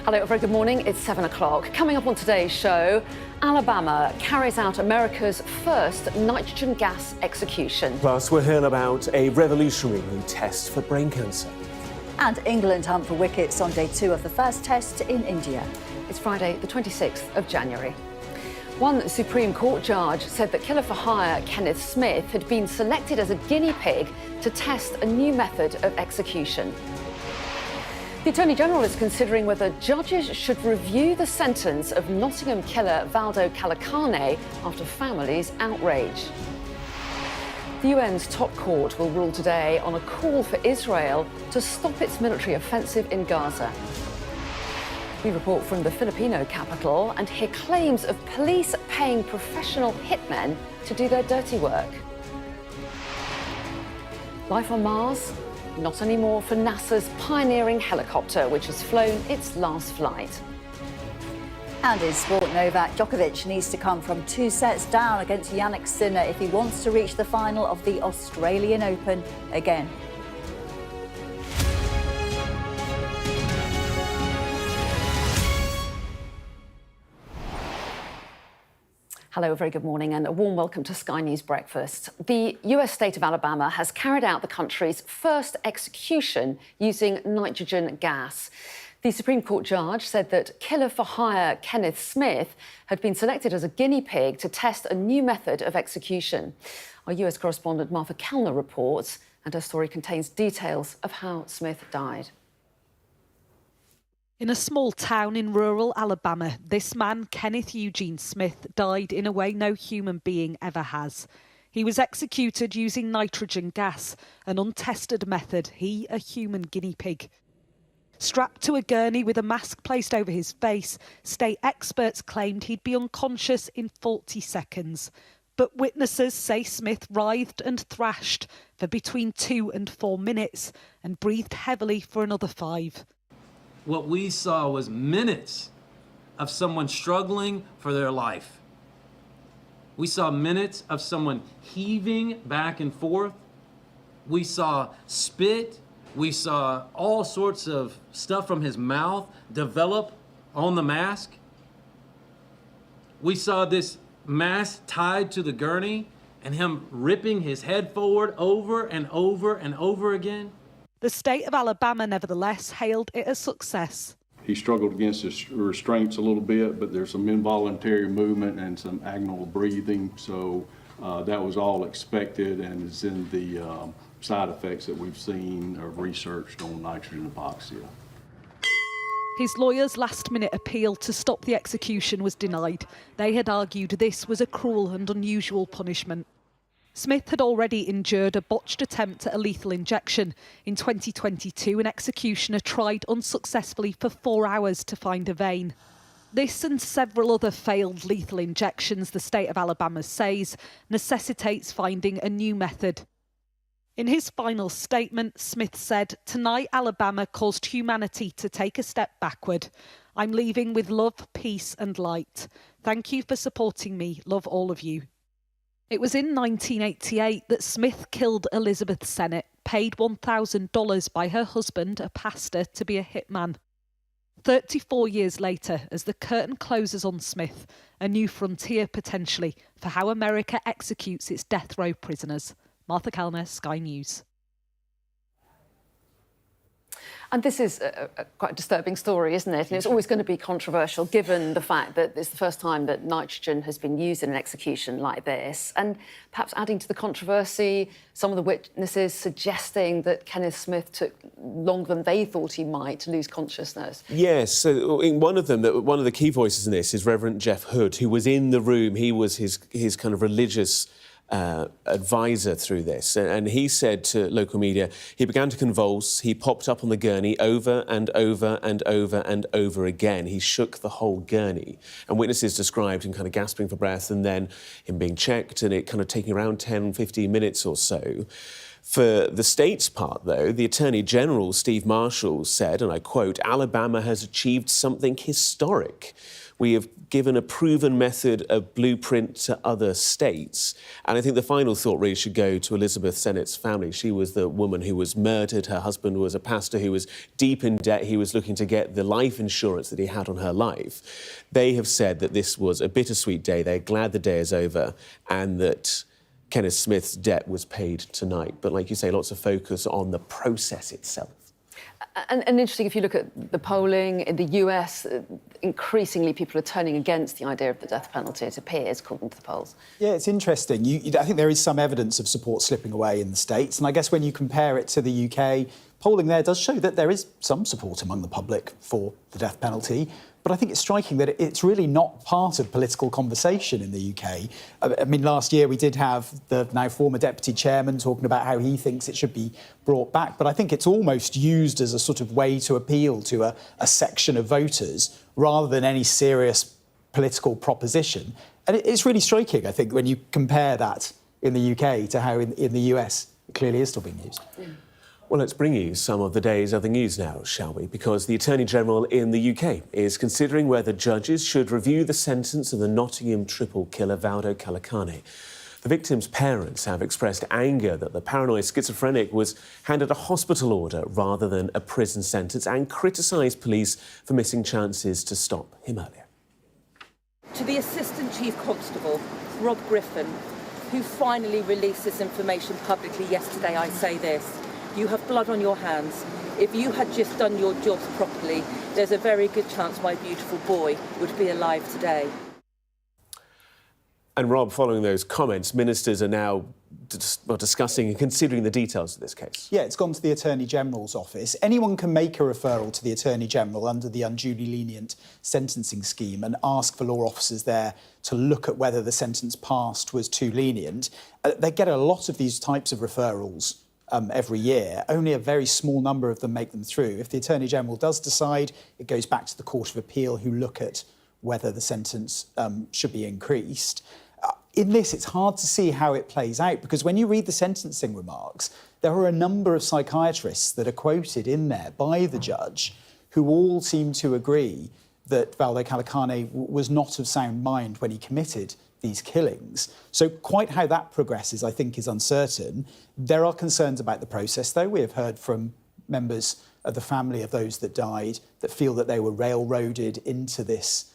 Hello, very good morning. It's 7 o'clock. Coming up on today's show, Alabama carries out America's first nitrogen gas execution. Plus, we'll hear about a revolutionary new test for brain cancer. And England hunt for wickets on day 2 of the first test in India. It's Friday, the 26th of January. One Supreme Court judge said that killer for hire Kenneth Smith had been selected as a guinea pig to test a new method of execution. The Attorney General is considering whether judges should review the sentence of Nottingham killer Valdo after families' outrage. The UN's top court will rule today on a call for Israel to stop its military offensive in Gaza. We report from the Filipino capital and hear claims of police paying professional hitmen to do their dirty work. Life on Mars? Not anymore for NASA's pioneering helicopter, which has flown its last flight. And in sport, Novak Djokovic needs to come from 2 sets down against Jannik Sinner if he wants to reach the final of the Australian Open again. Hello, a very good morning and a warm welcome to Sky News Breakfast. The US state of Alabama has carried out the country's first execution using nitrogen gas. The Supreme Court judge said that killer for hire Kenneth Smith had been selected as a guinea pig to test a new method of execution. Our US correspondent Martha Kellner reports, and her story contains details of how Smith died. In a small town in rural Alabama, this man, Kenneth Eugene Smith, died in a way no human being ever has. He was executed using nitrogen gas, an untested method, he a human guinea pig. Strapped to a gurney with a mask placed over his face, state experts claimed he'd be unconscious in 40 seconds. But witnesses say Smith writhed and thrashed for between 2 and 4 minutes and breathed heavily for another 5. What we saw was minutes of someone struggling for their life. We saw minutes of someone heaving back and forth. We saw spit. We saw all sorts of stuff from his mouth develop on the mask. We saw this mask tied to the gurney and him ripping his head forward over and over and over again. The state of Alabama, nevertheless, hailed it a success. He struggled against his restraints a little bit, but there's some involuntary movement and some agonal breathing, so that was all expected and is in the side effects that we've seen or researched on nitrogen hypoxia. His lawyers' last-minute appeal to stop the execution was denied. They had argued this was a cruel and unusual punishment. Smith had already endured a botched attempt at a lethal injection. In 2022, an executioner tried unsuccessfully for 4 hours to find a vein. This and several other failed lethal injections, the state of Alabama says, necessitates finding a new method. In his final statement, Smith said, "Tonight, Alabama caused humanity to take a step backward. I'm leaving with love, peace and light. Thank you for supporting me. Love all of you." It was in 1988 that Smith killed Elizabeth Sennett, paid $1,000 by her husband, a pastor, to be a hitman. 34 years later, as the curtain closes on Smith, a new frontier potentially for how America executes its death row prisoners. Martha Kellner, Sky News. And this is quite a disturbing story, isn't it? And it's always going to be controversial, given the fact that it's the first time that nitrogen has been used in an execution like this. And perhaps adding to the controversy, some of the witnesses suggesting that Kenneth Smith took longer than they thought he might to lose consciousness. Yes, so in one of the key voices in this is Reverend Jeff Hood, who was in the room. He was his kind of religious advisor through this, and he said to local media he began to convulse, he popped up on the gurney over and over and over and over again. He shook the whole gurney, and witnesses described him kind of gasping for breath and then him being checked and it kind of taking around 10-15 minutes or so. For the state's part, though, the Attorney General, Steve Marshall, said, and I quote, "Alabama has achieved something historic. We have given a proven method of blueprint to other states." And I think the final thought really should go to Elizabeth Sennett's family. She was the woman who was murdered. Her husband was a pastor who was deep in debt. He was looking to get the life insurance that he had on her life. They have said that this was a bittersweet day. They're glad the day is over and that Kenneth Smith's debt was paid tonight. But like you say, lots of focus on the process itself. And interesting, if you look at the polling in the US, increasingly people are turning against the idea of the death penalty, it appears, according to the polls. Yeah, it's interesting. I think there is some evidence of support slipping away in the States. And I guess when you compare it to the UK, polling there does show that there is some support among the public for the death penalty. But I think it's striking that it's really not part of political conversation in the UK. I mean, last year we did have the now former deputy chairman talking about how he thinks it should be brought back. But I think it's almost used as a sort of way to appeal to a section of voters rather than any serious political proposition. And it's really striking, I think, when you compare that in the UK to how in the US it clearly is still being used. Well, let's bring you some of the day's other news now, shall we? Because the Attorney General in the UK is considering whether judges should review the sentence of the Nottingham triple killer Valdo. The victim's parents have expressed anger that the paranoid schizophrenic was handed a hospital order rather than a prison sentence and criticised police for missing chances to stop him earlier. To the Assistant Chief Constable, Rob Griffin, who finally released this information publicly yesterday, I say this. You have blood on your hands. If you had just done your jobs properly, there's a very good chance my beautiful boy would be alive today. And Rob, following those comments, ministers are now discussing and considering the details of this case. Yeah, it's gone to the Attorney General's office. Anyone can make a referral to the Attorney General under the unduly lenient sentencing scheme and ask for law officers there to look at whether the sentence passed was too lenient. They get a lot of these types of referrals every year. Only a very small number of them make them through. If the Attorney General does decide, it goes back to the Court of Appeal, who look at whether the sentence should be increased. In this, it's hard to see how it plays out, because when you read the sentencing remarks, there are a number of psychiatrists that are quoted in there by the judge who all seem to agree that Valdo was not of sound mind when he committed these killings. So quite how that progresses, I think, is uncertain. There are concerns about the process, though. We have heard from members of the family of those that died that feel that they were railroaded into this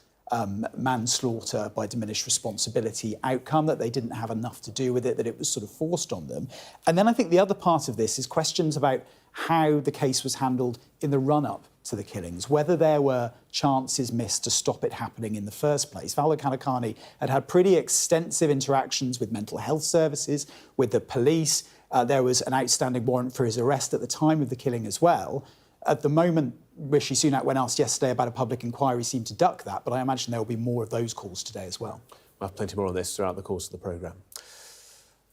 manslaughter by diminished responsibility outcome, that they didn't have enough to do with it, that it was sort of forced on them. And then I think the other part of this is questions about how the case was handled in the run-up to the killings, whether there were chances missed to stop it happening in the first place. Valdo had pretty extensive interactions with mental health services, with the police. There was an outstanding warrant for his arrest at the time of the killing as well. At the moment, Rishi Sunak, when asked yesterday about a public inquiry, seemed to duck that, but I imagine there will be more of those calls today as well. We'll have plenty more on this throughout the course of the programme.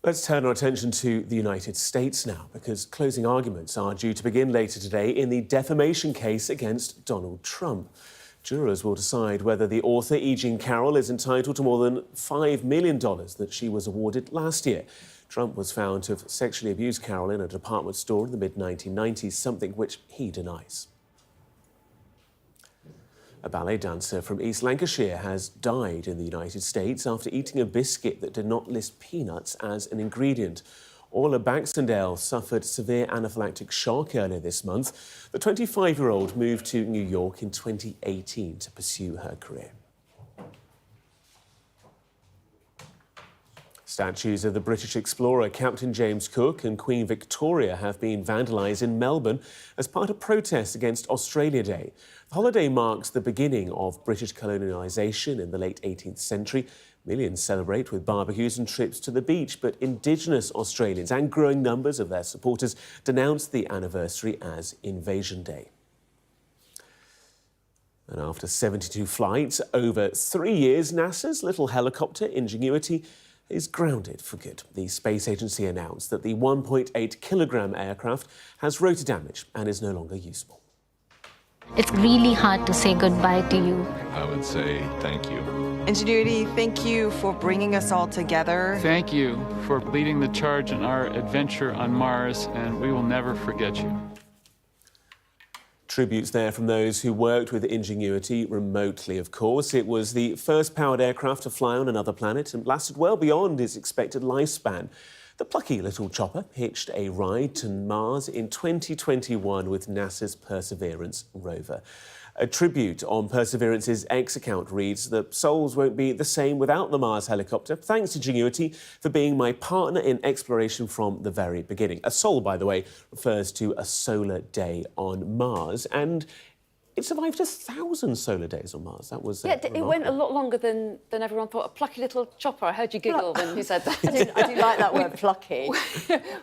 Let's turn our attention to the United States now, because closing arguments are due to begin later today in the defamation case against Donald Trump. Jurors will decide whether the author, E. Jean Carroll, is entitled to more than $5 million that she was awarded last year. Trump was found to have sexually abused Carroll in a department store in the mid-1990s, something which he denies. A ballet dancer from East Lancashire has died in the United States after eating a biscuit that did not list peanuts as an ingredient. Orla Baxendale suffered severe anaphylactic shock earlier this month. The 25-year-old moved to New York in 2018 to pursue her career. Statues of the British explorer Captain James Cook and Queen Victoria have been vandalised in Melbourne as part of protests against Australia Day. The holiday marks the beginning of British colonialisation in the late 18th century. Millions celebrate with barbecues and trips to the beach, but Indigenous Australians and growing numbers of their supporters denounced the anniversary as Invasion Day. And after 72 flights over 3 years, NASA's little helicopter Ingenuity is grounded for good. The space agency announced that the 1.8-kilogram aircraft has rotor damage and is no longer usable. It's really hard to say goodbye to you. I would say thank you. Ingenuity, thank you for bringing us all together. Thank you for leading the charge in our adventure on Mars, and we will never forget you. Tributes there from those who worked with Ingenuity remotely, of course. It was the first powered aircraft to fly on another planet and lasted well beyond its expected lifespan. The plucky little chopper hitched a ride to Mars in 2021 with NASA's Perseverance rover. A tribute on Perseverance's X account reads, "The souls won't be the same without the Mars helicopter. Thanks to Ingenuity for being my partner in exploration from the very beginning." A soul, by the way, refers to a solar day on Mars, and it survived 1,000 solar days on Mars. That was yeah, it went a lot longer than everyone thought. A plucky little chopper. I heard you giggle when you said that. I do like that word, plucky.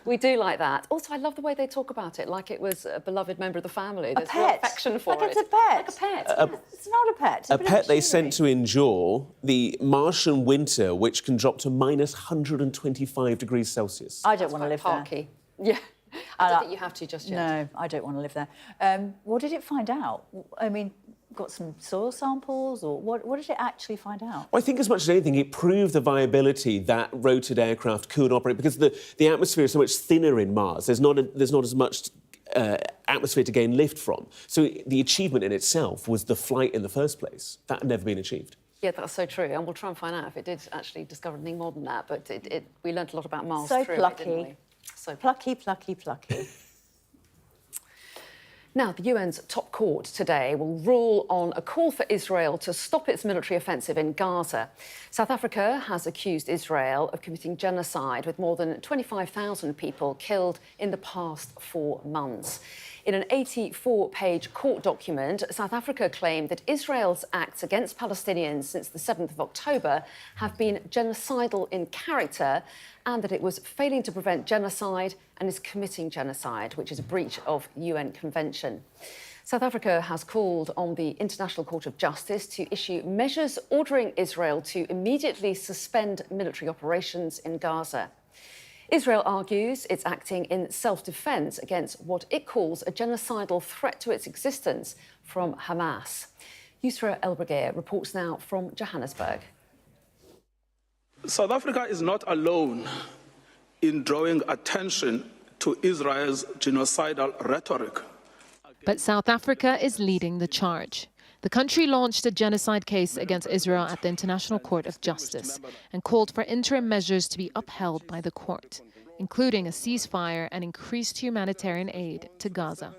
We do like that. Also, I love the way they talk about it, like it was a beloved member of the family. There's real affection for it. Like it's a pet. Like a pet. It's not a pet. It's a pet they sent to endure the Martian winter, which can drop to minus 125 degrees Celsius. I don't want to live there. Yeah. I don't think you have to just yet. No, I don't want to live there. What did it find out? I mean, got some soil samples, or what did it actually find out? Well, I think as much as anything, it proved the viability that rotored aircraft could operate, because the atmosphere is so much thinner in Mars. There's not as much atmosphere to gain lift from. So the achievement in itself was the flight in the first place. That had never been achieved. Yeah, that's so true. And we'll try and find out if it did actually discover anything more than that. But we learnt a lot about Mars so through plucky. it, didn't we? So plucky, plucky, plucky. Now, the UN's top court today will rule on a call for Israel to stop its military offensive in Gaza. South Africa has accused Israel of committing genocide, with more than 25,000 people killed in the past 4 months. In an 84-page court document, South Africa claimed that Israel's acts against Palestinians since the 7th of October have been genocidal in character, and that it was failing to prevent genocide and is committing genocide, which is a breach of UN Convention. South Africa has called on the International Court of Justice to issue measures ordering Israel to immediately suspend military operations in Gaza. Israel argues it's acting in self-defence against what it calls a genocidal threat to its existence from Hamas. Yusra El-Brigaya reports now from Johannesburg. South Africa is not alone in drawing attention to Israel's genocidal rhetoric. But South Africa is leading the charge. The country launched a genocide case against Israel at the International Court of Justice and called for interim measures to be upheld by the court, including a ceasefire and increased humanitarian aid to Gaza.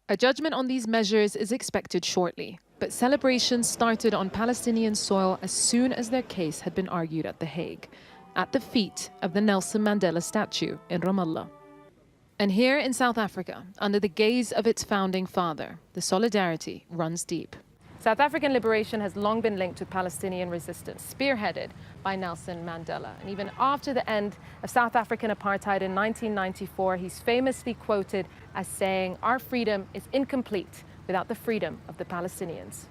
A judgment on these measures is expected shortly, but celebrations started on Palestinian soil as soon as their case had been argued at The Hague, at the feet of the Nelson Mandela statue in Ramallah. And here in South Africa, under the gaze of its founding father, the solidarity runs deep. South African liberation has long been linked to Palestinian resistance, spearheaded by Nelson Mandela. And even after the end of South African apartheid in 1994, he's famously quoted as saying, "Our freedom is incomplete without the freedom of the Palestinians."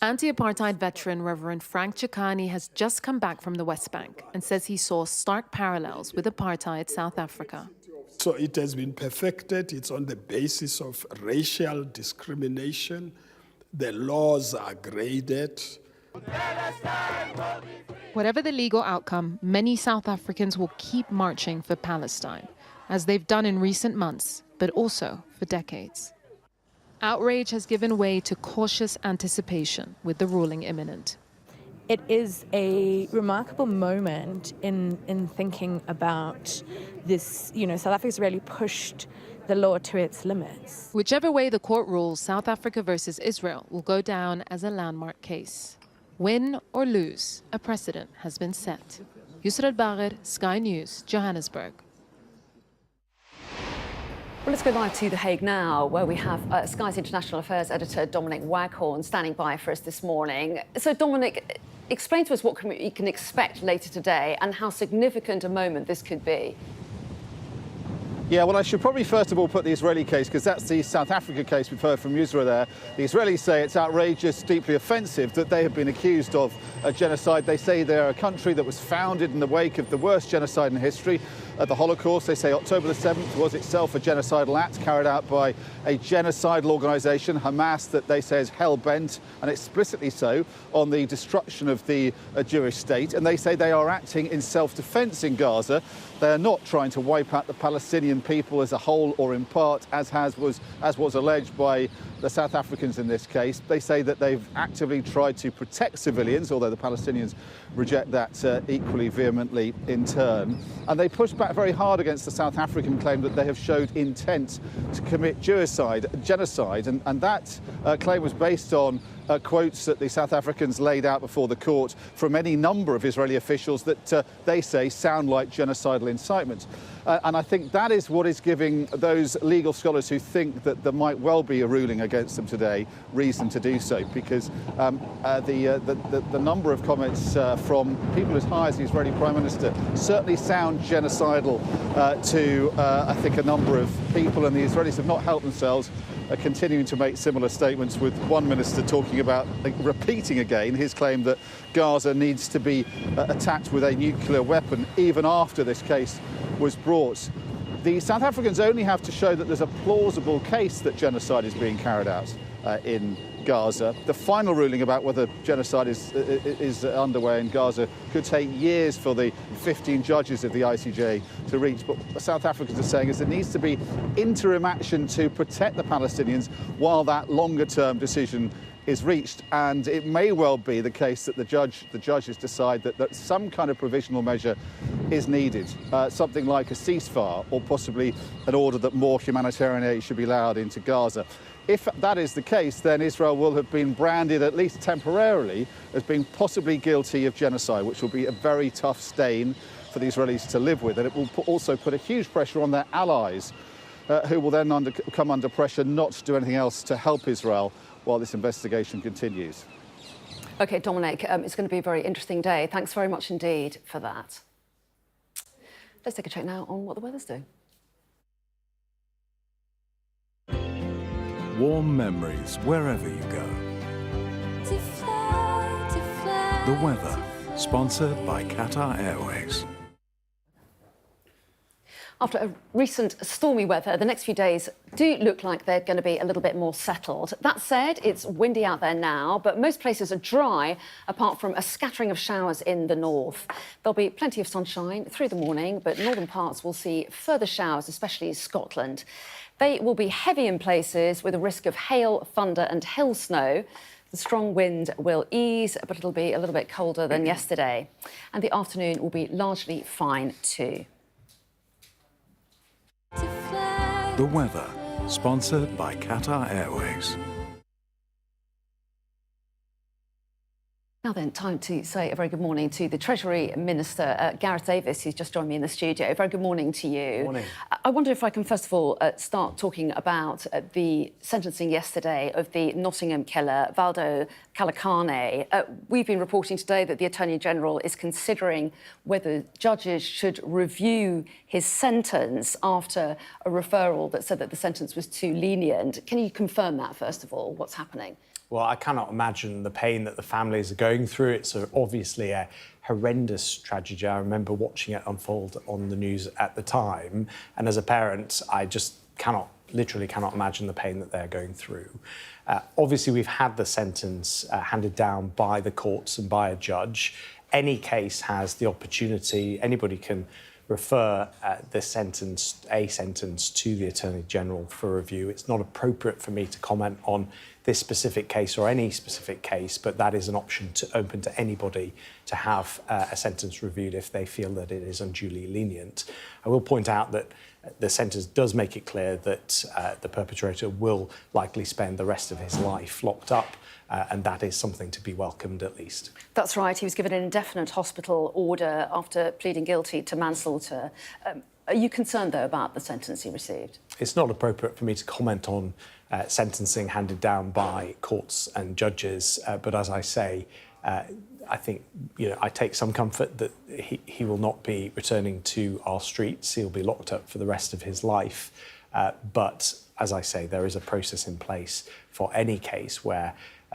Anti-apartheid veteran Reverend Frank Chikani has just come back from the West Bank and says he saw stark parallels with apartheid South Africa. So it has been perfected. It's on the basis of racial discrimination. The laws are graded. Whatever the legal outcome, many South Africans will keep marching for Palestine, as they've done in recent months, but also for decades. Outrage has given way to cautious anticipation with the ruling imminent. It is a remarkable moment in thinking about this. South Africa's really pushed the law to its limits. Whichever way the court rules, South Africa versus Israel will go down as a landmark case. Win or lose, a precedent has been set. Yusra El-Bagher, Sky News, Johannesburg. Well, let's go live to The Hague now, where we have Sky's International Affairs editor Dominic Waghorn standing by for us this morning. So, Dominic, explain to us what we can expect later today and how significant a moment this could be. Yeah, well, I should probably first of all put the Israeli case, because that's the South Africa case we've heard from Yusra there. The Israelis say it's outrageous, deeply offensive that they have been accused of a genocide. They say they're a country that was founded in the wake of the worst genocide in history. at the Holocaust. They say October the 7th was itself a genocidal act carried out by a genocidal organisation, Hamas, that they say is hell-bent, and explicitly so, on the destruction of the Jewish state. And they say they are acting in self-defence in Gaza. They are not trying to wipe out the Palestinian people as a whole or in part, as was alleged by the South Africans in this case. They say that they've actively tried to protect civilians, although the Palestinians reject that equally vehemently in turn. And they push back very hard against the South African claim that they have showed intent to commit genocide. And that claim was based on quotes that the South Africans laid out before the court from any number of Israeli officials that they say sound like genocidal incitement. And I think that is what is giving those legal scholars who think that there might well be a ruling against them today reason to do so, because the number of comments from people as high as the Israeli Prime Minister certainly sound genocidal to, I think, a number of people, and the Israelis have not helped themselves, continuing to make similar statements, with one minister talking about, repeating again, his claim that Gaza needs to be attacked with a nuclear weapon even after this case was brought. The South Africans only have to show that there's a plausible case that genocide is being carried out in Gaza. The final ruling about whether genocide is underway in Gaza could take years for the 15 judges of the ICJ to reach. But what South Africans are saying is there needs to be interim action to protect the Palestinians while that longer-term decision is reached. And it may well be the case that the judges decide that some kind of provisional measure is needed, something like a ceasefire, or possibly an order that more humanitarian aid should be allowed into Gaza. If that is the case, then Israel will have been branded, at least temporarily, as being possibly guilty of genocide, which will be a very tough stain for the Israelis to live with. And it will also put a huge pressure on their allies, who will then come under pressure not to do anything else to help Israel while this investigation continues. OK, Dominic, it's going to be a very interesting day. Thanks very much indeed for that. Let's take a check now on what the weather's doing. Warm memories wherever you go. The weather, sponsored by Qatar Airways. After a recent stormy weather, the next few days do look like they're going to be a little bit more settled. That said, it's windy out there now, but most places are dry, apart from a scattering of showers in the north. There'll be plenty of sunshine through the morning, but northern parts will see further showers, especially Scotland. They will be heavy in places with a risk of hail, thunder and hail snow. The strong wind will ease, but it'll be a little bit colder than yesterday. And the afternoon will be largely fine too. The weather, sponsored by Qatar Airways. Now then, time to say a very good morning to the Treasury Minister, Gareth Davies, who's just joined me in the studio. Very good morning to you. Good morning. I wonder if I can first of all start talking about the sentencing yesterday of the Nottingham killer, Valdo. We've been reporting today that the Attorney General is considering whether judges should review his sentence after a referral that said that the sentence was too lenient. Can you confirm that, first of all? What's happening? Well, I cannot imagine the pain that the families are going through. It's obviously a horrendous tragedy. I remember watching it unfold on the news at the time. And as a parent, I just literally cannot imagine the pain that they're going through. Obviously, we've had the sentence handed down by the courts and by a judge. Any case has the opportunity, anybody can refer a sentence to the Attorney General for review. It's not appropriate for me to comment on this specific case or any specific case, but that is an option open to anybody to have a sentence reviewed if they feel that it is unduly lenient. I will point out that the sentence does make it clear that the perpetrator will likely spend the rest of his life locked up, and that is something to be welcomed at least. That's right. He was given an indefinite hospital order after pleading guilty to manslaughter. Are you concerned, though, about the sentence he received? It's not appropriate for me to comment on sentencing handed down by courts and judges, but as I say, I think, I take some comfort that he will not be returning to our streets. He'll be locked up for the rest of his life. But as I say, there is a process in place for any case where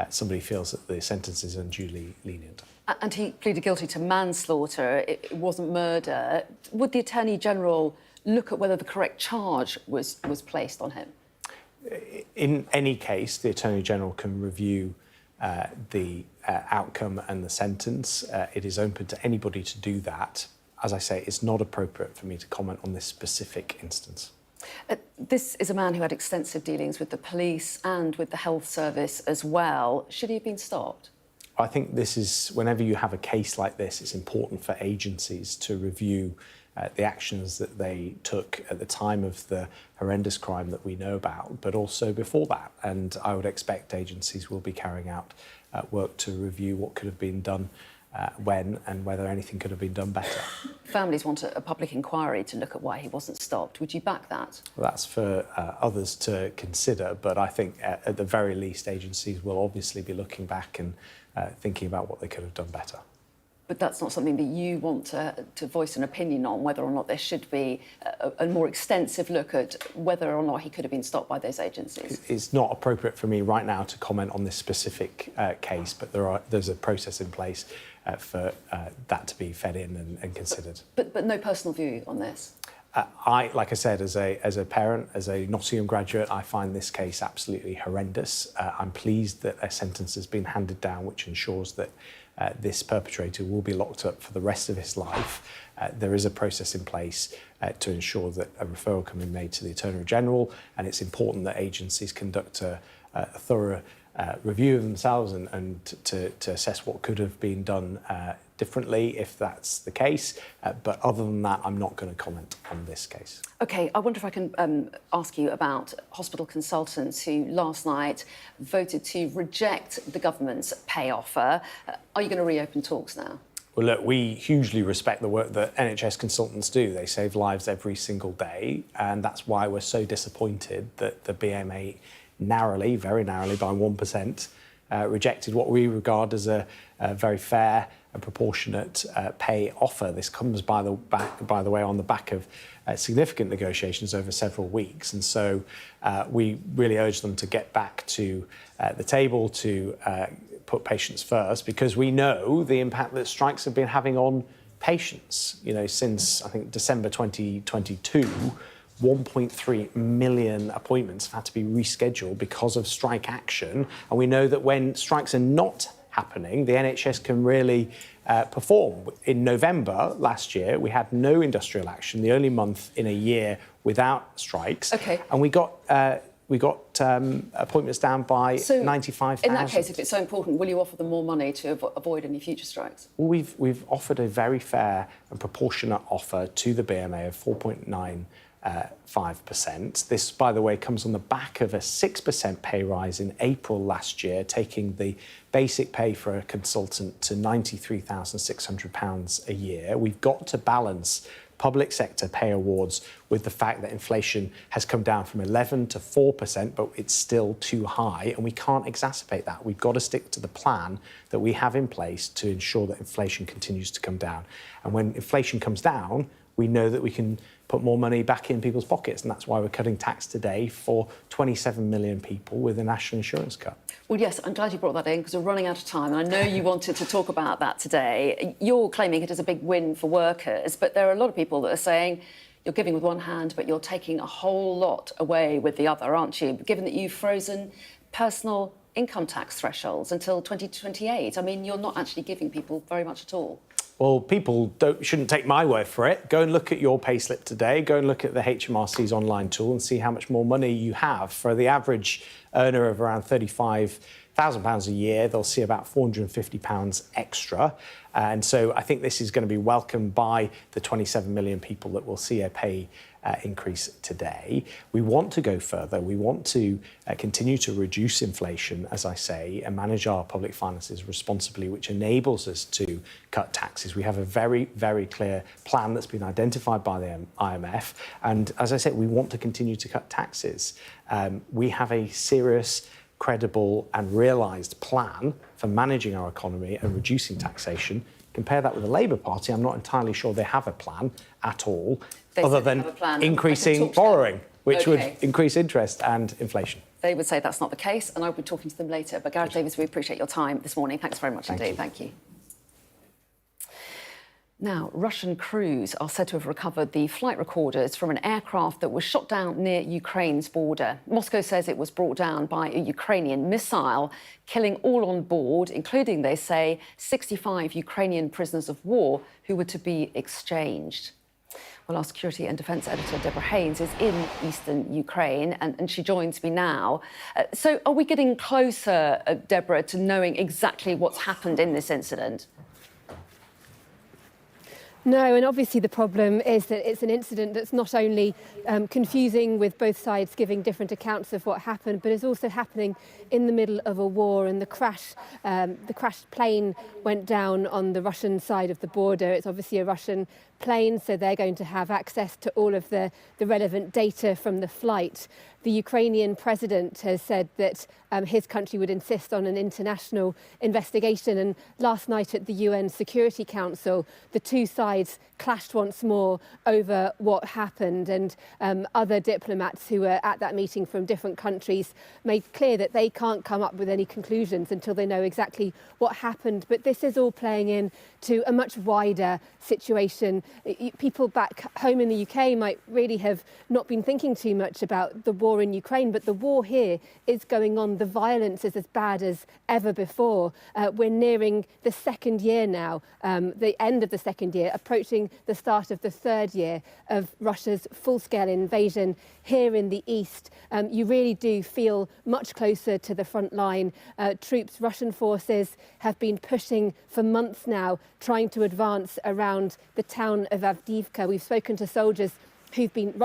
somebody feels that the sentence is unduly lenient. And he pleaded guilty to manslaughter. It wasn't murder. Would the Attorney General look at whether the correct charge was placed on him? In any case, the Attorney General can review the outcome and the sentence. It is open to anybody to do that. As I say, it's not appropriate for me to comment on this specific instance. This is a man who had extensive dealings with the police and with the health service as well. Should he have been stopped? I think this is, whenever you have a case like this, it's important for agencies to review the actions that they took at the time of the horrendous crime that we know about, but also before that. And I would expect agencies will be carrying out work to review what could have been done when and whether anything could have been done better. Families want a public inquiry to look at why he wasn't stopped. Would you back that? Well, that's for others to consider, but I think at the very least agencies will obviously be looking back and thinking about what they could have done better. But that's not something that you want to voice an opinion on, whether or not there should be a more extensive look at whether or not he could have been stopped by those agencies? It's not appropriate for me right now to comment on this specific case, but there's a process in place for that to be fed in and considered. But no personal view on this? Like I said, as a parent, as a Nottingham graduate, I find this case absolutely horrendous. I'm pleased that a sentence has been handed down which ensures that this perpetrator will be locked up for the rest of his life. There is a process in place to ensure that a referral can be made to the Attorney General, and it's important that agencies conduct a thorough review of themselves and to assess what could have been done differently if that's the case. But other than that, I'm not going to comment on this case. OK, I wonder if I can ask you about hospital consultants who last night voted to reject the government's pay offer. Are you going to reopen talks now? Well, look, we hugely respect the work that NHS consultants do. They save lives every single day, and that's why we're so disappointed that the BMA narrowly, very narrowly, by 1%, rejected what we regard as a very fair and proportionate pay offer. This comes, by the way, on the back of significant negotiations over several weeks. And so we really urge them to get back to the table to put patients first, because we know the impact that strikes have been having on patients. You know, since, I think, December 2022, 1.3 million appointments have had to be rescheduled because of strike action. And we know that when strikes are not happening, the NHS can really perform. In November last year, we had no industrial action, the only month in a year without strikes. OK. And we got appointments down by 95,000. In that case, if it's so important, will you offer them more money to avoid any future strikes? Well, we've offered a very fair and proportionate offer to the BMA of 4.95%. This, by the way, comes on the back of a 6% pay rise in April last year, taking the basic pay for a consultant to £93,600 a year. We've got to balance public sector pay awards with the fact that inflation has come down from 11% to 4%, but it's still too high, and we can't exacerbate that. We've got to stick to the plan that we have in place to ensure that inflation continues to come down. And when inflation comes down, we know that we can put more money back in people's pockets, and that's why we're cutting tax today for 27 million people with a national insurance cut. Well, yes, I'm glad you brought that in, because we're running out of time. And I know you wanted to talk about that today. You're claiming it as a big win for workers, but there are a lot of people that are saying you're giving with one hand, but you're taking a whole lot away with the other, aren't you? Given that you've frozen personal income tax thresholds until 2028. I mean, you're not actually giving people very much at all. Well, people shouldn't take my word for it. Go and look at your payslip today. Go and look at the HMRC's online tool and see how much more money you have. For the average earner of around £35,000 a year, they'll see about £450 extra. And so I think this is going to be welcomed by the 27 million people that will see a pay increase today. We want to go further. We want to continue to reduce inflation, as I say, and manage our public finances responsibly, which enables us to cut taxes. We have a very, very clear plan that's been identified by the IMF. And as I said, we want to continue to cut taxes. We have a serious, credible and realised plan for managing our economy and reducing taxation. Compare that with the Labour Party, I'm not entirely sure they have a plan at all, other than increasing borrowing, which would increase interest and inflation. They would say that's not the case, and I'll be talking to them later. But Gareth Davies, we appreciate your time this morning. Thanks very much indeed. Thank you. Now, Russian crews are said to have recovered the flight recorders from an aircraft that was shot down near Ukraine's border. Moscow says it was brought down by a Ukrainian missile, killing all on board, including, they say, 65 Ukrainian prisoners of war who were to be exchanged. Well, our security and defence editor, Deborah Haynes, is in eastern Ukraine, and she joins me now. So are we getting closer, Deborah, to knowing exactly what's happened in this incident? No, and obviously the problem is that it's an incident that's not only confusing, with both sides giving different accounts of what happened, but is also happening in the middle of a war. And the crashed plane went down on the Russian side of the border. It's obviously a Russian plane, so they're going to have access to all of the relevant data from the flight. The Ukrainian president has said that his country would insist on an international investigation. And last night at the UN Security Council, the two sides clashed once more over what happened. And other diplomats who were at that meeting from different countries made clear that they can't come up with any conclusions until they know exactly what happened. But this is all playing into a much wider situation. People back home in the UK might really have not been thinking too much about the war in Ukraine, but the war here is going on. The violence is as bad as ever before. We're nearing the second year now, the end of the second year, approaching the start of the third year of Russia's full-scale invasion here in the east. You really do feel much closer to the front line. Troops, Russian forces, have been pushing for months now, trying to advance around the town of Avdiivka. We've spoken to soldiers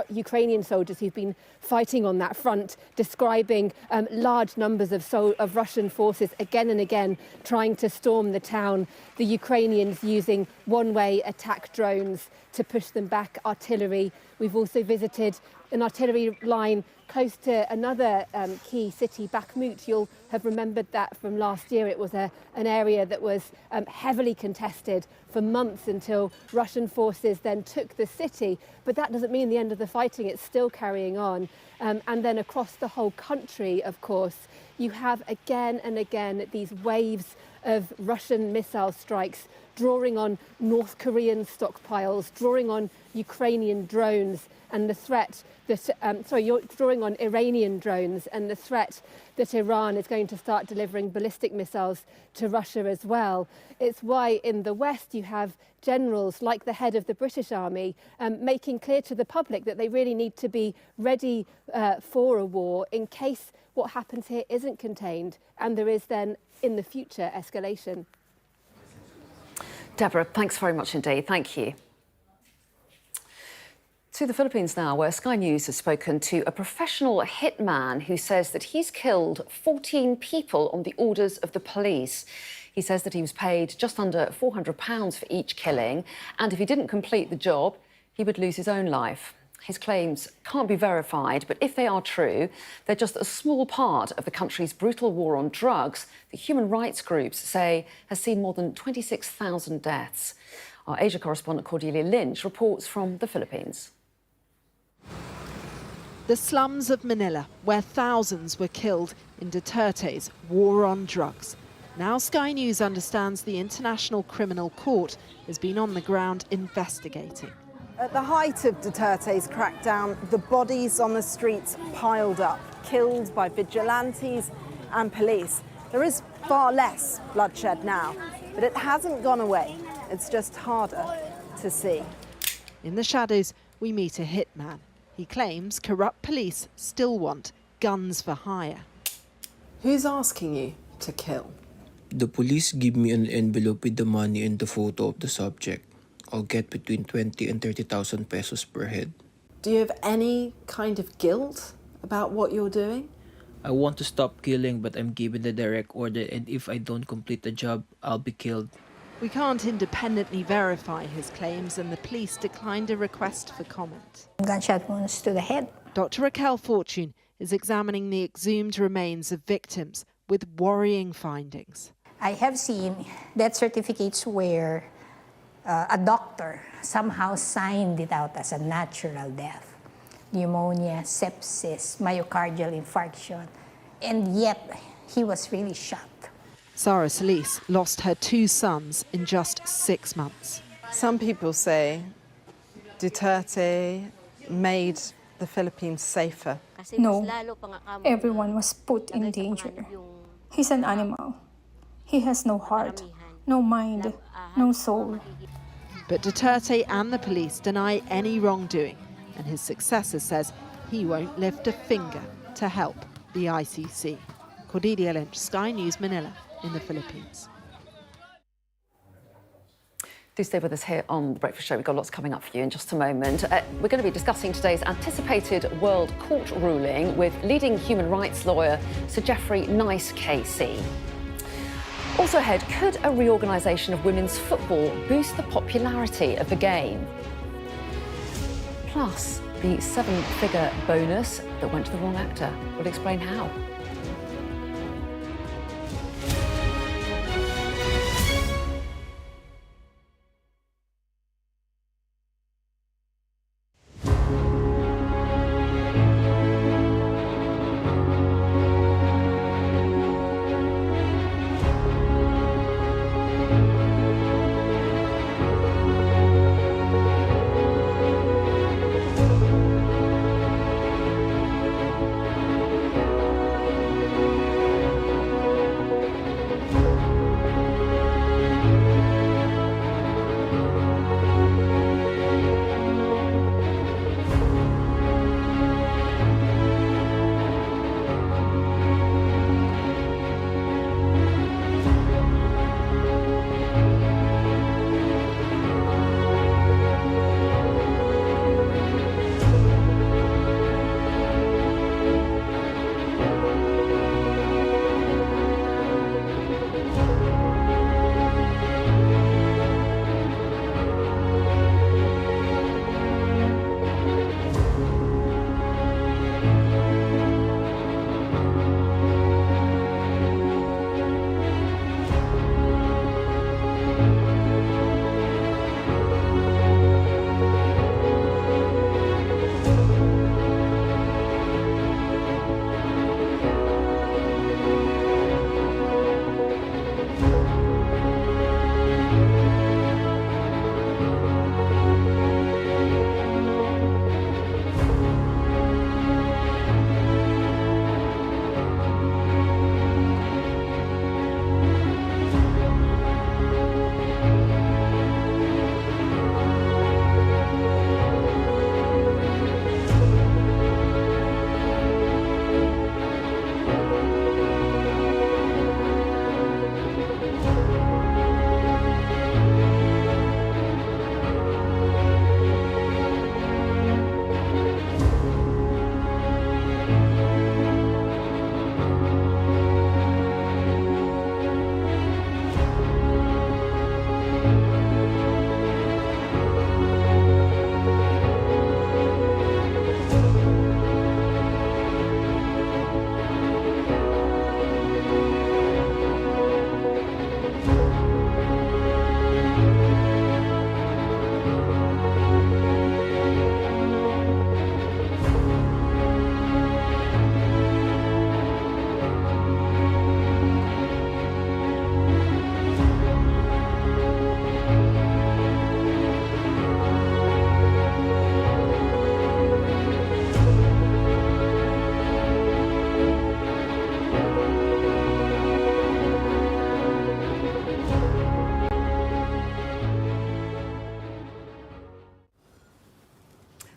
Ukrainian soldiers who've been fighting on that front, describing large numbers of Russian forces again and again trying to storm the town. The Ukrainians using one-way attack drones to push them back, artillery. We've also visited an artillery line close to another key city, Bakhmut. You'll have remembered that from last year. It was an area that was heavily contested for months until Russian forces then took the city. But that doesn't mean the end of the fighting. It's still carrying on. And then across the whole country, of course, you have again and again these waves of Russian missile strikes drawing on North Korean stockpiles, drawing on Ukrainian drones, and the threat that, you're drawing on Iranian drones, and the threat that Iran is going to start delivering ballistic missiles to Russia as well. It's why in the West you have generals like the head of the British Army making clear to the public that they really need to be ready for a war in case what happens here isn't contained and there is then in the future escalation. Deborah, thanks very much indeed. Thank you. To the Philippines now, where Sky News has spoken to a professional hitman who says that he's killed 14 people on the orders of the police. He says that he was paid just under £400 for each killing, and if he didn't complete the job, he would lose his own life. His claims can't be verified, but if they are true, they're just a small part of the country's brutal war on drugs that human rights groups say has seen more than 26,000 deaths. Our Asia correspondent Cordelia Lynch reports from the Philippines. The slums of Manila, where thousands were killed in Duterte's war on drugs. Now Sky News understands the International Criminal Court has been on the ground investigating. At the height of Duterte's crackdown, the bodies on the streets piled up, killed by vigilantes and police. There is far less bloodshed now, but it hasn't gone away. It's just harder to see. In the shadows, we meet a hitman. He claims corrupt police still want guns for hire. Who's asking you to kill? The police give me an envelope with the money and the photo of the subject. I'll get between 20 and 30,000 pesos per head. Do you have any kind of guilt about what you're doing? I want to stop killing, but I'm given the direct order, and if I don't complete the job, I'll be killed. We can't independently verify his claims, and the police declined a request for comment. Gunshot wounds to the head. Dr. Raquel Fortune is examining the exhumed remains of victims with worrying findings. I have seen death certificates where a doctor somehow signed it out as a natural death. Pneumonia, sepsis, myocardial infarction. and yet he was really shocked. Sarah Solis lost her 2 sons in just 6 months. Some people say Duterte made the Philippines safer. No, everyone was put in danger. He's an animal. He has no heart, no mind, no soul. But Duterte and the police deny any wrongdoing, and his successor says he won't lift a finger to help the ICC. Cordelia Lynch, Sky News, Manila, in the Philippines. Do stay with us here on The Breakfast Show. We've got lots coming up for you in just a moment. We're going to be discussing today's anticipated World Court ruling with leading human rights lawyer Sir Geoffrey Nice KC. Also ahead, could a reorganisation of women's football boost the popularity of the game? Plus, the 7-figure bonus that went to the wrong actor. We'll explain how.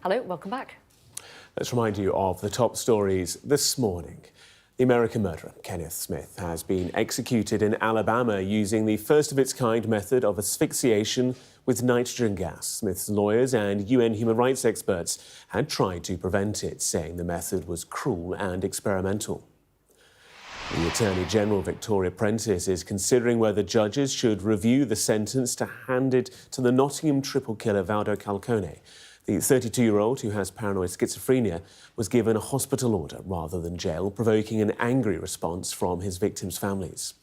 Hello, welcome back. Let's remind you of the top stories this morning. The American murderer, Kenneth Smith, has been executed in Alabama using the first-of-its-kind method of asphyxiation with nitrogen gas. Smith's lawyers and UN human rights experts had tried to prevent it, saying the method was cruel and experimental. The Attorney General, Victoria Prentice, is considering whether judges should review the sentence to hand it to the Nottingham triple killer Valdo Calcone. The 32-year-old, who has paranoid schizophrenia, was given a hospital order rather than jail, provoking an angry response from his victims' families.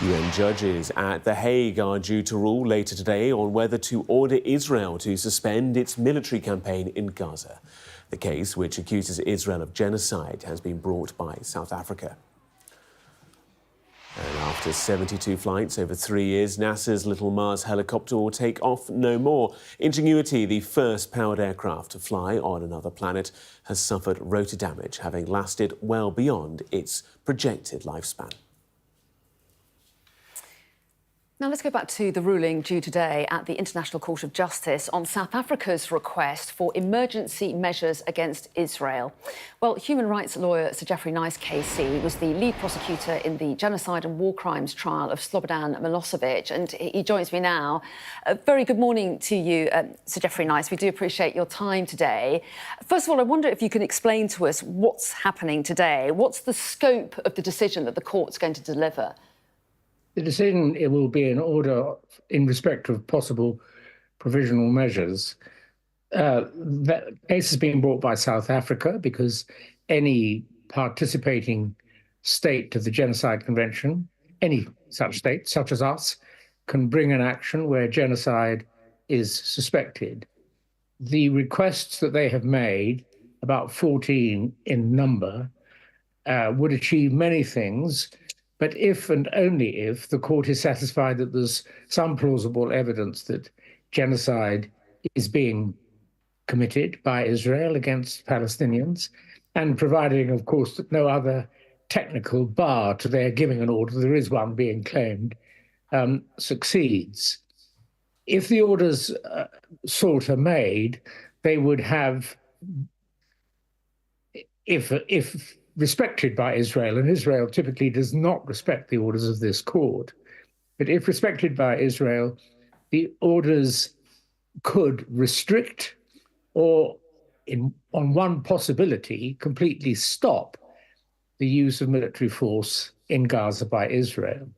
UN judges at The Hague are due to rule later today on whether to order Israel to suspend its military campaign in Gaza. The case, which accuses Israel of genocide, has been brought by South Africa. And after 72 flights over 3 years, NASA's Little Mars helicopter will take off no more. Ingenuity, the first powered aircraft to fly on another planet, has suffered rotor damage, having lasted well beyond its projected lifespan. Now let's go back to the ruling due today at the International Court of Justice on South Africa's request for emergency measures against Israel. Well, human rights lawyer Sir Geoffrey Nice KC was the lead prosecutor in the genocide and war crimes trial of Slobodan Milosevic, and he joins me now. Very good morning to you, Sir Geoffrey Nice. We do appreciate your time today. First of all, I wonder if you can explain to us what's happening today. What's the scope of the decision that the court's going to deliver? The decision, it will be an order in respect of possible provisional measures. That case has been brought by South Africa because any participating state to the Genocide Convention, any such state, such as us, can bring an action where genocide is suspected. The requests that they have made, about 14 in number, would achieve many things. But if and only if the court is satisfied that there's some plausible evidence that genocide is being committed by Israel against Palestinians, and providing, of course, that no other technical bar to their giving an order, there is one being claimed, succeeds. If the orders sought are made, they would have, if respected by Israel, and Israel typically does not respect the orders of this court, but if respected by Israel, the orders could restrict or, on one possibility, completely stop the use of military force in Gaza by Israel.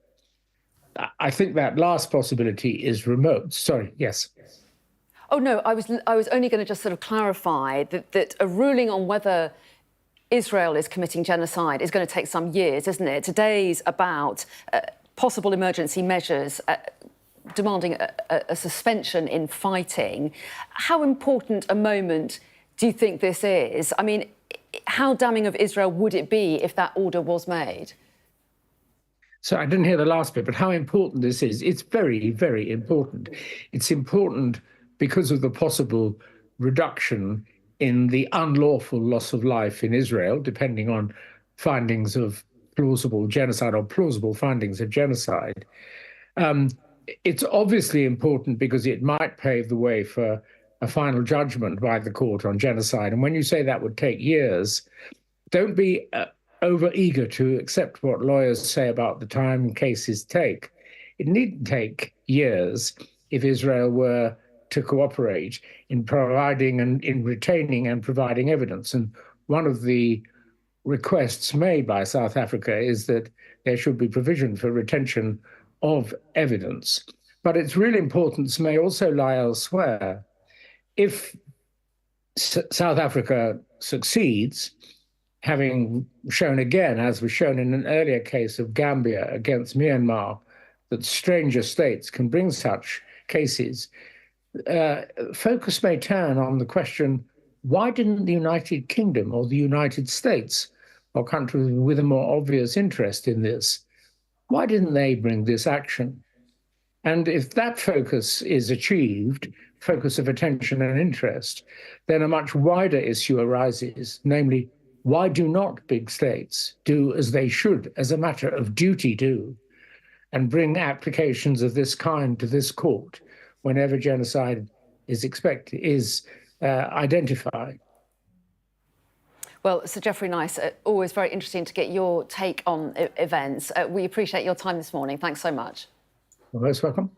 I think that last possibility is remote. Sorry, yes. Oh, no, I was only going to just sort of clarify that a ruling on whether Israel is committing genocide is going to take some years, isn't it? Today's about possible emergency measures demanding a suspension in fighting. How important a moment do you think this is? I mean, how damning of Israel would it be if that order was made? So I didn't hear the last bit, but how important this is. It's very, very important. It's important because of the possible reduction in the unlawful loss of life in Israel, depending on findings of plausible genocide or plausible findings of genocide. It's obviously important because it might pave the way for a final judgment by the court on genocide. And when you say that would take years, don't be over-eager to accept what lawyers say about the time cases take. It needn't take years if Israel were to cooperate in providing and in retaining and providing evidence. And one of the requests made by South Africa is that there should be provision for retention of evidence. But it's really important, this may also lie elsewhere. If South Africa succeeds, having shown again, as was shown in an earlier case of Gambia against Myanmar, that stranger states can bring such cases, focus may turn on the question, why didn't the United Kingdom or the United States, or countries with a more obvious interest in this, why didn't they bring this action? And if that focus is achieved, focus of attention and interest, then a much wider issue arises, namely, why do not big states do as they should, as a matter of duty do, and bring applications of this kind to this court whenever genocide is identified? Well, Sir Geoffrey Nice, always very interesting to get your take on events. We appreciate your time this morning. Thanks so much. You're most welcome.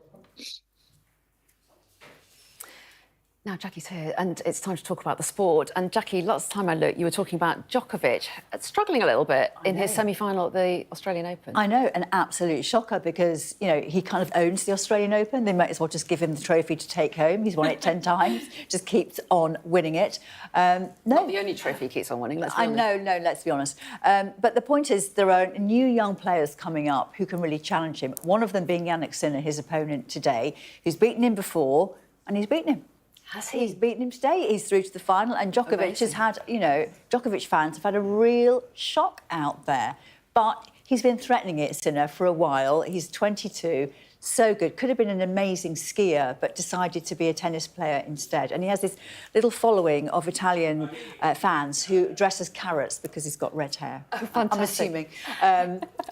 Now, Jackie's here, and it's time to talk about the sport. And Jackie, last time I looked, you were talking about Djokovic struggling a little bit in his semi-final at the Australian Open. I know, an absolute shocker because, you know, he kind of owns the Australian Open. They might as well just give him the trophy to take home. He's won it 10 times, just keeps on winning it. Not the only trophy he keeps on winning, let's be honest. No, let's be honest. But the point is, there are new young players coming up who can really challenge him. One of them being Jannik Sinner, his opponent today, who's beaten him before, and he's beaten him. Has he? He's beaten him today. He's through to the final, and Djokovic has had, Djokovic fans have had a real shock out there. But he's been threatening it, Sinner, for a while. He's 22. So good. Could have been an amazing skier, but decided to be a tennis player instead. And he has this little following of Italian fans who dress as carrots because he's got red hair. Oh, fantastic. I'm assuming.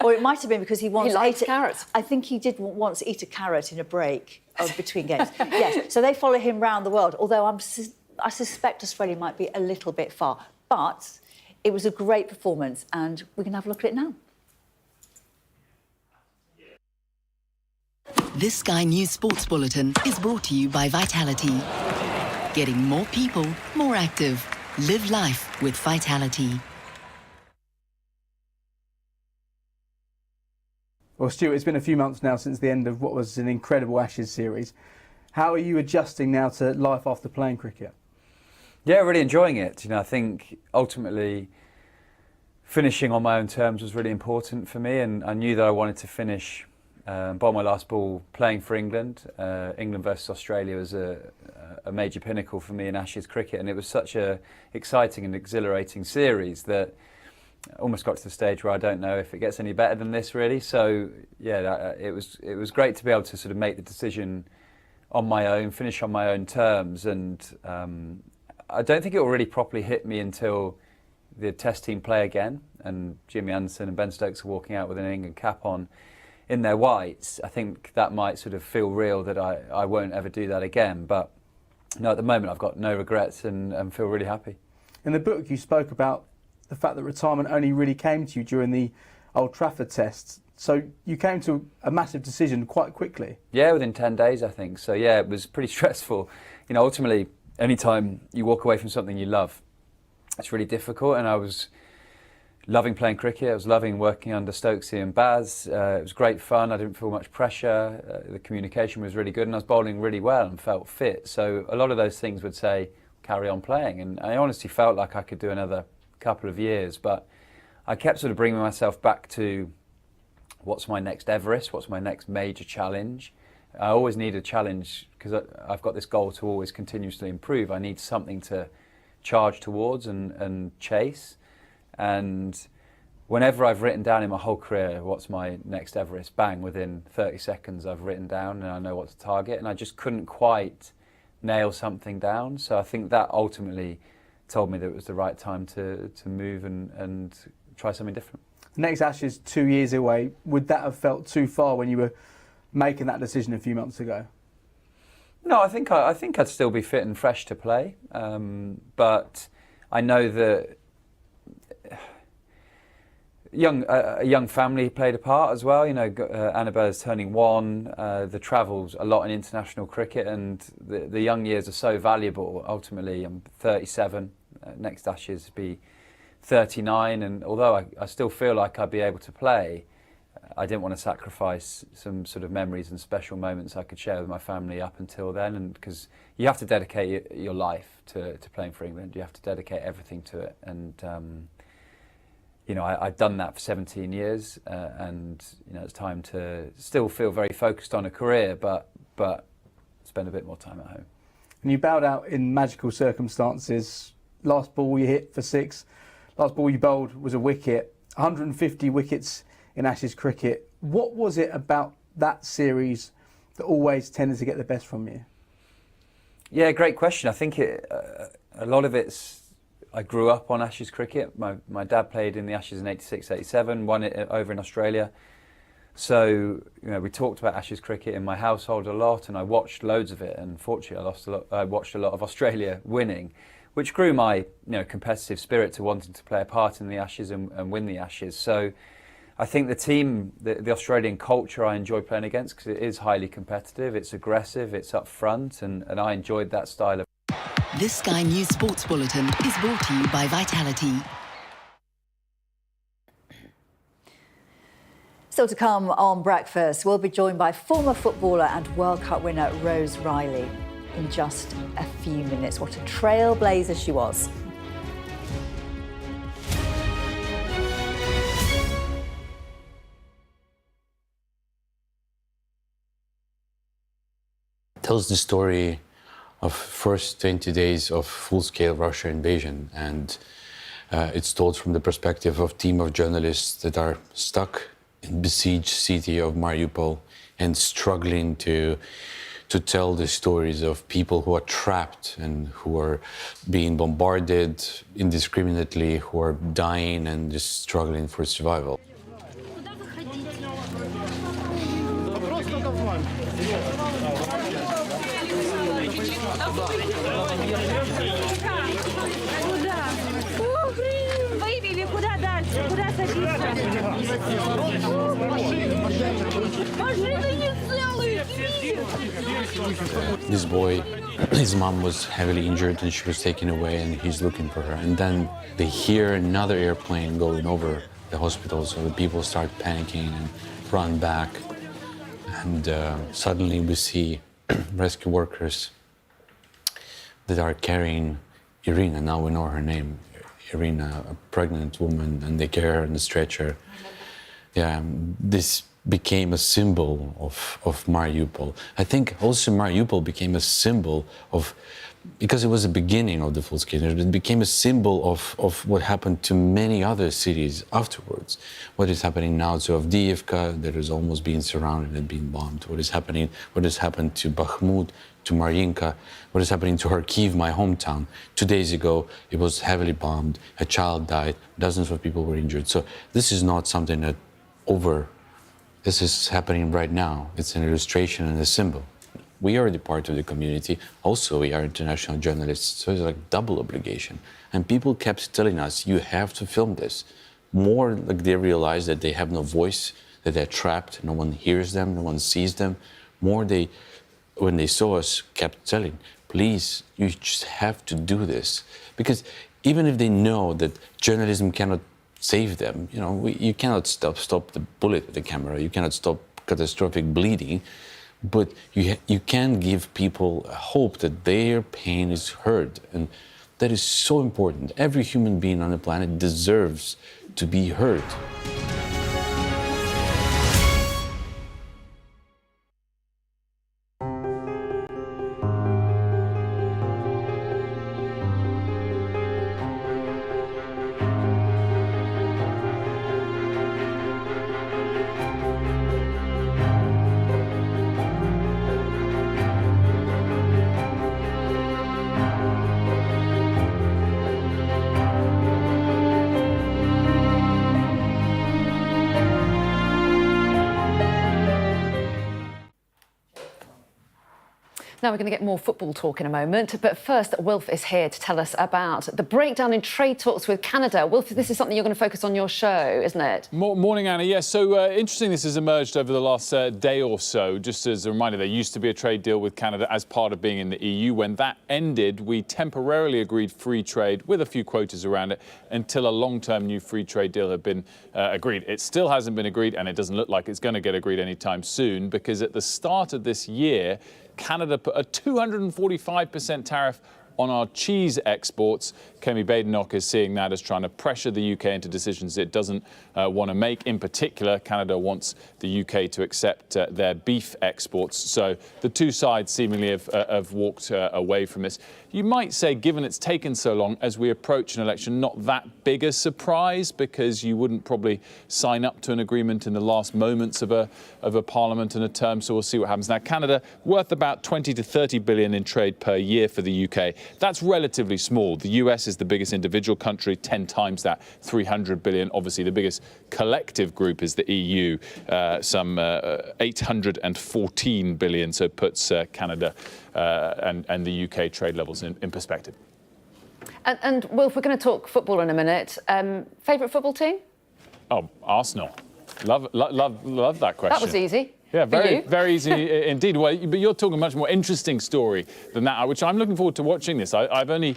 Or it might have been because he once likes carrots. I think he did once eat a carrot in a break between games. Yes. So they follow him round the world, although I suspect Australia might be a little bit far. But it was a great performance, and we can have a look at it now. This Sky News Sports Bulletin is brought to you by Vitality. Getting more people more active. Live life with Vitality. Well, Stuart, it's been a few months now since the end of what was an incredible Ashes series. How are you adjusting now to life after playing cricket? Yeah, really enjoying it. I think ultimately finishing on my own terms was really important for me, and I knew that I wanted to finish by my last ball playing for England. England versus Australia was a major pinnacle for me in Ashes cricket, and it was such a exciting and exhilarating series that I almost got to the stage where I don't know if it gets any better than this, really. So yeah, it was great to be able to sort of make the decision on my own, finish on my own terms, and I don't think it will really properly hit me until the Test team play again, and Jimmy Anderson and Ben Stokes are walking out with an England cap on in their whites. I think that might sort of feel real, that I won't ever do that again. But no, at the moment I've got no regrets and feel really happy. In the book you spoke about the fact that retirement only really came to you during the Old Trafford tests. So you came to a massive decision quite quickly. Yeah, within 10 days, I think. So yeah, it was pretty stressful. Ultimately, any time you walk away from something you love, it's really difficult. And I was loving playing cricket. I was loving working under Stokesy and Baz. It was great fun. I didn't feel much pressure. The communication was really good, and I was bowling really well and felt fit. So a lot of those things would say, carry on playing. And I honestly felt like I could do another couple of years, but I kept sort of bringing myself back to what's my next Everest, what's my next major challenge. I always need a challenge because I've got this goal to always continuously improve. I need something to charge towards and chase. And whenever I've written down in my whole career what's my next Everest, bang, within 30 seconds I've written down and I know what to target, and I just couldn't quite nail something down. So I think that ultimately told me that it was the right time to move and try something different. The next Ashes 2 years away, would that have felt too far when you were making that decision a few months ago? No, I think I'd still be fit and fresh to play, but I know that a young family played a part as well. Annabella's turning 1. The travels a lot in international cricket, and the young years are so valuable. Ultimately, I'm 37. Next Ashes be 39, and although I still feel like I'd be able to play, I didn't want to sacrifice some sort of memories and special moments I could share with my family up until then, and because you have to dedicate your life to playing for England, you have to dedicate everything to it, and I've done that for 17 years, and it's time to still feel very focused on a career, but spend a bit more time at home. And you bowed out in magical circumstances. Last ball you hit for 6. Last ball you bowled was a wicket. 150 wickets in Ashes cricket. What was it about that series that always tended to get the best from you? Yeah, great question. I think a lot of it's, I grew up on Ashes cricket. My dad played in the Ashes in 86, 87, won it over in Australia. So, we talked about Ashes cricket in my household a lot, and I watched loads of it, and fortunately I watched a lot of Australia winning, which grew my competitive spirit to wanting to play a part in the Ashes and win the Ashes. So I think the team, the Australian culture I enjoy playing against, because it is highly competitive, it's aggressive, it's up front, and I enjoyed that style of. This Sky News Sports Bulletin is brought to you by Vitality. Still to come on Breakfast, we'll be joined by former footballer and World Cup winner Rose Reilly in just a few minutes. What a trailblazer she was. Tells the story of first 20 days of full-scale Russia invasion, and it's told from the perspective of a team of journalists that are stuck in besieged city of Mariupol and struggling to tell the stories of people who are trapped and who are being bombarded indiscriminately, who are dying and just struggling for survival. This boy, his mom was heavily injured and she was taken away and he's looking for her. And then they hear another airplane going over the hospital, so the people start panicking and run back. And suddenly we see rescue workers that are carrying Irina, now we know her name, Irina, a pregnant woman, and they carry her in the stretcher. Yeah, this became a symbol of Mariupol. I think also Mariupol became a symbol of, because it was the beginning of the full-scale, it became a symbol of what happened to many other cities afterwards. What is happening now to Avdiivka, that is almost being surrounded and being bombed. What has happened to Bakhmut, to Marinka, what is happening to Kharkiv, my hometown. 2 days ago, it was heavily bombed, a child died, dozens of people were injured. So this is not something that this is happening right now. It's an illustration and a symbol. We are the part of the community. Also, we are international journalists, so it's like double obligation. And people kept telling us, you have to film this. More like they realize that they have no voice, that they're trapped, no one hears them, no one sees them. More they, when they saw us, kept telling, please, you just have to do this. Because even if they know that journalism cannot save them, you know, you cannot stop the bullet with the camera, you cannot stop catastrophic bleeding, but you can give people hope that their pain is heard, and that is so important. Every human being on the planet deserves to be heard. Now we're going to get more football talk in a moment, but first Wilf is here to tell us about the breakdown in trade talks with Canada. Wilf, this is something you're going to focus on your show, isn't it? Morning, Anna. Yes, so interesting this has emerged over the last day or so. Just as a reminder, there used to be a trade deal with Canada as part of being in the EU. When that ended, we temporarily agreed free trade with a few quotas around it until a long-term new free trade deal had been agreed. It still hasn't been agreed, and it doesn't look like it's going to get agreed anytime soon, because at the start of this year, Canada put a 245% tariff on our cheese exports. Kemi Badenoch is seeing that as trying to pressure the UK into decisions it doesn't want to make. In particular, Canada wants the UK to accept their beef exports. So the two sides seemingly have walked away from this. You might say, given it's taken so long as we approach an election, not that big a surprise, because you wouldn't probably sign up to an agreement in the last moments of a parliament and a term. So we'll see what happens. Now, Canada, worth about 20 to 30 billion in trade per year for the UK. That's relatively small. The US is the biggest individual country, 10 times that, 300 billion. Obviously, the biggest collective group is the EU, some 814 billion. So it puts Canada and the UK trade levels in perspective. And Wilf, we're going to talk football in a minute. Favourite football team? Oh, Arsenal. Love that question. That was easy. Yeah, very easy indeed. Well, but you're talking a much more interesting story than that, which I'm looking forward to watching this. I've only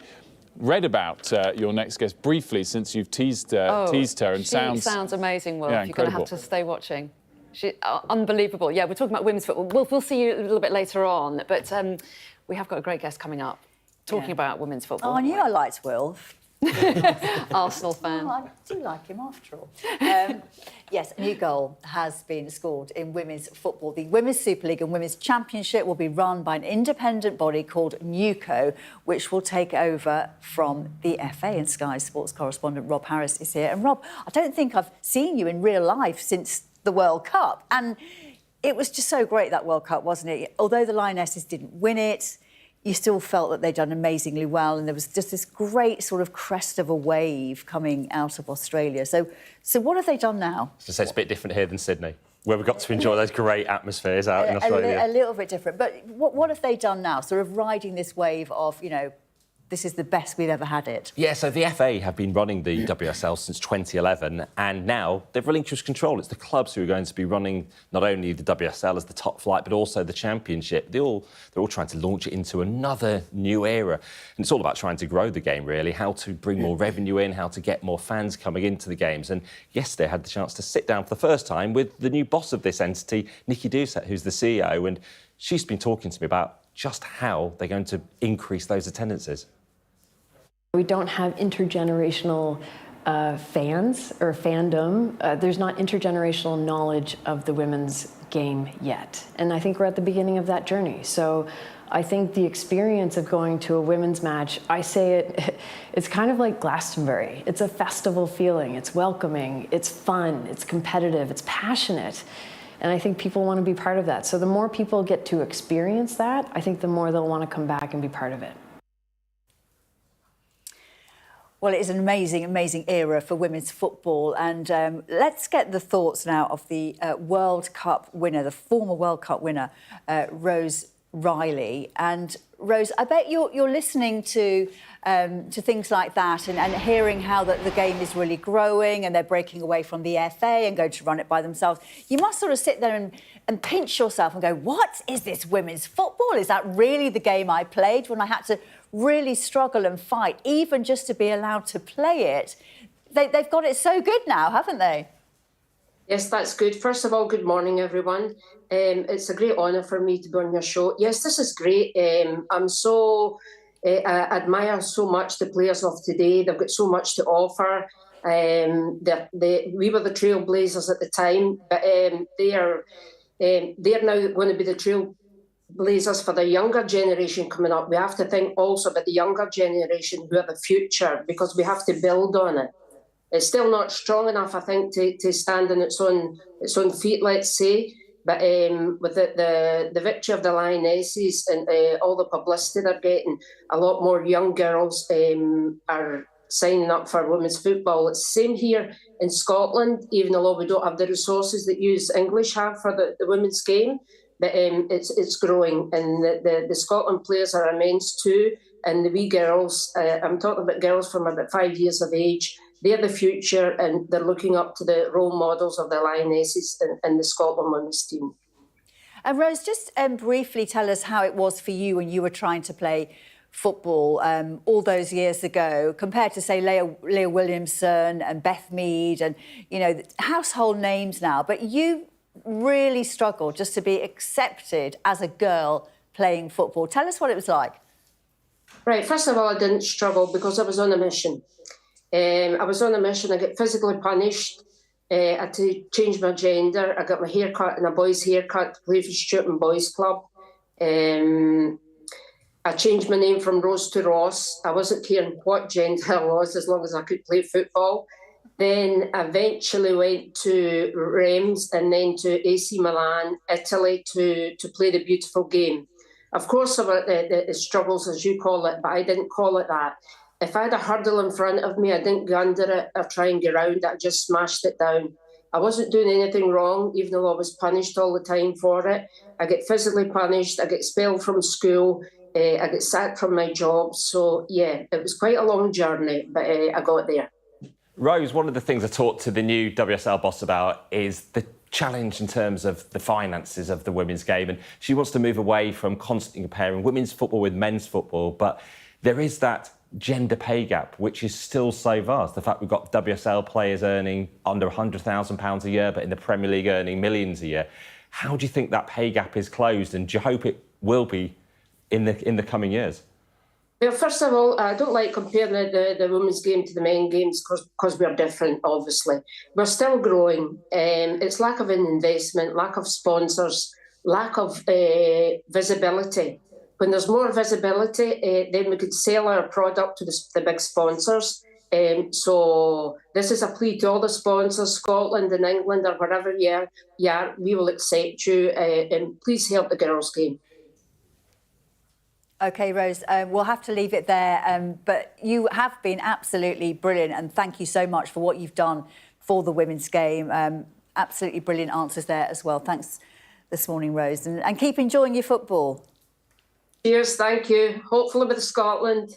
read about your next guest briefly since you've teased her, and sounds amazing, Wilf. Yeah, you're going to have to stay watching. Unbelievable. Yeah, we're talking about women's football. Wilf, we'll see you a little bit later on, but we have got a great guest coming up talking about women's football. Oh, I knew I liked Wilf. Arsenal fan. Well, I do like him after all. Yes, a new goal has been scored in women's football. The Women's Super League and Women's Championship will be run by an independent body called NUCO, which will take over from the FA. And Sky Sports correspondent Rob Harris is here. And Rob, I don't think I've seen you in real life since the World Cup. And it was just so great, that World Cup, wasn't it? Although the Lionesses didn't win it, you still felt that they'd done amazingly well, and there was just this great sort of crest of a wave coming out of Australia. So what have they done now? So it's a bit different here than Sydney, where we got to enjoy those great atmospheres out in Australia. A little bit different. But what have they done now, sort of riding this wave of, you know, this is the best we've ever had it? Yeah, so the FA have been running the WSL since 2011, and now they've relinquished control. It's the clubs who are going to be running not only the WSL as the top flight, but also the Championship. They're all trying to launch it into another new era. And it's all about trying to grow the game, really, how to bring more revenue in, how to get more fans coming into the games. And yesterday I had the chance to sit down for the first time with the new boss of this entity, Nikki Doucette, who's the CEO, and she's been talking to me about just how they're going to increase those attendances. We don't have intergenerational fans or fandom. There's not intergenerational knowledge of the women's game yet. And I think we're at the beginning of that journey. So I think the experience of going to a women's match, I say it's kind of like Glastonbury. It's a festival feeling. It's welcoming. It's fun. It's competitive. It's passionate. And I think people want to be part of that. So the more people get to experience that, I think the more they'll want to come back and be part of it. Well, it is an amazing, amazing era for women's football. And let's get the thoughts now of the World Cup winner, the former World Cup winner, Rose Reilly. And Rose, I bet you're listening to things like that and hearing how the game is really growing and they're breaking away from the FA and going to run it by themselves. You must sort of sit there and pinch yourself and go, what is this women's football? Is that really the game I played when I had to really struggle and fight, even just to be allowed to play it? They've got it so good now, haven't they? Yes, that's good. First of all, good morning, everyone. It's a great honour for me to be on your show. Yes, this is great. I'm so... I admire so much the players of today. They've got so much to offer. We were the trailblazers at the time, but they're now going to be the trailblazers for the younger generation coming up. We have to think also about the younger generation who are the future, because we have to build on it. It's still not strong enough, I think, to stand on its own feet, let's say. But with the victory of the Lionesses and all the publicity they're getting, a lot more young girls are signing up for women's football. It's the same here in Scotland, even though we don't have the resources that Use English have for the women's game. But it's growing, and the Scotland players are immense too. And the wee girls, I'm talking about girls from about 5 years of age, they're the future, and they're looking up to the role models of the Lionesses and the Scotland women's team. And Rose, just briefly tell us how it was for you when you were trying to play football all those years ago, compared to, say, Leah Williamson and Beth Mead and, you know, household names now. But you really struggled just to be accepted as a girl playing football. Tell us what it was like. Right, first of all, I didn't struggle because I was on a mission. I was on a mission. I got physically punished. I had to change my gender. I got my hair cut in a boy's haircut to play for Stuart Boys Club. I changed my name from Rose to Ross. I wasn't caring what gender I was as long as I could play football. Then I eventually went to Reims and then to AC Milan, Italy, to play the beautiful game. Of course, there were the struggles, as you call it, but I didn't call it that. If I had a hurdle in front of me, I didn't go under it or try and get around it. I just smashed it down. I wasn't doing anything wrong, even though I was punished all the time for it. I get physically punished. I get expelled from school. I get sacked from my job. So, yeah, it was quite a long journey, but I got there. Rose, one of the things I talked to the new WSL boss about is the challenge in terms of the finances of the women's game. And she wants to move away from constantly comparing women's football with men's football. But there is that gender pay gap, which is still so vast. The fact we've got WSL players earning under £100,000 a year, but in the Premier League earning millions a year. How do you think that pay gap is closed, and do you hope it will be in the coming years? Well, first of all, I don't like comparing the women's game to the men's games because we're different, obviously. We're still growing. It's lack of an investment, lack of sponsors, lack of visibility. When there's more visibility, then we could sell our product to the big sponsors. So this is a plea to all the sponsors, Scotland and England or wherever you are, we will accept you, and please help the girls' game. OK, Rose, we'll have to leave it there, but you have been absolutely brilliant, and thank you so much for what you've done for the women's game. Absolutely brilliant answers there as well. Thanks this morning, Rose, and keep enjoying your football. Cheers, thank you. Hopefully with Scotland.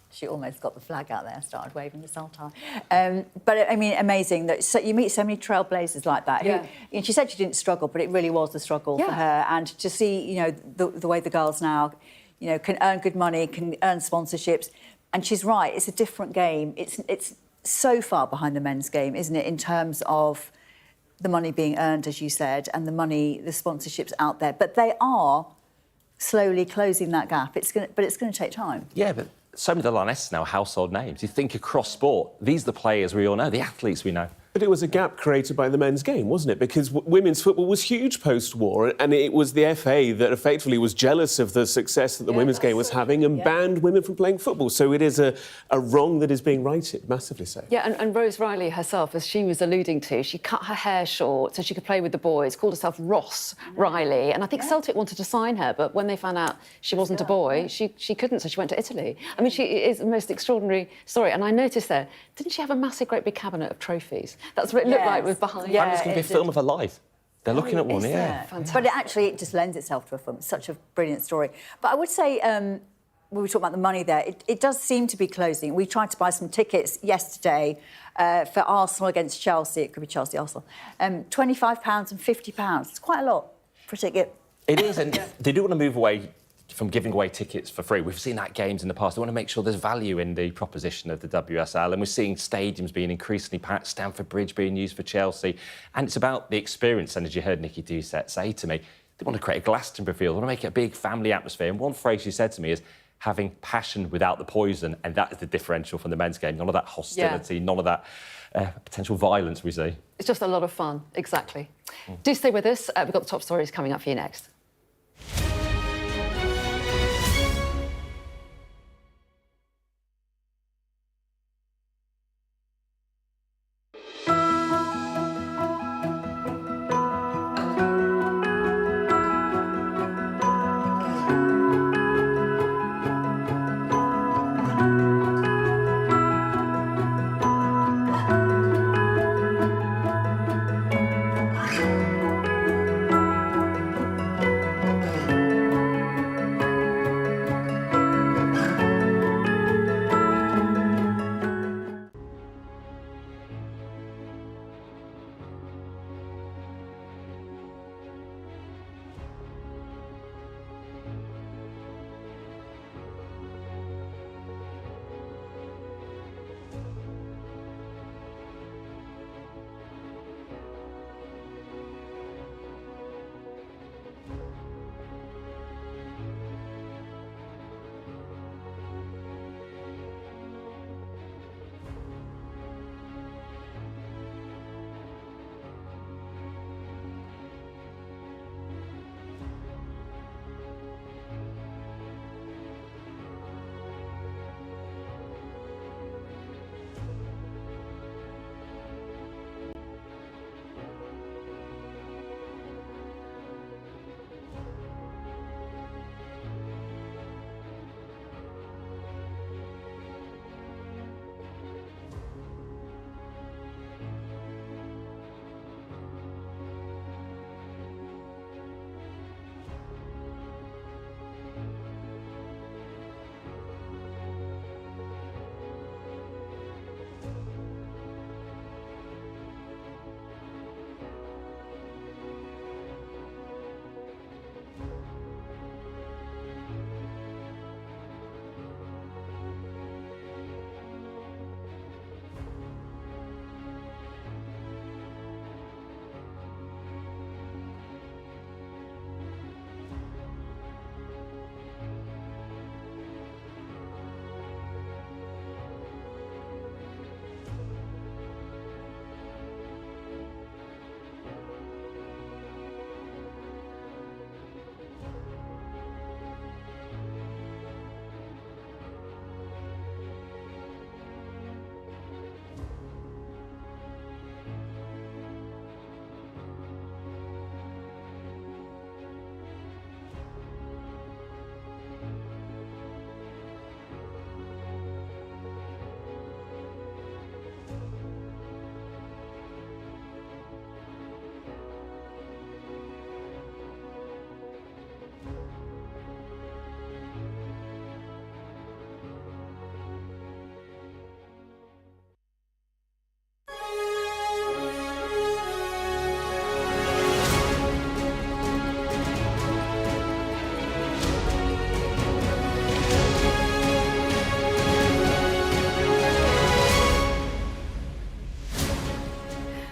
She almost got the flag out there and started waving this whole time. But, I mean, amazing that you meet so many trailblazers like that. Yeah. Who, she said she didn't struggle, but it really was a struggle for her. And to see, you know, the way the girls now, you know, can earn good money, can earn sponsorships. And she's right, it's a different game. It's so far behind the men's game, isn't it, in terms of the money being earned, as you said, and the sponsorships out there. But they are slowly closing that gap. But it's going to take time. Yeah, but so many of the Lionesses now are household names. You think across sport, these are the players we all know, the athletes we know. But it was a gap created by the men's game, wasn't it? Because women's football was huge post-war, and it was the FA that effectively was jealous of the success that the women's game was having and banned women from playing football. So it is a wrong that is being righted, massively so. Yeah, and Rose Reilly herself, as she was alluding to, she cut her hair short so she could play with the boys, called herself Ross Reilly, and I think Celtic wanted to sign her, but when they found out she wasn't a boy, she couldn't, so she went to Italy. I mean, she is the most extraordinary story, and I noticed there, didn't she have a massive, great big cabinet of trophies? That's what it looked like with behind. Yeah, it's going to be a film of her life. They're looking at one, But it just lends itself to a film. It's such a brilliant story. But I would say, when we talk about the money there, it does seem to be closing. We tried to buy some tickets yesterday for Arsenal against Chelsea. It could be Chelsea-Arsenal. £25 and £50. It's quite a lot for a ticket. It is, and they do want to move away from giving away tickets for free. We've seen that games in the past. They want to make sure there's value in the proposition of the WSL, and we're seeing stadiums being increasingly packed, Stamford Bridge being used for Chelsea, and it's about the experience. And as you heard Nikki Doucette say to me, they want to create a Glastonbury feel, they want to make it a big family atmosphere. And one phrase she said to me is, having passion without the poison, and that is the differential from the men's game. None of that hostility, none of that potential violence we see. It's just a lot of fun, exactly. Do stay with us. We've got the top stories coming up for you next.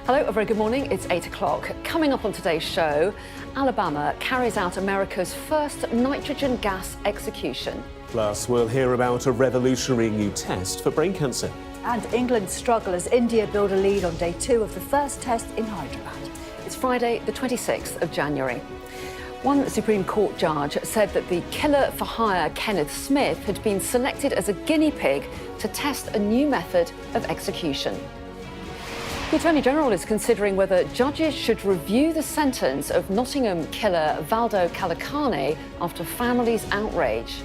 Hello, a very good morning. It's 8 o'clock. Coming up on today's show, Alabama carries out America's first nitrogen gas execution. Plus, we'll hear about a revolutionary new test for brain cancer. And England struggle as India build a lead on day 2 of the first test in Hyderabad. It's Friday, the 26th of January. One Supreme Court judge said that the killer-for-hire Kenneth Smith had been selected as a guinea pig to test a new method of execution. The Attorney General is considering whether judges should review the sentence of Nottingham killer Valdo after families' outrage.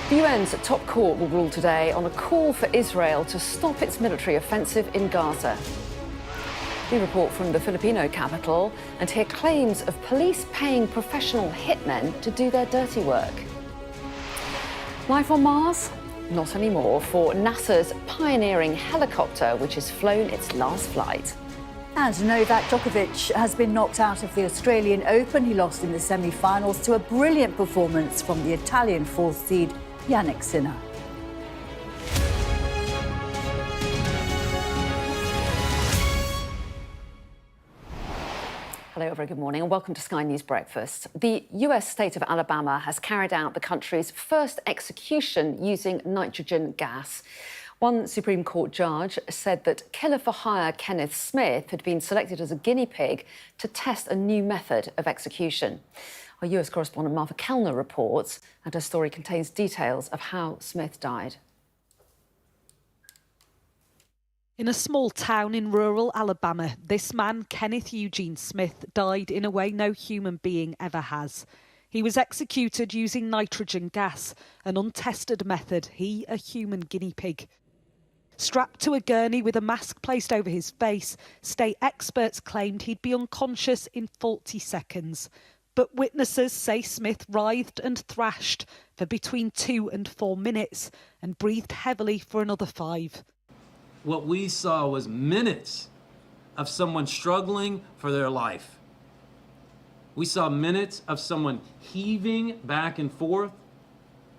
The UN's top court will rule today on a call for Israel to stop its military offensive in Gaza. We report from the Filipino capital and hear claims of police paying professional hitmen to do their dirty work. Life on Mars? Not anymore for NASA's pioneering helicopter, which has flown its last flight. And Novak Djokovic has been knocked out of the Australian Open. He lost in the semi-finals to a brilliant performance from the Italian fourth seed, Jannik Sinner. Hello, a very good morning and welcome to Sky News Breakfast. The US state of Alabama has carried out the country's first execution using nitrogen gas. One Supreme Court judge said that killer-for-hire Kenneth Smith had been selected as a guinea pig to test a new method of execution. Our US correspondent Martha Kellner reports, and her story contains details of how Smith died. In a small town in rural Alabama, this man, Kenneth Eugene Smith, died in a way no human being ever has. He was executed using nitrogen gas, an untested method, he a human guinea pig. Strapped to a gurney with a mask placed over his face, state experts claimed he'd be unconscious in 40 seconds. But witnesses say Smith writhed and thrashed for between 2 and 4 minutes and breathed heavily for another 5. What we saw was minutes of someone struggling for their life. We saw minutes of someone heaving back and forth.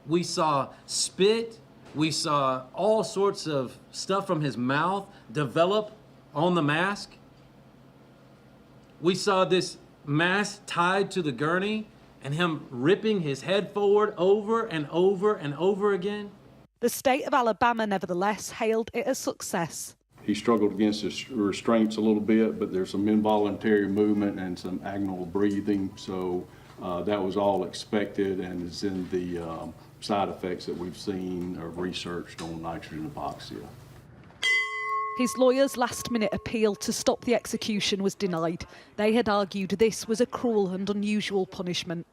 We saw spit. We saw all sorts of stuff from his mouth develop on the mask. We saw this mask tied to the gurney and him ripping his head forward over and over and over again. The state of Alabama, nevertheless, hailed it a success. He struggled against his restraints a little bit, but there's some involuntary movement and some agonal breathing, so that was all expected and is in the side effects that we've seen or researched on nitrogen hypoxia. His lawyers' last-minute appeal to stop the execution was denied. They had argued this was a cruel and unusual punishment.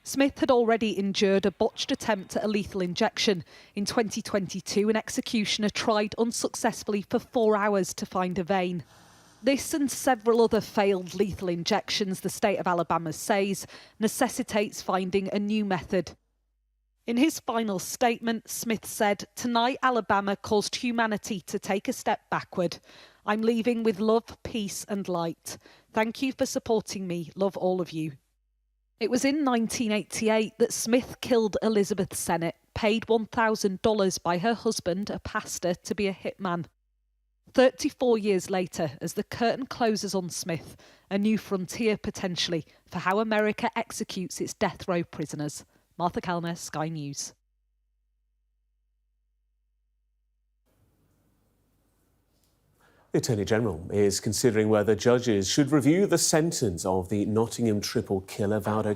Smith had already endured a botched attempt at a lethal injection. In 2022, an executioner tried unsuccessfully for 4 hours to find a vein. This and several other failed lethal injections, the state of Alabama says, necessitates finding a new method. In his final statement, Smith said, "Tonight, Alabama caused humanity to take a step backward. I'm leaving with love, peace and light. Thank you for supporting me. Love all of you." It was in 1988 that Smith killed Elizabeth Sennett, paid $1,000 by her husband, a pastor, to be a hitman. 34 years later, as the curtain closes on Smith, a new frontier potentially for how America executes its death row prisoners. Martha Kellner, Sky News. The Attorney-General is considering whether judges should review the sentence of the Nottingham triple killer Valdo.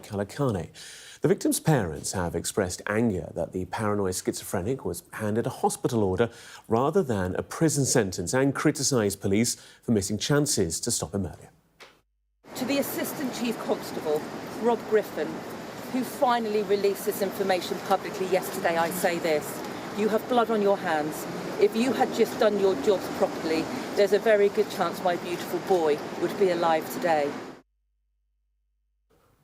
The victim's parents have expressed anger that the paranoid schizophrenic was handed a hospital order rather than a prison sentence and criticised police for missing chances to stop him earlier. To the Assistant Chief Constable, Rob Griffin, who finally released this information publicly yesterday, I say this: you have blood on your hands. If you had just done your jobs properly, there's a very good chance my beautiful boy would be alive today.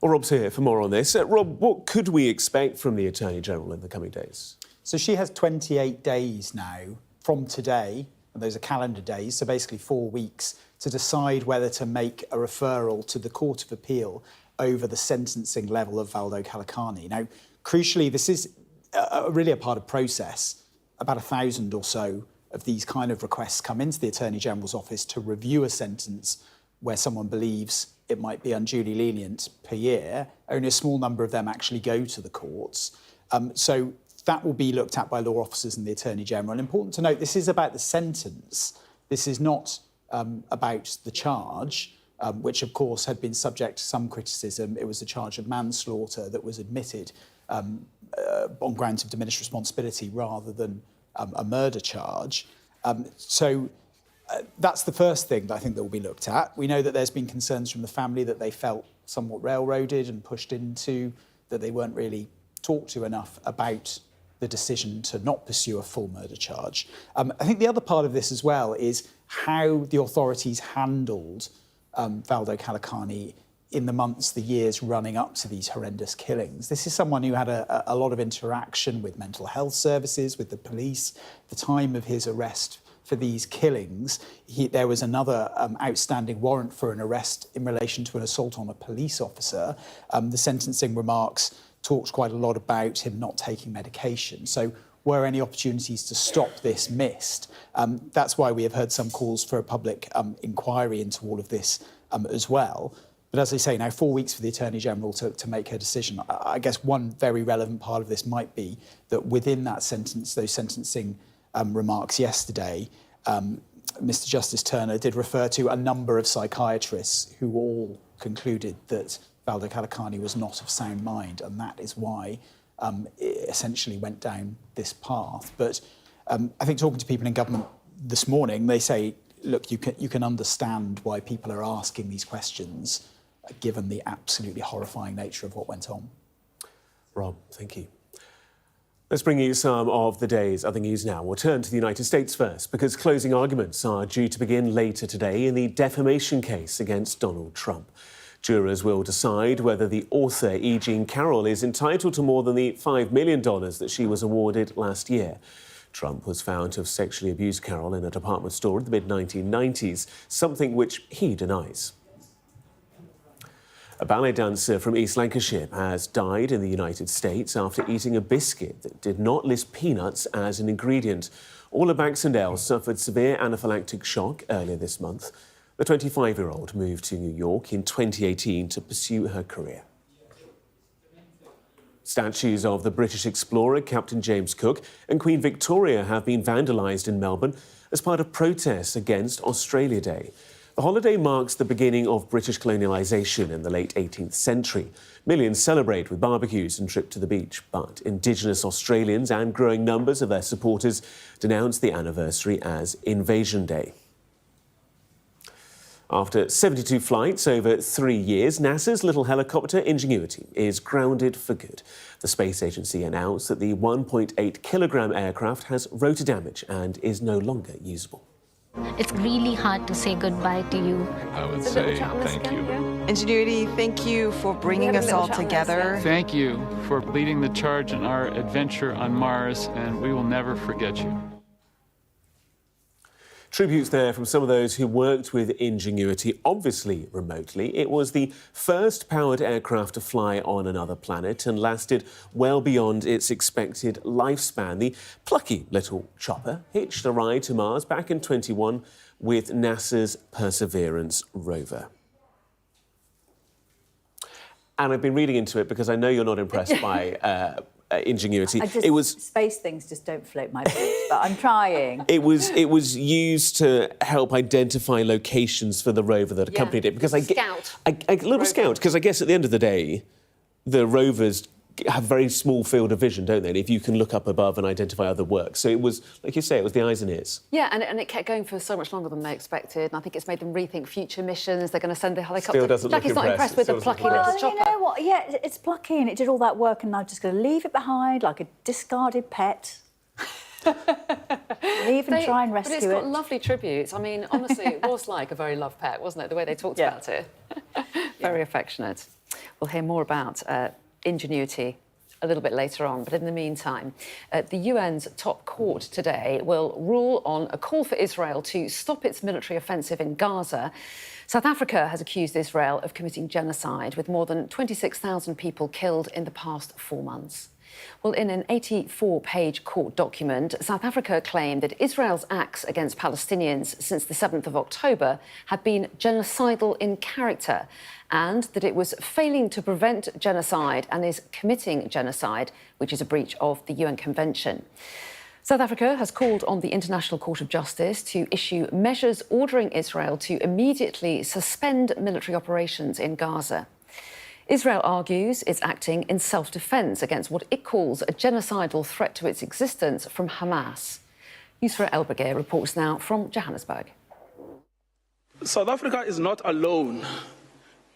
Well, Rob's here for more on this. Rob, what could we expect from the Attorney-General in the coming days? So she has 28 days now from today, and those are calendar days, so basically 4 weeks, to decide whether to make a referral to the Court of Appeal over the sentencing level of Valdo Kalikani. Now, crucially, this is really a part of process. About 1,000 or so of these kind of requests come into the Attorney General's office to review a sentence where someone believes it might be unduly lenient per year, only a small number of them actually go to the courts. So that will be looked at by law officers and the Attorney General. And important to note, this is about the sentence. This is not about the charge, which of course had been subject to some criticism. It was a charge of manslaughter that was admitted on grounds of diminished responsibility rather than a murder charge. That's the first thing that I think that will be looked at. We know that there's been concerns from the family that they felt somewhat railroaded and pushed into, that they weren't really talked to enough about the decision to not pursue a full murder charge. I think the other part of this as well is how the authorities handled Valdo Kalakani in the months, the years running up to these horrendous killings. This is someone who had a lot of interaction with mental health services, with the police. The time of his arrest for these killings, there was another outstanding warrant for an arrest in relation to an assault on a police officer. The sentencing remarks talked quite a lot about him not taking medication. So were any opportunities to stop this missed? That's why we have heard some calls for a public inquiry into all of this as well. But as I say, now 4 weeks for the Attorney General to make her decision. I guess one very relevant part of this might be that within that sentence, those sentencing remarks yesterday, Mr. Justice Turner did refer to a number of psychiatrists who all concluded that Valdo Kalakani was not of sound mind, and that is why it essentially went down this path. But I think talking to people in government this morning, they say, look, you can understand why people are asking these questions, given the absolutely horrifying nature of what went on. Rob, thank you. Let's bring you some of the day's other news now. We'll turn to the United States first, because closing arguments are due to begin later today in the defamation case against Donald Trump. Jurors will decide whether the author, E. Jean Carroll, is entitled to more than the $5 million that she was awarded last year. Trump was found to have sexually abused Carroll in a department store in the mid-1990s, something which he denies. A ballet dancer from East Lancashire has died in the United States after eating a biscuit that did not list peanuts as an ingredient. Orla Baxendale suffered severe anaphylactic shock earlier this month. The 25-year-old moved to New York in 2018 to pursue her career. Statues of the British explorer Captain James Cook and Queen Victoria have been vandalised in Melbourne as part of protests against Australia Day. The holiday marks the beginning of British colonialisation in the late 18th century. Millions celebrate with barbecues and trip to the beach, but Indigenous Australians and growing numbers of their supporters denounce the anniversary as Invasion Day. After 72 flights over 3 years, NASA's little helicopter Ingenuity is grounded for good. The space agency announced that the 1.8-kilogram aircraft has rotor damage and is no longer usable. It's really hard to say goodbye to you. I would say thank you. Ingenuity, thank you for bringing us all together. Thank you for leading the charge in our adventure on Mars, and we will never forget you. Tributes there from some of those who worked with Ingenuity, obviously remotely. It was the first powered aircraft to fly on another planet and lasted well beyond its expected lifespan. The plucky little chopper hitched a ride to Mars back in 2021 with NASA's Perseverance rover. And I've been reading into it because I know you're not impressed by Ingenuity. Space things just don't float my boat, but I'm trying. It was used to help identify locations for the rover that accompanied it. Because a little scout, because I guess at the end of the day, the rovers have very small field of vision, don't they? And if you can look up above and identify other work. So it was, like you say, it was the eyes and ears. Yeah, and it kept going for so much longer than they expected. And I think it's made them rethink future missions. They're going to send the helicopter. Still doesn't Jackie's look not impressed with the plucky little chopper. You know what? Yeah, it's plucky and it did all that work and I'm just going to leave it behind like a discarded pet. Leave and try and rescue it. But it's got lovely tributes. I mean, honestly, it was like a very loved pet, wasn't it? The way they talked about it. Very affectionate. We'll hear more about Ingenuity a little bit later on. But in the meantime, the UN's top court today will rule on a call for Israel to stop its military offensive in Gaza. South Africa has accused Israel of committing genocide, with more than 26,000 people killed in the past 4 months. Well, in an 84-page court document, South Africa claimed that Israel's acts against Palestinians since the 7th of October had been genocidal in character and that it was failing to prevent genocide and is committing genocide, which is a breach of the UN Convention. South Africa has called on the International Court of Justice to issue measures ordering Israel to immediately suspend military operations in Gaza. Israel argues it's acting in self-defence against what it calls a genocidal threat to its existence from Hamas. Yusra El-Bagir reports now from Johannesburg. South Africa is not alone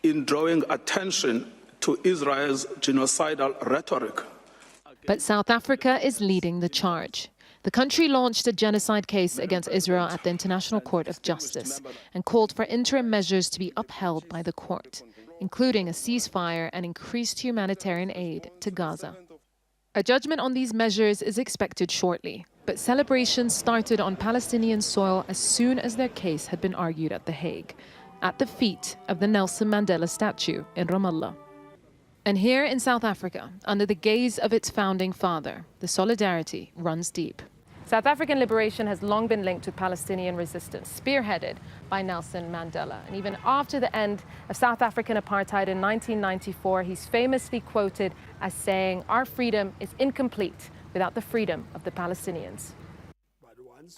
in drawing attention to Israel's genocidal rhetoric. But South Africa is leading the charge. The country launched a genocide case against Israel at the International Court of Justice and called for interim measures to be upheld by the court, including a ceasefire and increased humanitarian aid to Gaza. A judgment on these measures is expected shortly, but celebrations started on Palestinian soil as soon as their case had been argued at The Hague, at the feet of the Nelson Mandela statue in Ramallah. And here in South Africa, under the gaze of its founding father, the solidarity runs deep. South African liberation has long been linked to Palestinian resistance, spearheaded by Nelson Mandela. And even after the end of South African apartheid in 1994, he's famously quoted as saying, "Our freedom is incomplete without the freedom of the Palestinians."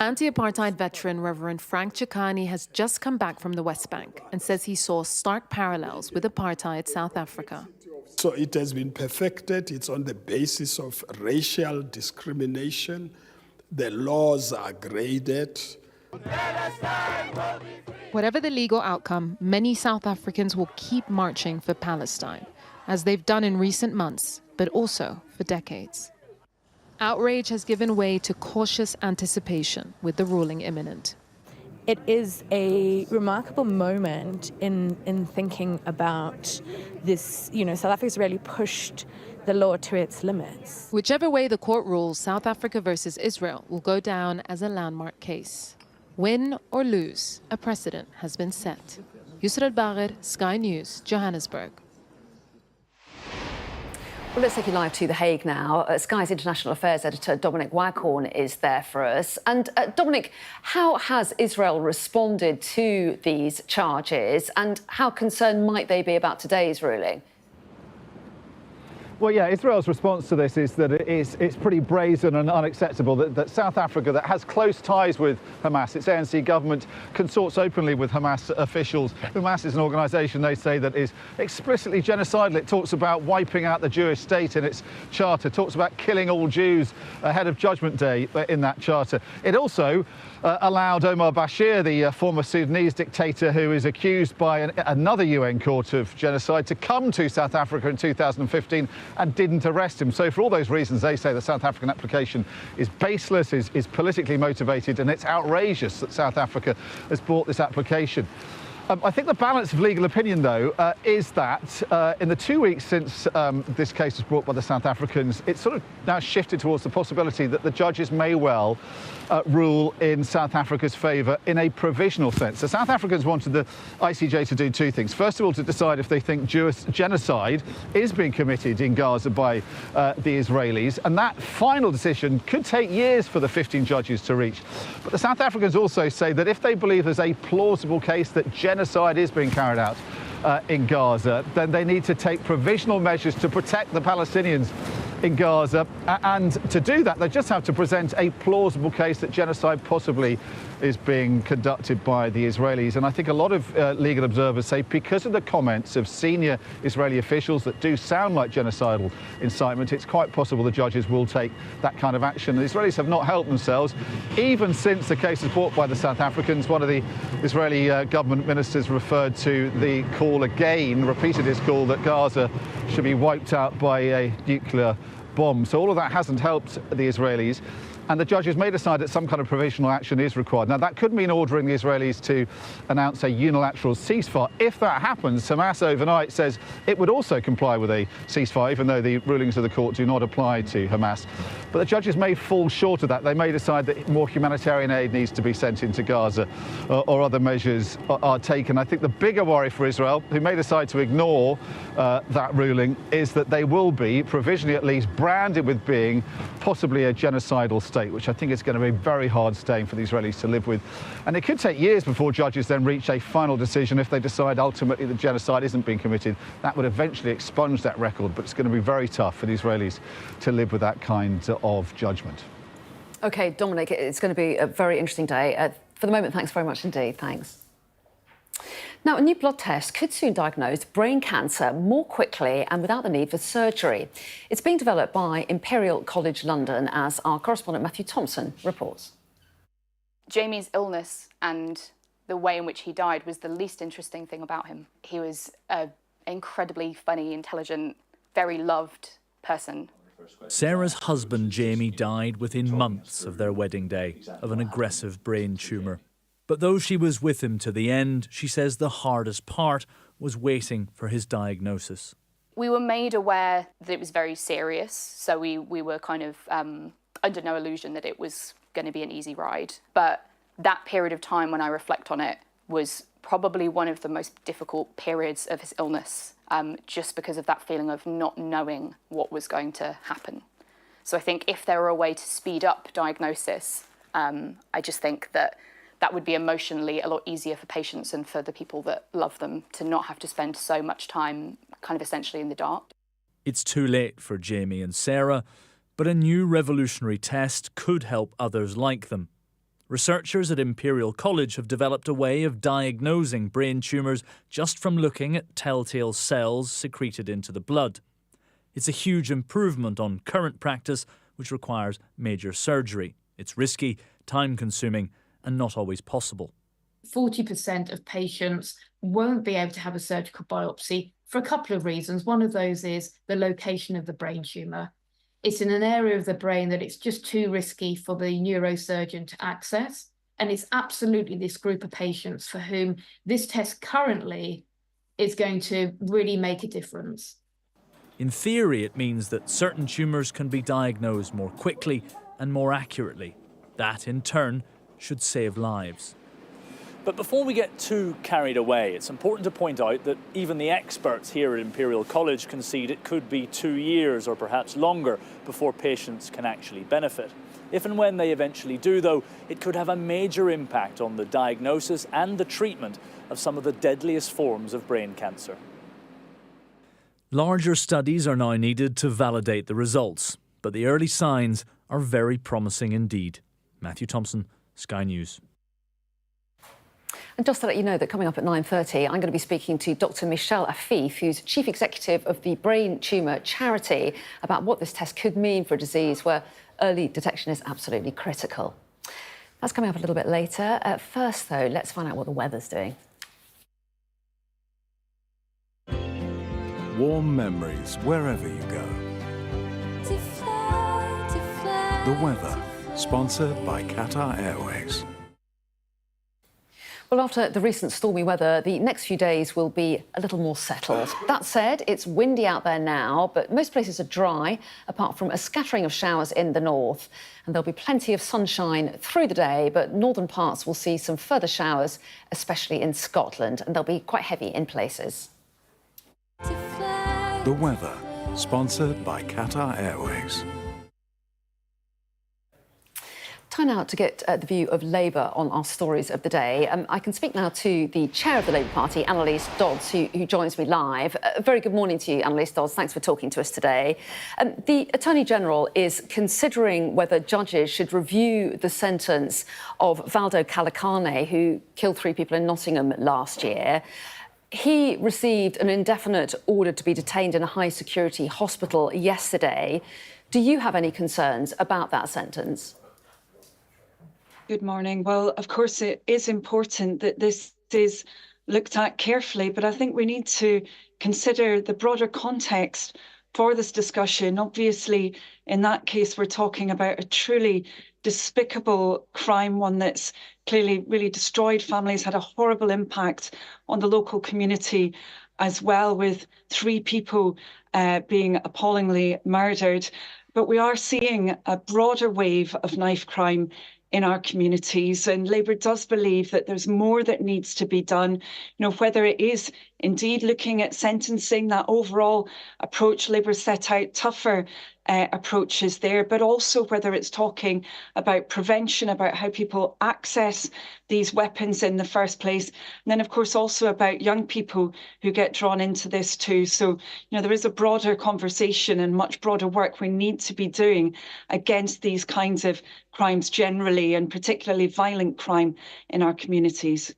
Anti-apartheid veteran Reverend Frank Chikani has just come back from the West Bank and says he saw stark parallels with apartheid South Africa. So it has been perfected. It's on the basis of racial discrimination. The laws are graded. Whatever the legal outcome, many South Africans will keep marching for Palestine, as they've done in recent months, but also for decades. Outrage has given way to cautious anticipation with the ruling imminent. It is a remarkable moment in thinking about this. South Africa's really pushed the law to its limits. Whichever way the court rules, South Africa versus Israel will go down as a landmark case. Win or lose, a precedent has been set. Yusra El-Bagir, Sky News, Johannesburg. Well, let's take you live to The Hague now. Sky's international affairs editor Dominic Waghorn is there for us. And Dominic, how has Israel responded to these charges and how concerned might they be about today's ruling? Well, yeah, Israel's response to this is that it's pretty brazen and unacceptable that South Africa, that has close ties with Hamas, its ANC government consorts openly with Hamas officials. Hamas is an organisation, they say, that is explicitly genocidal. It talks about wiping out the Jewish state in its charter, talks about killing all Jews ahead of Judgment Day in that charter. It also allowed Omar Bashir, the former Sudanese dictator who is accused by another UN court of genocide, to come to South Africa in 2015 and didn't arrest him. So for all those reasons, they say the South African application is baseless, is politically motivated, and it's outrageous that South Africa has brought this application. I think the balance of legal opinion, though, is that in the 2 weeks since this case was brought by the South Africans, it's sort of now shifted towards the possibility that the judges may well rule in South Africa's favour in a provisional sense. The South Africans wanted the ICJ to do two things. First of all, to decide if they think Jewish genocide is being committed in Gaza by the Israelis, and that final decision could take years for the 15 judges to reach. But the South Africans also say that if they believe there's a plausible case that genocide is being carried out in Gaza, then they need to take provisional measures to protect the Palestinians in Gaza, and to do that they just have to present a plausible case that genocide possibly is being conducted by the Israelis. And I think a lot of legal observers say because of the comments of senior Israeli officials that do sound like genocidal incitement, it's quite possible the judges will take that kind of action. The Israelis have not helped themselves even since the case was brought by the South Africans. One of the Israeli government ministers referred to the call again, repeated his call that Gaza should be wiped out by a nuclear bomb. So all of that hasn't helped the Israelis. and the judges may decide that some kind of provisional action is required. Now, that could mean ordering the Israelis to announce a unilateral ceasefire. If that happens, Hamas overnight says it would also comply with a ceasefire, even though the rulings of the court do not apply to Hamas. But the judges may fall short of that. They may decide that more humanitarian aid needs to be sent into Gaza, or other measures are taken. I think the bigger worry for Israel, who may decide to ignore that ruling, is that they will be, provisionally at least, branded with being possibly a genocidal state, which I think is going to be a very hard stain for the Israelis to live with. And it could take years before judges then reach a final decision if they decide ultimately that genocide isn't being committed. That would eventually expunge that record, but it's going to be very tough for the Israelis to live with that kind of judgment. OK, Dominic, it's going to be a very interesting day. For the moment, thanks very much indeed. Thanks. Now, a new blood test could soon diagnose brain cancer more quickly and without the need for surgery. It's being developed by Imperial College London, as our correspondent Matthew Thompson reports. Jamie's illness and the way in which he died was the least interesting thing about him. He was an incredibly funny, intelligent, very loved person. Sarah's husband Jamie died within months of their wedding day of an aggressive brain tumour. But though she was with him to the end, she says the hardest part was waiting for his diagnosis. We were made aware that it was very serious, so we were kind of under no illusion that it was going to be an easy ride. But that period of time, when I reflect on it, was probably one of the most difficult periods of his illness, just because of that feeling of not knowing what was going to happen. So I think if there were a way to speed up diagnosis, I just think that would be emotionally a lot easier for patients and for the people that love them to not have to spend so much time kind of essentially in the dark. It's too late for Jamie and Sarah, but a new revolutionary test could help others like them. Researchers at Imperial College have developed a way of diagnosing brain tumours just from looking at telltale cells secreted into the blood. It's a huge improvement on current practice, which requires major surgery. It's risky, time-consuming, and not always possible. 40% of patients won't be able to have a surgical biopsy for a couple of reasons. One of those is the location of the brain tumour. It's in an area of the brain that it's just too risky for the neurosurgeon to access. And it's absolutely this group of patients for whom this test currently is going to really make a difference. In theory, it means that certain tumours can be diagnosed more quickly and more accurately. That, in turn, should save lives. But before we get too carried away, it's important to point out that even the experts here at Imperial College concede it could be 2 years or perhaps longer before patients can actually benefit. If and when they eventually do, though, it could have a major impact on the diagnosis and the treatment of some of the deadliest forms of brain cancer. Larger studies are now needed to validate the results, but the early signs are very promising indeed. Matthew Thompson, Sky News. And just to let you know that coming up at 9:30, I'm going to be speaking to Dr. Michelle Afif, who's Chief Executive of the Brain Tumour Charity, about what this test could mean for a disease where early detection is absolutely critical. That's coming up a little bit later. First, though, let's find out what the weather's doing. Warm memories wherever you go. The weather, sponsored by Qatar Airways. Well, after the recent stormy weather, the next few days will be a little more settled. That said, it's windy out there now, but most places are dry, apart from a scattering of showers in the north. And there'll be plenty of sunshine through the day, but northern parts will see some further showers, especially in Scotland, and they'll be quite heavy in places. The weather, sponsored by Qatar Airways. Time now to get the view of Labour on our stories of the day. I can speak now to the chair of the Labour Party, Anneliese Dodds, who joins me live. Very good morning to you, Anneliese Dodds. Thanks for talking to us today. The Attorney-General is considering whether judges should review the sentence of Valdo Calicane, who killed 3 people in Nottingham last year. He received an indefinite order to be detained in a high-security hospital yesterday. Do you have any concerns about that sentence? Good morning. Well, of course, it is important that this is looked at carefully, but I think we need to consider the broader context for this discussion. Obviously, in that case, we're talking about a truly despicable crime, one that's clearly really destroyed families, had a horrible impact on the local community as well, with 3 people being appallingly murdered. But we are seeing a broader wave of knife crime in our communities, and Labour does believe that there's more that needs to be done. Whether it is indeed looking at sentencing, that overall approach Labour set out, tougher approaches there, but also whether it's talking about prevention, about how people access these weapons in the first place, and then of course also about young people who get drawn into this too. So there is a broader conversation and much broader work we need to be doing against these kinds of crimes generally, and particularly violent crime in our communities.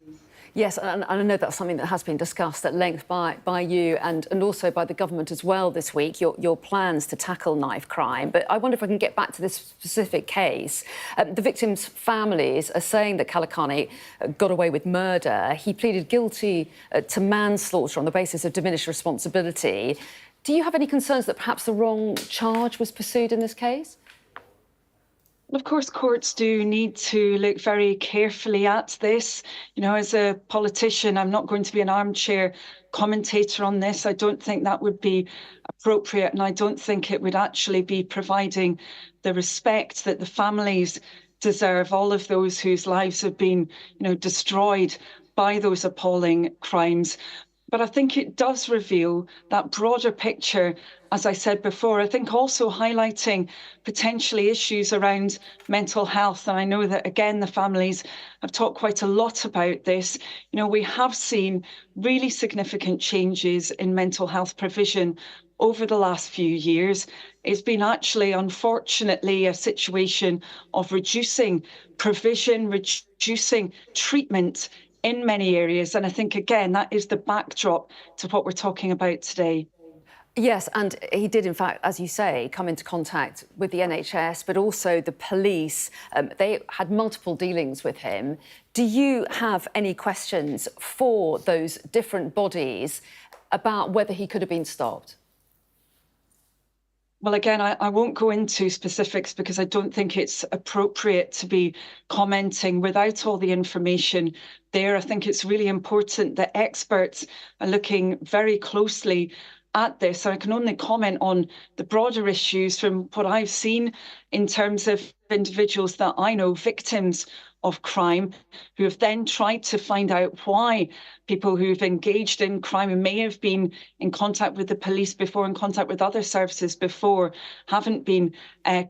Yes, and I know that's something that has been discussed at length by you and also by the government as well this week, your plans to tackle knife crime. But I wonder if I can get back to this specific case. The victims' families are saying that Kalakani got away with murder. He pleaded guilty to manslaughter on the basis of diminished responsibility. Do you have any concerns that perhaps the wrong charge was pursued in this case? Of course, courts do need to look very carefully at this. As a politician, I'm not going to be an armchair commentator on this. I don't think that would be appropriate, and I don't think it would actually be providing the respect that the families deserve, all of those whose lives have been, destroyed by those appalling crimes. But I think it does reveal that broader picture, as I said before. I think also highlighting potentially issues around mental health. And I know that, again, the families have talked quite a lot about this. We have seen really significant changes in mental health provision over the last few years. It's been actually, unfortunately, a situation of reducing provision, reducing treatment in many areas. And I think, again, that is the backdrop to what we're talking about today. Yes, and he did, in fact, as you say, come into contact with the NHS, but also the police. They had multiple dealings with him. Do you have any questions for those different bodies about whether he could have been stopped? Well, again, I won't go into specifics because I don't think it's appropriate to be commenting without all the information there. I think it's really important that experts are looking very closely at this. I can only comment on the broader issues from what I've seen in terms of individuals that I know, victims of crime, who have then tried to find out why people who've engaged in crime and may have been in contact with the police before, in contact with other services before, haven't been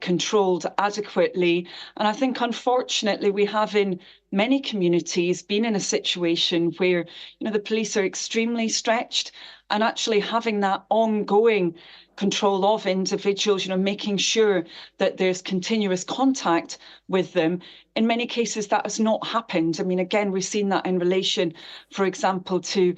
controlled adequately. And I think, unfortunately, we have in many communities been in a situation where, the police are extremely stretched, and actually having that ongoing control of individuals, making sure that there's continuous contact with them. In many cases, that has not happened. I mean, again, we've seen that in relation, for example, to,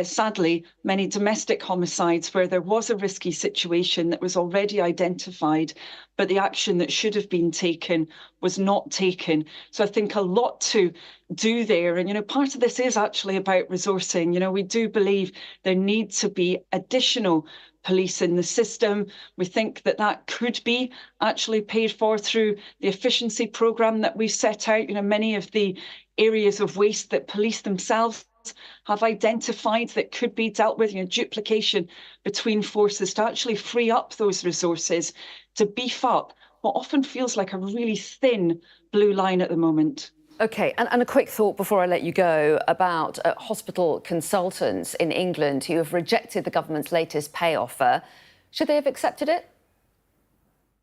sadly, many domestic homicides where there was a risky situation that was already identified, but the action that should have been taken was not taken. So I think a lot to do there. And, part of this is actually about resourcing. We do believe there need to be additional police in the system. We think that that could be actually paid for through the efficiency programme that we've set out. Many of the areas of waste that police themselves have identified that could be dealt with, duplication between forces, to actually free up those resources to beef up what often feels like a really thin blue line at the moment. OK, and a quick thought before I let you go about hospital consultants in England who have rejected the government's latest pay offer. Should they have accepted it?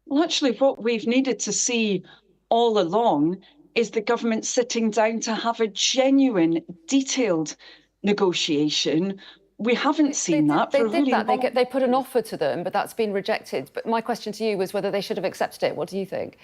Well, actually, what we've needed to see all along is the government sitting down to have a genuine, detailed negotiation. We haven't seen that for a really long time. They put an offer to them, but that's been rejected. But my question to you was whether they should have accepted it. What do you think?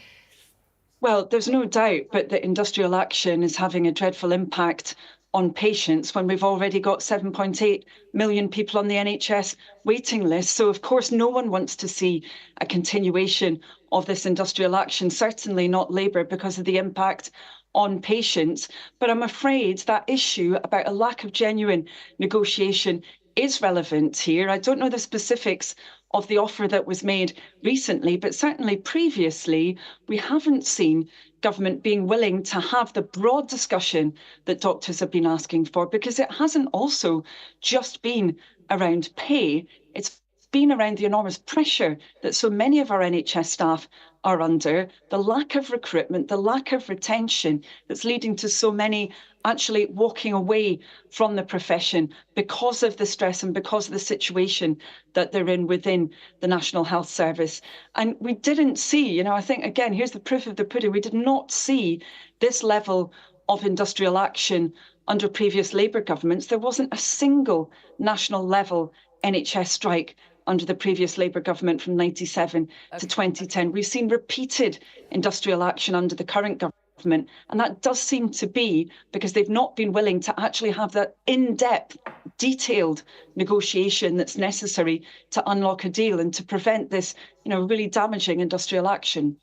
Well, there's no doubt but that industrial action is having a dreadful impact on patients when we've already got 7.8 million people on the NHS waiting list. So, of course, no one wants to see a continuation of this industrial action, certainly not Labour, because of the impact on patients. But I'm afraid that issue about a lack of genuine negotiation is relevant here. I don't know the specifics of the offer that was made recently, but certainly previously, we haven't seen government being willing to have the broad discussion that doctors have been asking for, because it hasn't also just been around pay. It's been around the enormous pressure that so many of our NHS staff are under, the lack of recruitment, the lack of retention that's leading to so many actually walking away from the profession because of the stress and because of the situation that they're in within the National Health Service. And we didn't see, I think, again, here's the proof of the pudding, we did not see this level of industrial action under previous Labour governments. There wasn't a single national level NHS strike under the previous Labour government from 97 to 2010. We've seen repeated industrial action under the current government, and that does seem to be because they've not been willing to actually have that in-depth, detailed negotiation that's necessary to unlock a deal and to prevent this, really damaging industrial action.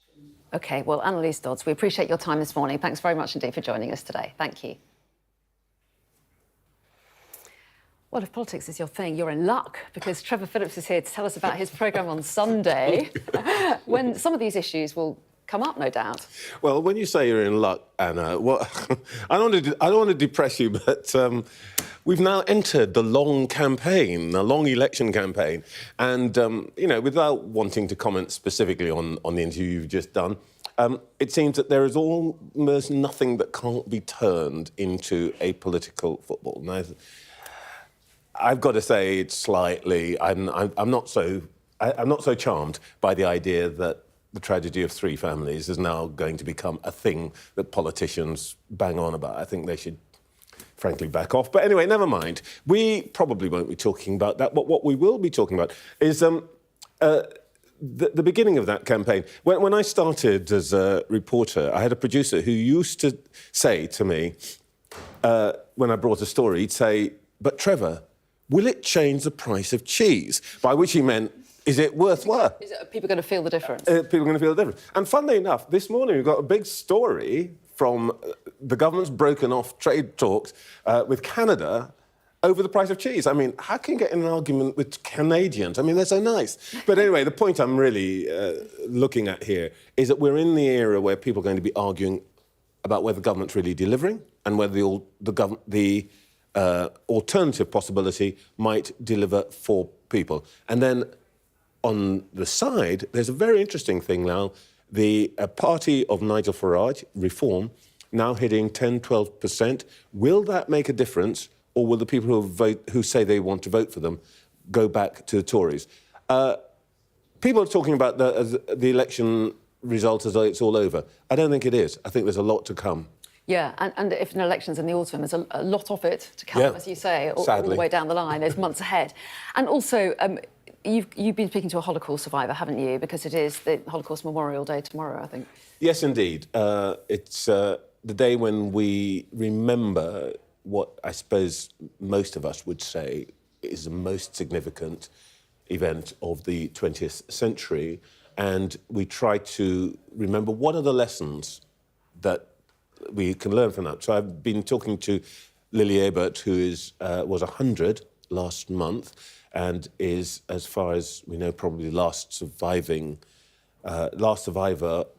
OK, well, Anneliese Dodds, we appreciate your time this morning. Thanks very much indeed for joining us today. Thank you. Well, if politics is your thing, you're in luck, because Trevor Phillips is here to tell us about his programme on Sunday, when some of these issues will come up, no doubt. Well, when you say you're in luck, Anna, well, I don't want to depress you, but we've now entered the long campaign, the long election campaign. And, without wanting to comment specifically on the interview you've just done, it seems that there is almost nothing that can't be turned into a political football. Now, I've got to say, it's slightly. I'm not so charmed by the idea that the tragedy of three families is now going to become a thing that politicians bang on about. I think they should, frankly, back off. But anyway, never mind. We probably won't be talking about that. But what we will be talking about is the beginning of that campaign. When I started as a reporter, I had a producer who used to say to me, when I brought a story, he'd say, "But Trevor, will it change the price of cheese?" By which he meant, is it worthwhile? Is people going to feel the difference? People are going to feel the difference. And funnily enough, this morning we've got a big story from the government's broken off trade talks with Canada over the price of cheese. I mean, how can you get in an argument with Canadians? I mean, they're so nice. But anyway, the point I'm really looking at here is that we're in the era where people are going to be arguing about whether the government's really delivering and whether the alternative possibility might deliver for people. And then on the side, there's a very interesting thing now. The party of Nigel Farage, Reform, now hitting 10-12%. Will that make a difference, or will the people who say they want to vote for them go back to the Tories? People are talking about the election result as though it's all over. I don't think it is. I think there's a lot to come. Yeah, and if an election's in the autumn, there's a lot of it to come, as you say, all the way down the line. There's months ahead. And also, you've been speaking to a Holocaust survivor, haven't you? Because it is the Holocaust Memorial Day tomorrow, I think. Yes, indeed. It's the day when we remember what I suppose most of us would say is the most significant event of the 20th century. And we try to remember what are the lessons that we can learn from that. So I've been talking to Lily Ebert, who was 100 last month and is, as far as we know, probably the last survivor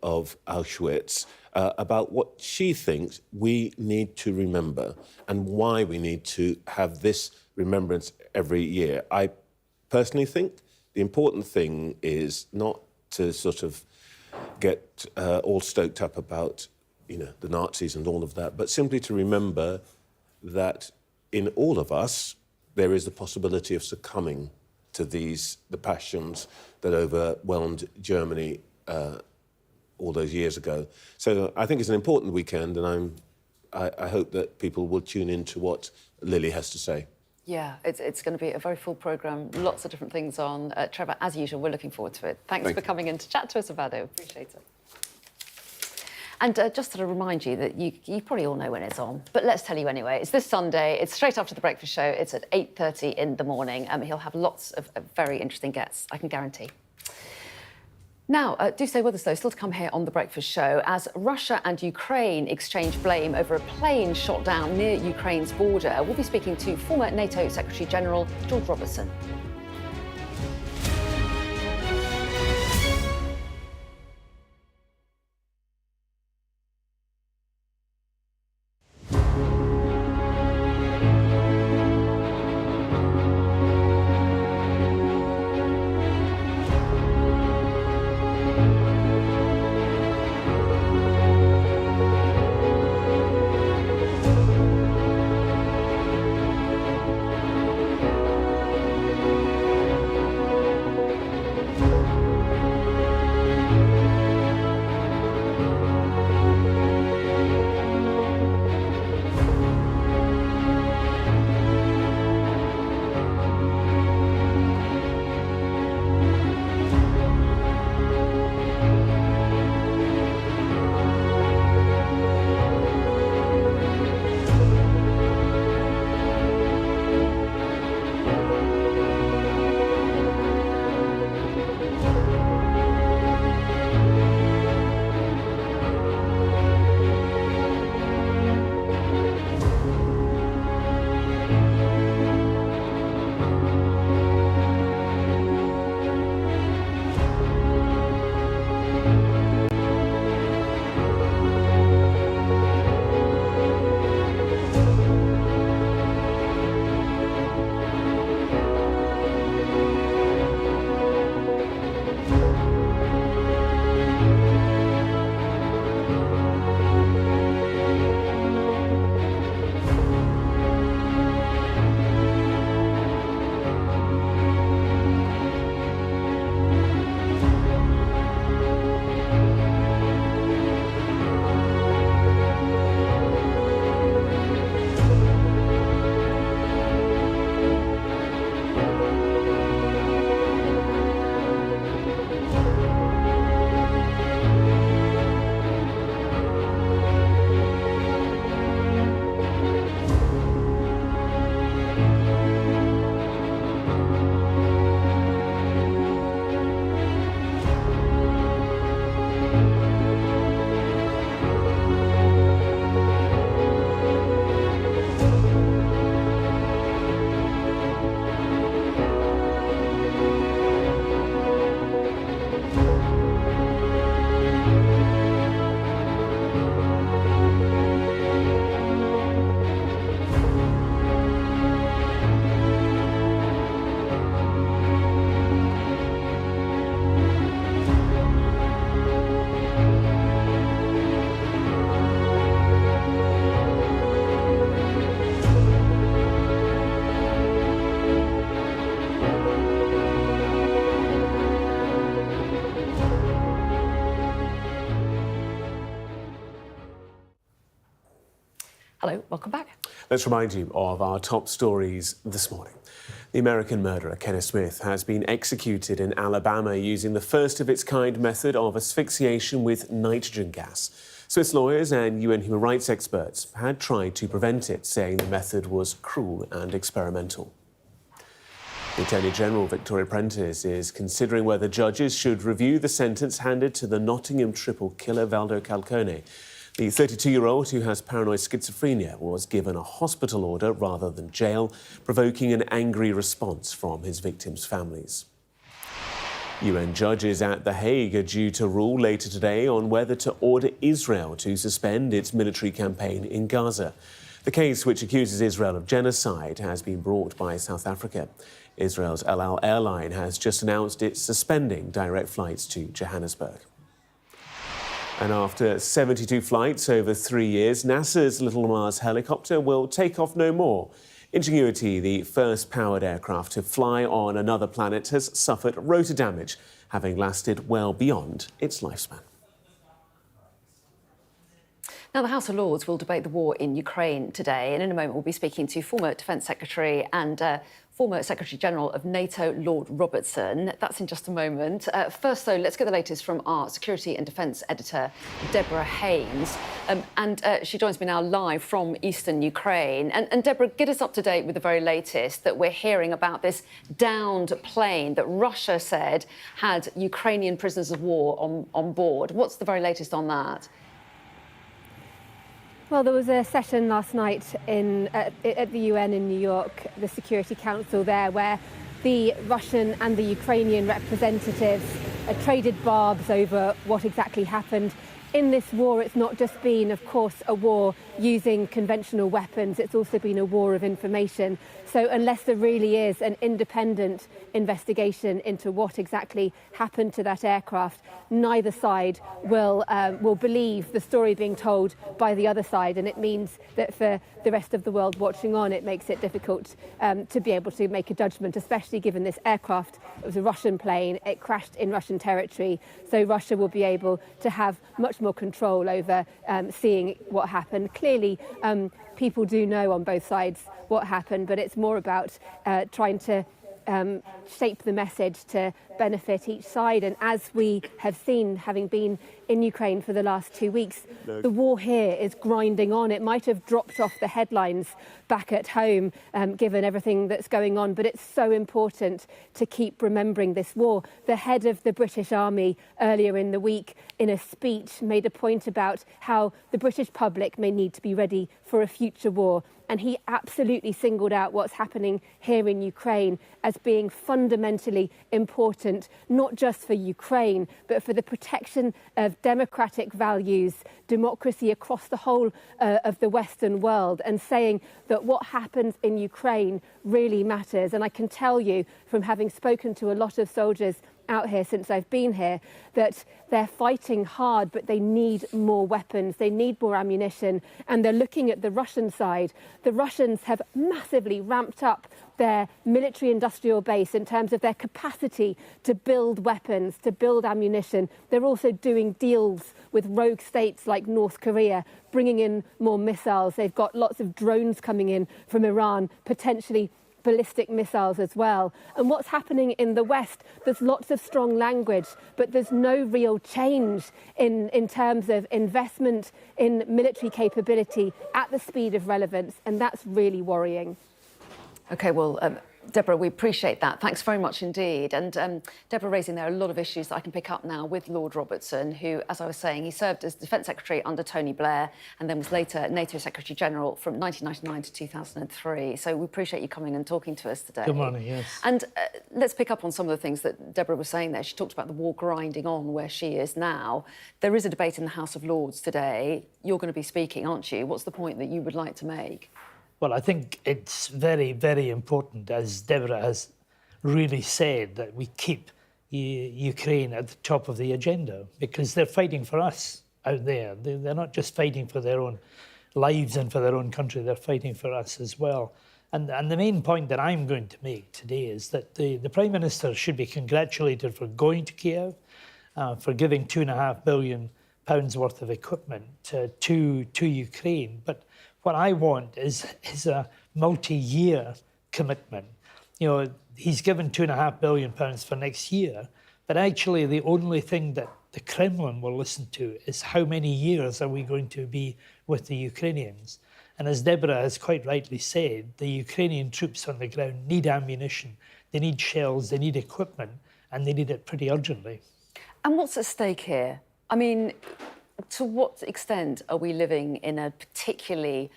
of Auschwitz, about what she thinks we need to remember and why we need to have this remembrance every year. I personally think the important thing is not to sort of get all stoked up about the Nazis and all of that, but simply to remember that in all of us, there is the possibility of succumbing to the passions that overwhelmed Germany all those years ago. So I think it's an important weekend, and I hope that people will tune into what Lily has to say. Yeah, it's going to be a very full programme, lots of different things on. Trevor, as usual, we're looking forward to it. Thanks for coming in to chat to us about it. Appreciate it. And just to remind you that you probably all know when it's on, but let's tell you anyway. It's this Sunday. It's straight after the breakfast show. It's at 8:30 in the morning. He'll have lots of very interesting guests, I can guarantee. Now, do stay with us, though. Still to come here on the breakfast show, as Russia and Ukraine exchange blame over a plane shot down near Ukraine's border. We'll be speaking to former NATO Secretary-General Lord Robertson. welcome back. Let's remind you of our top stories this morning. The American murderer Kenneth Smith has been executed in Alabama using the first of its kind method of asphyxiation with nitrogen gas. Smith's lawyers and UN human rights experts had tried to prevent it, saying the method was cruel and experimental. The Attorney General, Victoria Prentice, is considering whether judges should review the sentence handed to the Nottingham triple killer Valdo. The 32-year-old, who has paranoid schizophrenia, was given a hospital order rather than jail, provoking an angry response from his victims' families. UN judges at The Hague are due to rule later today on whether to order Israel to suspend its military campaign in Gaza. The case, which accuses Israel of genocide, has been brought by South Africa. Israel's El Al airline has just announced it's suspending direct flights to Johannesburg. And after 72 flights over 3 years, NASA's Little Mars helicopter will take off no more. Ingenuity, the first powered aircraft to fly on another planet, has suffered rotor damage, having lasted well beyond its lifespan. Now, the House of Lords will debate the war in Ukraine today, and in a moment we'll be speaking to former Defence Secretary and former Secretary-General of NATO, Lord Robertson. That's in just a moment. First, though, let's get the latest from our Security and Defence Editor, Deborah Haynes. She joins me now live from eastern Ukraine. And Deborah, get us up to date with the very latest that we're hearing about this downed plane that Russia said had Ukrainian prisoners of war on board. What's the very latest on that? Well, there was a session last night at the UN in New York, the Security Council there, where the Russian and the Ukrainian representatives traded barbs over what exactly happened. In this war, it's not just been, of course, a war using conventional weapons, it's also been a war of information. So unless there really is an independent investigation into what exactly happened to that aircraft, neither side will believe the story being told by the other side. And it means that for the rest of the world watching on, it makes it difficult to be able to make a judgment, especially given this aircraft. It was a Russian plane, it crashed in Russian territory. So Russia will be able to have much more control over seeing what happened. Clearly, people do know on both sides what happened, but it's more about trying to shape the message to benefit each side. And as we have seen, having been in Ukraine for the last 2 weeks, the war here is grinding on. It might have dropped off the headlines back at home, given everything that's going on, but it's so important to keep remembering this war. The head of the British Army earlier in the week, in a speech, made a point about how the British public may need to be ready for a future war. And he absolutely singled out what's happening here in Ukraine as being fundamentally important, not just for Ukraine, but for the protection of democratic values, democracy across the whole of the Western world, and saying that what happens in Ukraine really matters. And I can tell you, from having spoken to a lot of soldiers out here since I've been here, that they're fighting hard, but they need more weapons, they need more ammunition, and they're looking at the Russian side. The Russians have massively ramped up their military-industrial base in terms of their capacity to build weapons, to build ammunition. They're also doing deals with rogue states like North Korea, bringing in more missiles. They've got lots of drones coming in from Iran, potentially ballistic missiles as well. And what's happening in the West, there's lots of strong language, but there's no real change in terms of investment in military capability at the speed of relevance, and that's really worrying. OK, well, Deborah, we appreciate that. Thanks very much indeed. And Deborah raising there a lot of issues that I can pick up now with Lord Robertson, who, as I was saying, he served as Defence Secretary under Tony Blair and then was later NATO Secretary-General from 1999 to 2003. So we appreciate you coming and talking to us today. Good morning, yes. And let's pick up on some of the things that Deborah was saying there. She talked about the war grinding on where she is now. There is a debate in the House of Lords today. You're going to be speaking, aren't you? What's the point that you would like to make? Well, I think it's very, very important, as Deborah has really said, that we keep Ukraine at the top of the agenda, because they're fighting for us out there. They're not just fighting for their own lives and for their own country, they're fighting for us as well. And the main point that I'm going to make today is that the Prime Minister should be congratulated for going to Kiev, for giving £2.5 billion worth of equipment to Ukraine. But What I want is a multi-year commitment. You know, he's given £2.5 billion for next year, but actually the only thing that the Kremlin will listen to is how many years are we going to be with the Ukrainians. And as Deborah has quite rightly said, the Ukrainian troops on the ground need ammunition, they need shells, they need equipment, and they need it pretty urgently. And what's at stake here? I mean, to what extent are we living in a particularly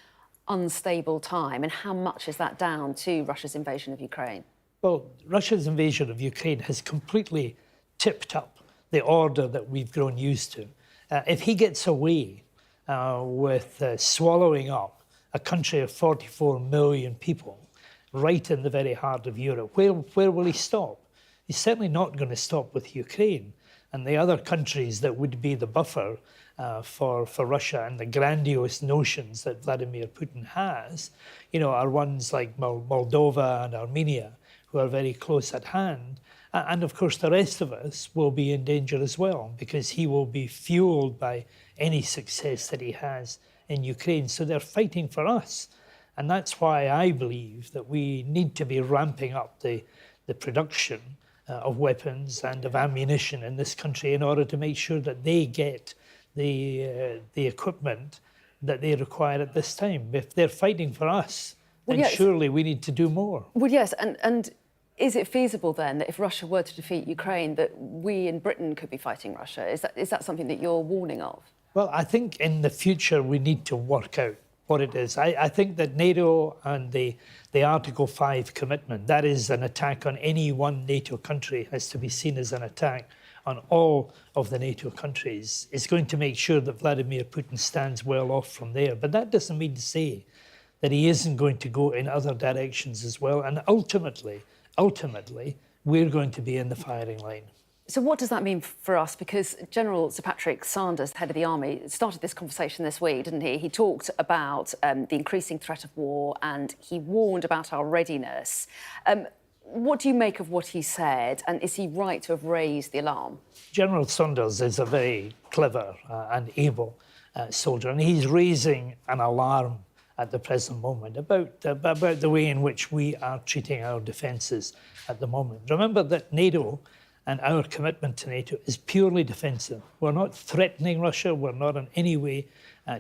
unstable time, and how much is that down to Russia's invasion of Ukraine? Well, Russia's invasion of Ukraine has completely tipped up the order that we've grown used to. If he gets away with swallowing up a country of 44 million people right in the very heart of Europe, where will he stop? He's certainly not going to stop with Ukraine. And the other countries that would be the buffer for Russia and the grandiose notions that Vladimir Putin has, you know, are ones like Moldova and Armenia, who are very close at hand. And of course, the rest of us will be in danger as well, because he will be fueled by any success that he has in Ukraine. So they're fighting for us. And that's why I believe that we need to be ramping up the production of weapons and of ammunition in this country in order to make sure that they get the equipment that they require at this time. If they're fighting for us, then surely we need to do more. Well, yes, and is it feasible then that if Russia were to defeat Ukraine, that we in Britain could be fighting Russia? Is that something that you're warning of? Well, I think in the future we need to work out what it is. I think that NATO and the Article 5 commitment, that is an attack on any one NATO country, has to be seen as an attack on all of the NATO countries, is going to make sure that Vladimir Putin stands well off from there. But that doesn't mean to say that he isn't going to go in other directions as well. And ultimately, we're going to be in the firing line. So what does that mean for us? Because General Sir Patrick Sanders, head of the army, started this conversation this week, didn't he? He talked about the increasing threat of war, and he warned about our readiness. What do you make of what he said, and is he right to have raised the alarm? General Sanders is a very clever and able soldier, and he's raising an alarm at the present moment about the way in which we are treating our defences at the moment. Remember that NATO and our commitment to NATO is purely defensive. We're not threatening Russia. We're not in any way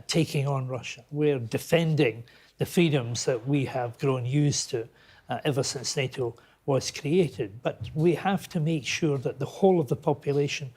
taking on Russia. We're defending the freedoms that we have grown used to ever since NATO was created. But we have to make sure that the whole of the population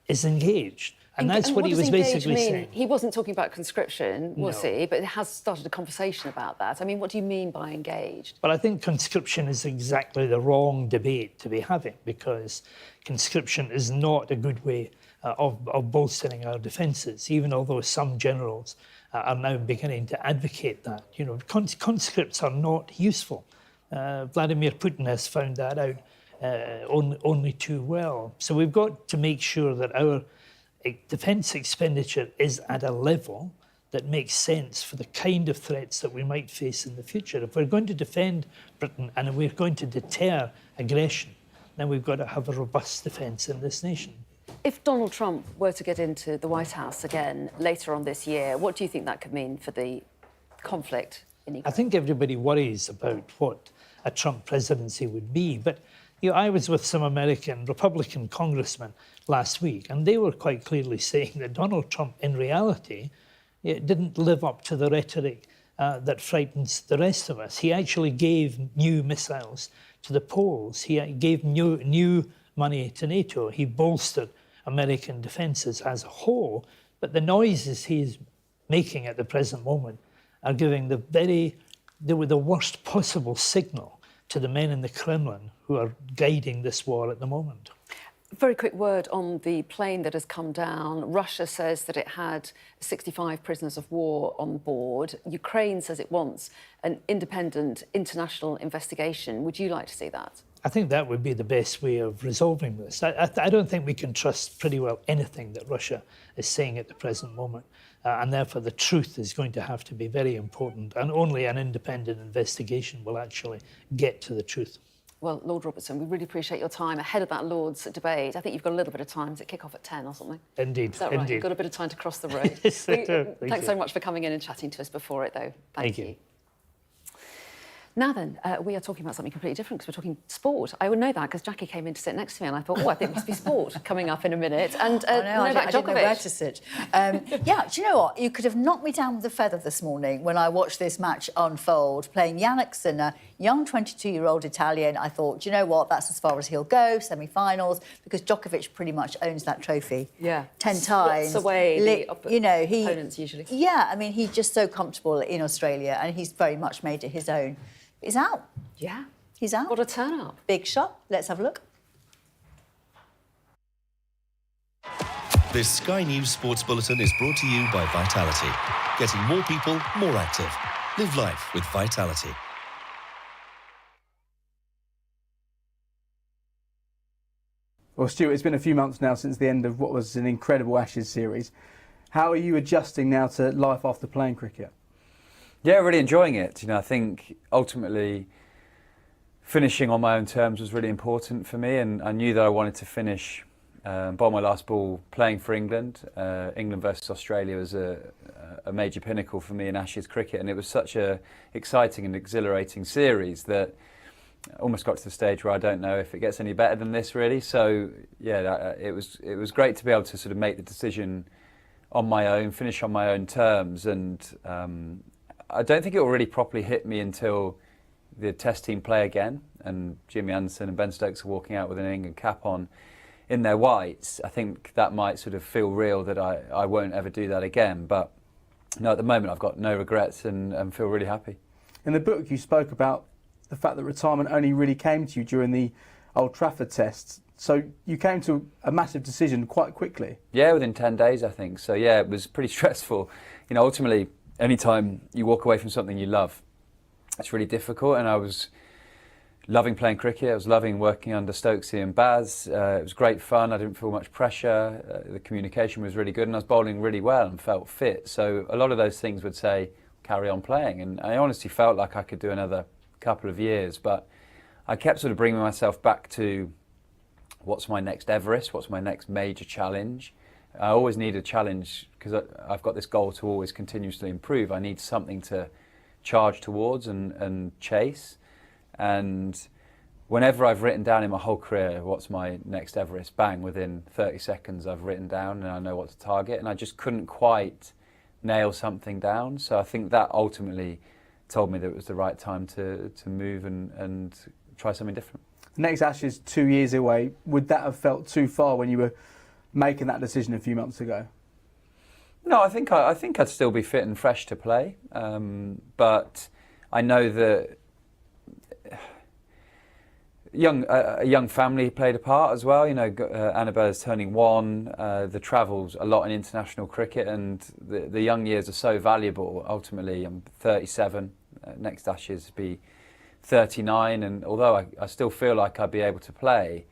is engaged. And that's what he was basically saying. He wasn't talking about conscription, was he? But it has started a conversation about that. I mean, what do you mean by engaged? Well, I think conscription is exactly the wrong debate to be having, because conscription is not a good way of bolstering our defences, even although some generals are now beginning to advocate that. You know, conscripts are not useful. Vladimir Putin has found that out only too well. So we've got to make sure that our defence expenditure is at a level that makes sense for the kind of threats that we might face in the future. If we're going to defend Britain and we're going to deter aggression, then we've got to have a robust defence in this nation. If Donald Trump were to get into the White House again later on this year, what do you think that could mean for the conflict in Ukraine? I think everybody worries about what a Trump presidency would be, but you know, I was with some American Republican congressmen last week, and they were quite clearly saying that Donald Trump, in reality, didn't live up to the rhetoric that frightens the rest of us. He actually gave new missiles to the Poles. He gave new money to NATO. He bolstered American defences as a whole. But the noises he's making at the present moment are giving the worst possible signal to the men in the Kremlin who are guiding this war at the moment. Very quick word on the plane that has come down. Russia says that it had 65 prisoners of war on board. Ukraine says it wants an independent international investigation. Would you like to see that? I think that would be the best way of resolving this. I don't think we can trust pretty well anything that Russia is saying at the present moment. And therefore, the truth is going to have to be very important. And only an independent investigation will actually get to the truth. Well, Lord Robertson, we really appreciate your time ahead of that Lord's debate. I think you've got a little bit of time. Does it kick off at 10 or something? Indeed, Is that right? indeed. You've got a bit of time to cross the road. Yes, I do. Thanks so much for coming in and chatting to us before it, though. Thank you. Now then, we are talking about something completely different because we're talking sport. I would know that because Jackie came in to sit next to me and I thought, oh, I think it must be sport coming up in a minute. And I didn't know where to sit. Yeah, do you know what? You could have knocked me down with a feather this morning when I watched this match unfold, playing Yannick Sinner, young 22-year-old Italian. I thought, do you know what? That's as far as he'll go, semi-finals, because Djokovic pretty much owns that trophy. Yeah. 10 times. Swats away the opponents usually. Yeah, I mean, he's just so comfortable in Australia and he's very much made it his own. He's out. Yeah. He's out. What a turn-up. Big shot. Let's have a look. This Sky News Sports Bulletin is brought to you by Vitality. Getting more people more active. Live life with Vitality. Well, Stuart, it's been a few months now since the end of what was an incredible Ashes series. How are you adjusting now to life after playing cricket? Yeah, really enjoying it. You know, I think ultimately finishing on my own terms was really important for me, and I knew that I wanted to finish bowl my last ball playing for England. England versus Australia was a major pinnacle for me in Ashes cricket, and it was such a exciting and exhilarating series that I almost got to the stage where I don't know if it gets any better than this, really. So yeah, it was great to be able to sort of make the decision on my own, finish on my own terms, and I don't think it will really properly hit me until the Test team play again and Jimmy Anderson and Ben Stokes are walking out with an England cap on in their whites. I think that might sort of feel real that I won't ever do that again. But no, at the moment I've got no regrets and feel really happy. In the book you spoke about the fact that retirement only really came to you during the Old Trafford tests. So you came to a massive decision quite quickly. Yeah, within 10 days I think. So yeah, it was pretty stressful. You know, ultimately, anytime you walk away from something you love, it's really difficult, and I was loving playing cricket. I was loving working under Stokesy and Baz. It was great fun. I didn't feel much pressure. The communication was really good, and I was bowling really well and felt fit. So a lot of those things would say, carry on playing, and I honestly felt like I could do another couple of years, but I kept sort of bringing myself back to what's my next Everest, what's my next major challenge. I always need a challenge because I've got this goal to always continuously improve. I need something to charge towards and chase. And whenever I've written down in my whole career what's my next Everest, bang, within 30 seconds I've written down and I know what to target. And I just couldn't quite nail something down. So I think that ultimately told me that it was the right time to move and try something different. The next Ashes 2 years away. Would that have felt too far when you were making that decision a few months ago? No, I think I'd still be fit and fresh to play, but I know that a young family played a part as well. You know, Annabella's turning 1. The travels a lot in international cricket, and the young years are so valuable. Ultimately, I'm 37. Next Ashes be 39, and although I still feel like I'd be able to play,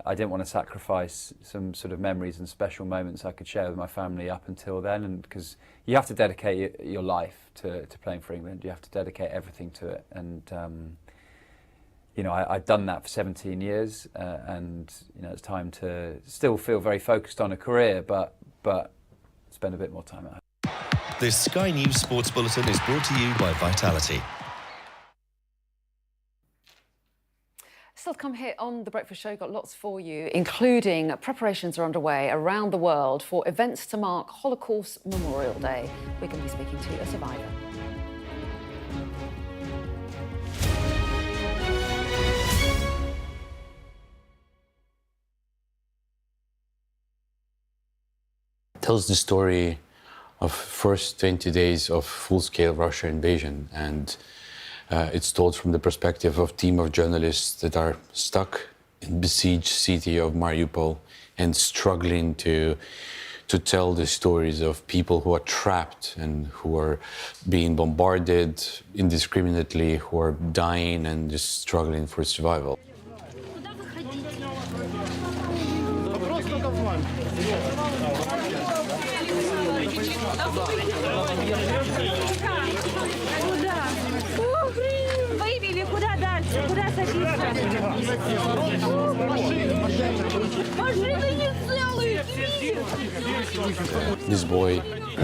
I didn't want to sacrifice some sort of memories and special moments I could share with my family up until then, and because you have to dedicate your life to playing for England, you have to dedicate everything to it, and you know, I'd done that for 17 years, and you know, it's time to still feel very focused on a career, but spend a bit more time at home. This Sky News Sports Bulletin is brought to you by Vitality. Still to come here on The Breakfast Show, got lots for you, including preparations are underway around the world for events to mark Holocaust Memorial Day. We're going to be speaking to a survivor. It tells the story of first 20 days of full-scale Russia invasion, and it's told from the perspective of a team of journalists that are stuck in besieged city of Mariupol and struggling to tell the stories of people who are trapped and who are being bombarded indiscriminately, who are dying and just struggling for survival. Выбили, куда дальше, куда садиться? This boy,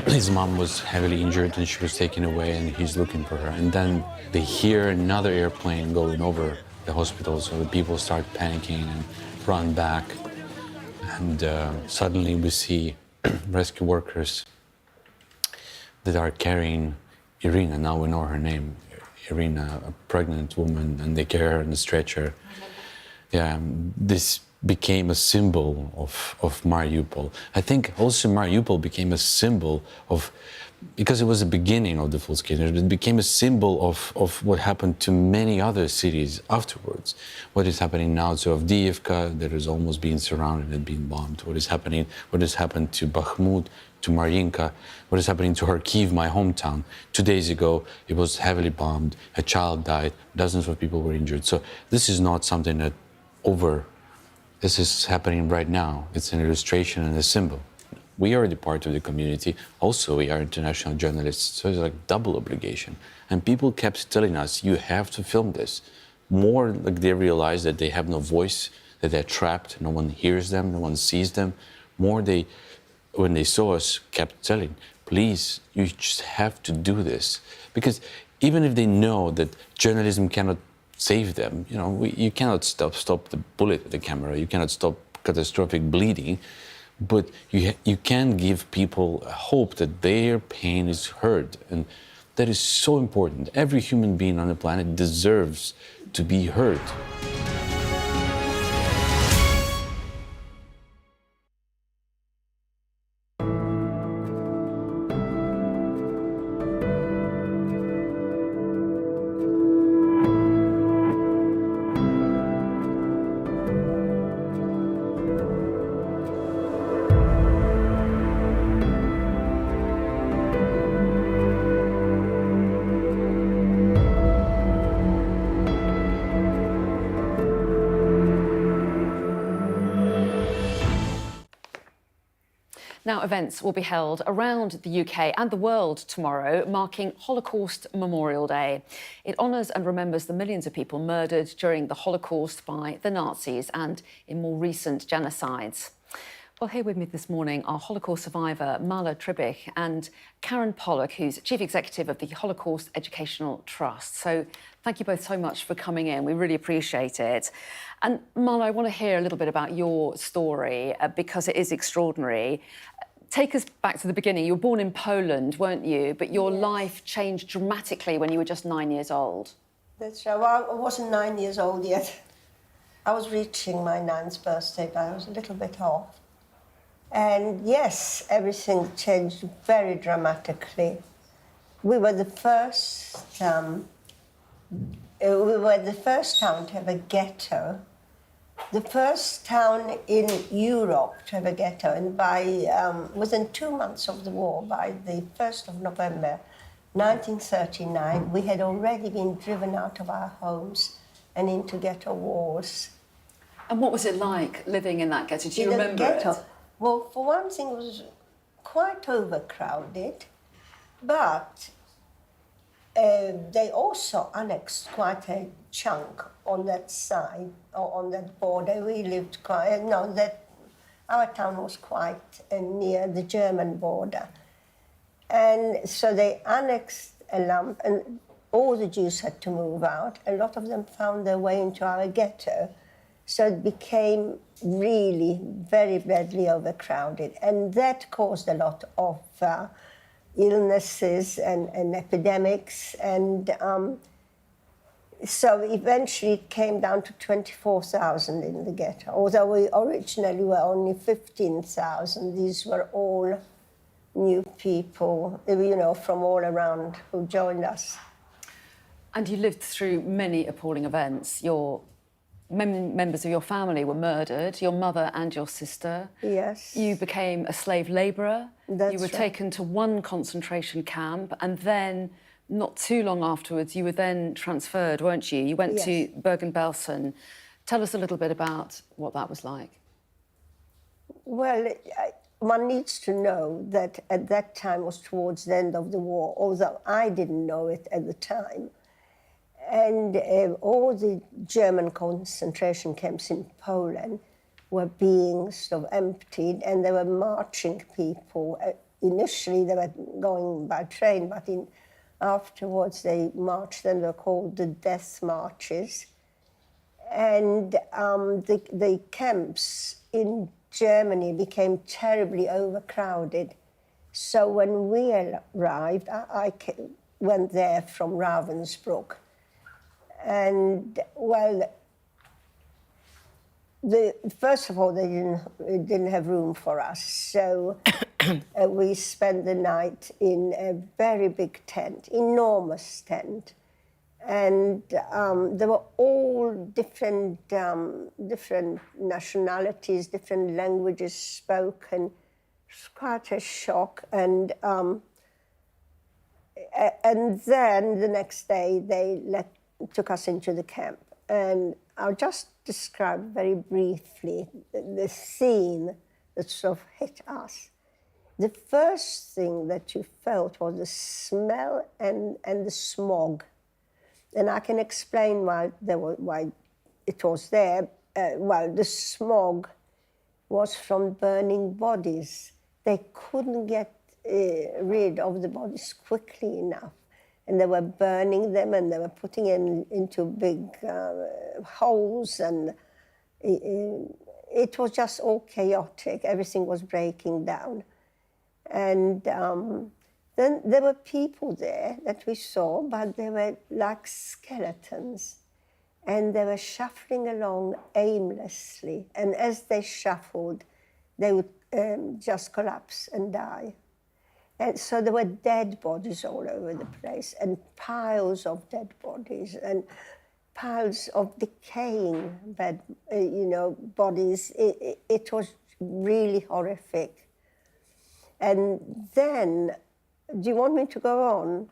his mom was heavily injured and she was taken away and he's looking for her. And then they hear another airplane going over the hospital, so the people start panicking and run back. And suddenly we see rescue workers that are carrying Irina, now we know her name, Irina, a pregnant woman, and they carry her in a stretcher. Yeah, this became a symbol of Mariupol. I think also Mariupol became a symbol of, because it was the beginning of the full-scale, it became a symbol of what happened to many other cities afterwards. What is happening now to Avdiivka, that is almost being surrounded and being bombed. What has happened to Bakhmut, to Mariinka, what is happening to Kharkiv, my hometown. 2 days ago, it was heavily bombed, a child died, dozens of people were injured. So this is not something that this is happening right now. It's an illustration and a symbol. We are the part of the community. Also, we are international journalists, so it's like double obligation. And people kept telling us, you have to film this. More like they realize that they have no voice, that they're trapped, no one hears them, no one sees them. More they, when they saw us, kept telling, please, you just have to do this. Because even if they know that journalism cannot save them, you know, you cannot stop the bullet with the camera, you cannot stop catastrophic bleeding, but you can give people a hope that their pain is heard, and that is so important. Every human being on the planet deserves to be heard. Now, events will be held around the UK and the world tomorrow, marking Holocaust Memorial Day. It honours and remembers the millions of people murdered during the Holocaust by the Nazis and in more recent genocides. Well, here with me this morning are Holocaust survivor Mala Tribich and Karen Pollock, who's Chief Executive of the Holocaust Educational Trust. So thank you both so much for coming in. We really appreciate it. And Mala, I want to hear a little bit about your story because it is extraordinary. Take us back to the beginning. You were born in Poland, weren't you? But your life changed dramatically when you were just 9 years old. That's right. Well, I wasn't 9 years old yet. I was reaching my 9th birthday, but I was a little bit off. And yes, everything changed very dramatically. We were the first town to have a ghetto, the first town in Europe to have a ghetto, and by within 2 months of the war, by the 1st of November 1939, we had already been driven out of our homes and into ghetto wards. And what was it like living in that ghetto? Do you remember ghetto? it? Well, for one thing, it was quite overcrowded, but they also annexed quite a chunk on that side, or on that border. We lived our town was quite near the German border. And so they annexed a lump, and all the Jews had to move out. A lot of them found their way into our ghetto. So it became really very badly overcrowded. And that caused a lot of illnesses and epidemics. And so eventually it came down to 24,000 in the ghetto. Although we originally were only 15,000, these were all new people, you know, from all around who joined us. And you lived through many appalling events. Your members of your family were murdered, your mother and your sister. Yes. You became a slave labourer. That's you were right. taken to one concentration camp, and then, not too long afterwards, you were then transferred, weren't you? You went Yes. to Bergen-Belsen. Tell us a little bit about what that was like. Well, one needs to know that at that time was towards the end of the war, although I didn't know it at the time. And all the German concentration camps in Poland were being sort of emptied, and they were marching people. Initially, they were going by train, but afterwards they marched, and they were called the death marches. And the camps in Germany became terribly overcrowded. So when we arrived, I went there from Ravensbrück. And, well, first of all, they didn't have room for us. So we spent the night in a very big tent, enormous tent. And there were all different nationalities, different languages spoken. It was quite a shock. And then the next day they took us into the camp. And I'll just describe very briefly the scene that sort of hit us. The first thing that you felt was the smell and the smog. And I can explain why it was there. The smog was from burning bodies. They couldn't get rid of the bodies quickly enough. And they were burning them, and they were putting them into big holes, and it was just all chaotic. Everything was breaking down. And then there were people there that we saw, but they were like skeletons. And they were shuffling along aimlessly. And as they shuffled, they would just collapse and die. And so there were dead bodies all over the place, and piles of dead bodies, and piles of decaying bodies. It was really horrific. And then, do you want me to go on?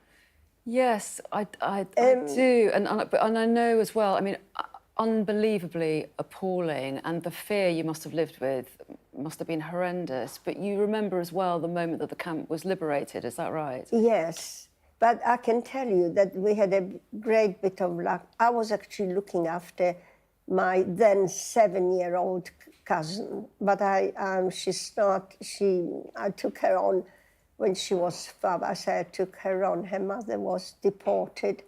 Yes, I do, and I know as well. I mean, unbelievably appalling, and the fear you must have lived with must have been horrendous. But you remember as well the moment that the camp was liberated. Is that right? Yes, but I can tell you that we had a great bit of luck. I was actually looking after my then 7-year-old cousin, but I took her on when she was 5. I said I took her on. Her mother was deported.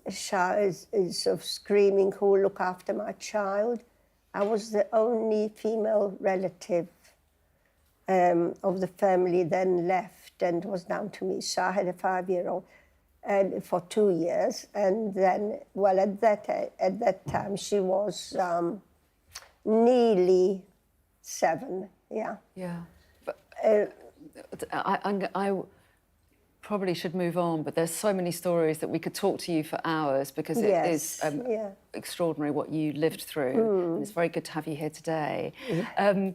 She is sort of screaming, "Who will look after my child?" I was the only female relative of the family then left, and it was down to me. So I had a 5-year-old and for 2 years, and then, well, at that time she was nearly 7. Yeah. Yeah. But, I probably should move on, but there's so many stories that we could talk to you for hours, because it is extraordinary what you lived through. And it's very good to have you here today. Yeah.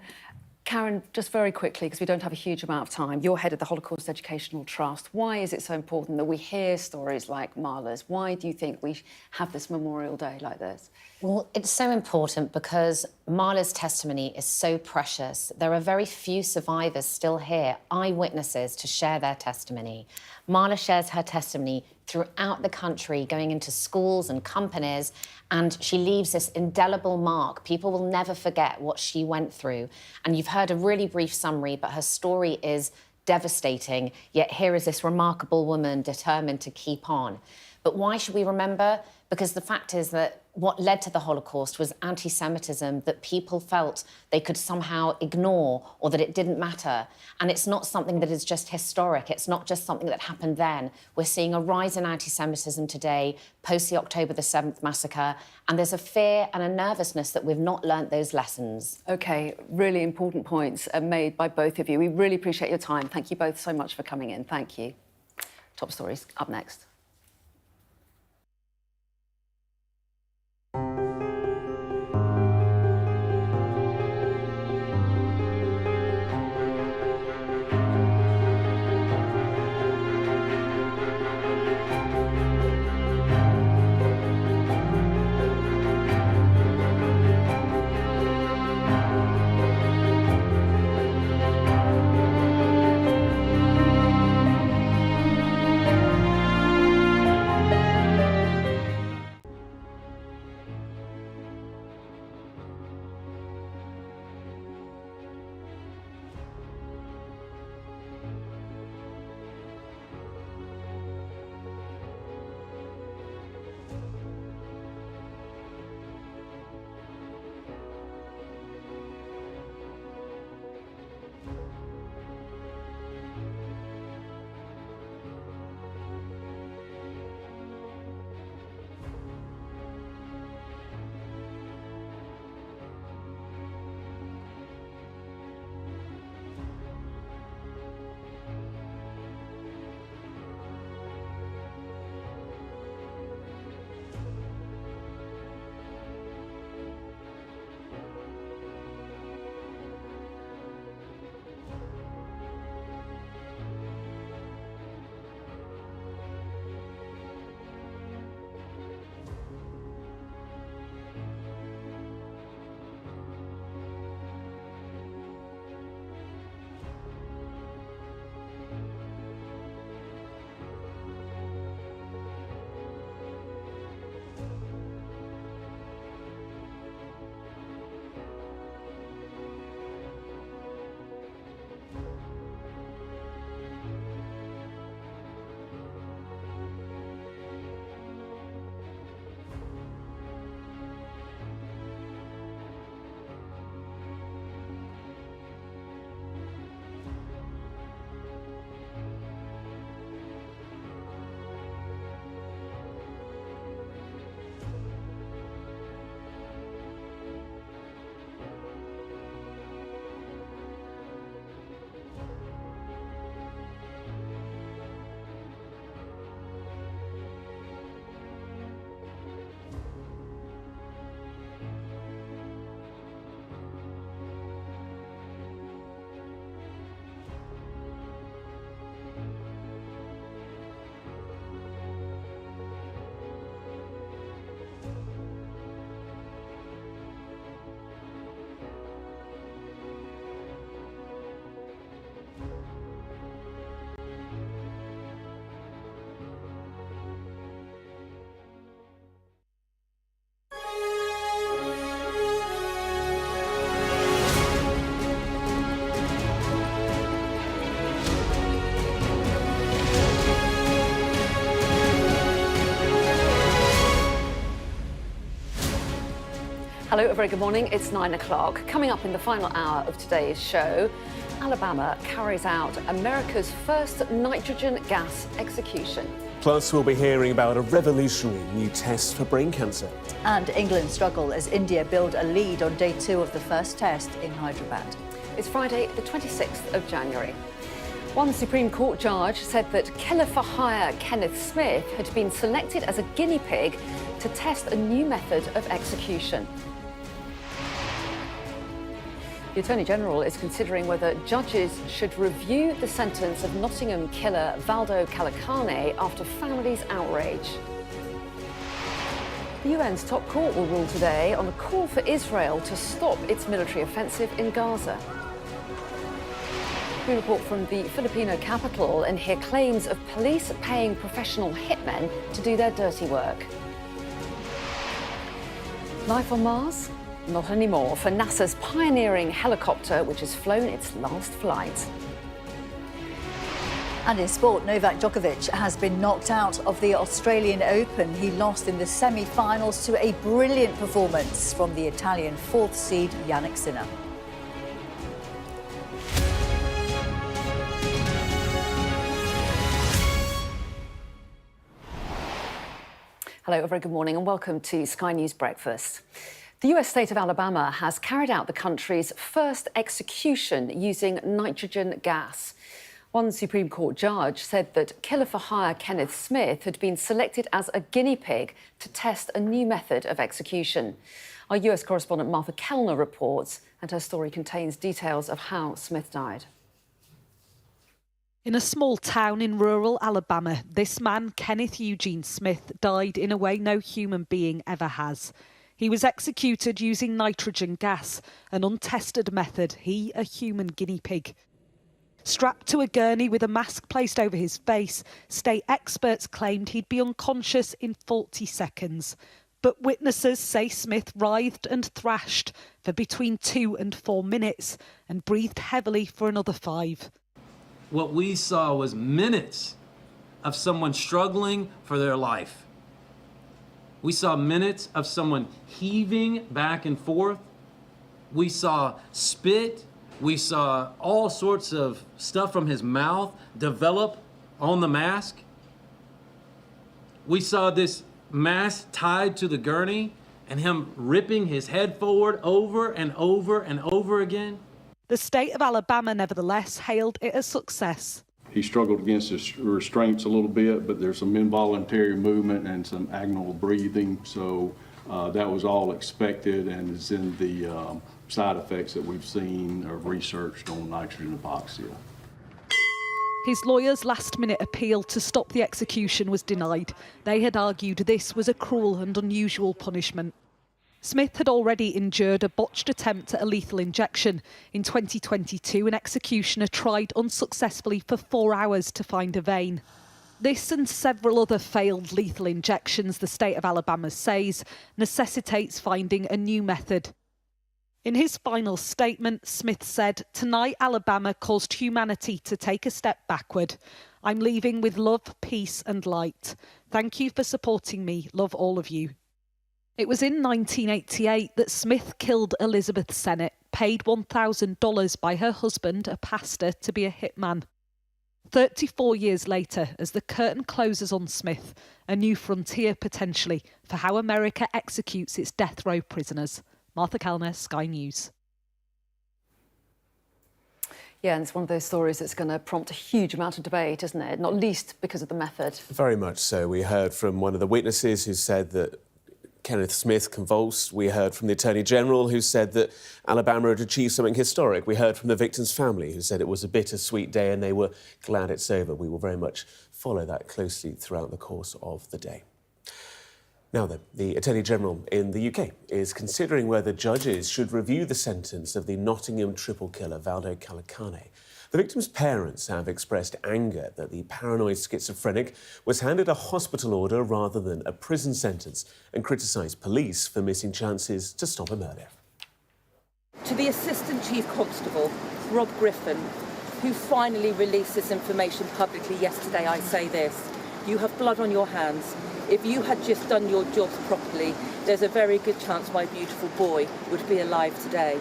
Karen, just very quickly, because we don't have a huge amount of time, you're head of the Holocaust Educational Trust. Why is it so important that we hear stories like Marla's? Why do you think we have this Memorial Day like this? Well, it's so important because Marla's testimony is so precious. There are very few survivors still here, eyewitnesses, to share their testimony. Marla shares her testimony throughout the country, going into schools and companies, and she leaves this indelible mark. People will never forget what she went through. And you've heard a really brief summary, but her story is devastating, yet here is this remarkable woman determined to keep on. But why should we remember? Because the fact is that what led to the Holocaust was anti-Semitism that people felt they could somehow ignore, or that it didn't matter. And it's not something that is just historic. It's not just something that happened then. We're seeing a rise in anti-Semitism today, post the October the 7th massacre, and there's a fear and a nervousness that we've not learnt those lessons. OK, really important points made by both of you. We really appreciate your time. Thank you both so much for coming in. Thank you. Top stories up next. Hello, a very good morning. It's 9 o'clock. Coming up in the final hour of today's show, Alabama carries out America's first nitrogen gas execution. Plus, we'll be hearing about a revolutionary new test for brain cancer. And England struggle as India build a lead on day 2 of the first test in Hyderabad. It's Friday, the 26th of January. One Supreme Court judge said that killer-for-hire Kenneth Smith had been selected as a guinea pig to test a new method of execution. The Attorney General is considering whether judges should review the sentence of Nottingham killer Valdo after families' outrage. The UN's top court will rule today on a call for Israel to stop its military offensive in Gaza. We report from the Filipino capital and hear claims of police paying professional hitmen to do their dirty work. Life on Mars? Not anymore for NASA's pioneering helicopter, which has flown its last flight. And in sport, Novak Djokovic has been knocked out of the Australian Open. He lost in the semi-finals to a brilliant performance from the Italian 4th seed Jannik Sinner. Hello, a very good morning and welcome to Sky News Breakfast. The US state of Alabama has carried out the country's first execution using nitrogen gas. One Supreme Court judge said that killer-for-hire Kenneth Smith had been selected as a guinea pig to test a new method of execution. Our US correspondent Martha Kellner reports, and her story contains details of how Smith died. In a small town in rural Alabama, this man, Kenneth Eugene Smith, died in a way no human being ever has. He was executed using nitrogen gas, an untested method, he a human guinea pig. Strapped to a gurney with a mask placed over his face, state experts claimed he'd be unconscious in 40 seconds. But witnesses say Smith writhed and thrashed for between 2 and 4 minutes and breathed heavily for another 5. What we saw was minutes of someone struggling for their life. We saw minutes of someone heaving back and forth. We saw spit. We saw all sorts of stuff from his mouth develop on the mask. We saw this mask tied to the gurney and him ripping his head forward over and over and over again. The state of Alabama, nevertheless, hailed it a success. He struggled against his restraints a little bit, but there's some involuntary movement and some agonal breathing, so that was all expected and is in the side effects that we've seen or researched on nitrogen hypoxia. His lawyers' last-minute appeal to stop the execution was denied. They had argued this was a cruel and unusual punishment. Smith had already endured a botched attempt at a lethal injection. In 2022, an executioner tried unsuccessfully for 4 hours to find a vein. This and several other failed lethal injections, the state of Alabama says, necessitates finding a new method. In his final statement, Smith said, "Tonight, Alabama caused humanity to take a step backward. I'm leaving with love, peace and light. Thank you for supporting me. Love all of you." It was in 1988 that Smith killed Elizabeth Sennett, paid $1,000 by her husband, a pastor, to be a hitman. 34 years later, as the curtain closes on Smith, a new frontier potentially for how America executes its death row prisoners. Martha Kellner, Sky News. Yeah, and it's one of those stories that's going to prompt a huge amount of debate, isn't it? Not least because of the method. Very much so. We heard from one of the witnesses who said that Kenneth Smith convulsed. We heard from the Attorney General who said that Alabama had achieved something historic. We heard from the victim's family who said it was a bittersweet day and they were glad it's over. We will very much follow that closely throughout the course of the day. Now then, the Attorney General in the UK is considering whether judges should review the sentence of the Nottingham triple killer Valdo. The victim's parents have expressed anger that the paranoid schizophrenic was handed a hospital order rather than a prison sentence and criticised police for missing chances to stop a murder. To the Assistant Chief Constable, Rob Griffin, who finally released this information publicly yesterday, I say this: you have blood on your hands. if you had just done your jobs properly, there's a very good chance my beautiful boy would be alive today.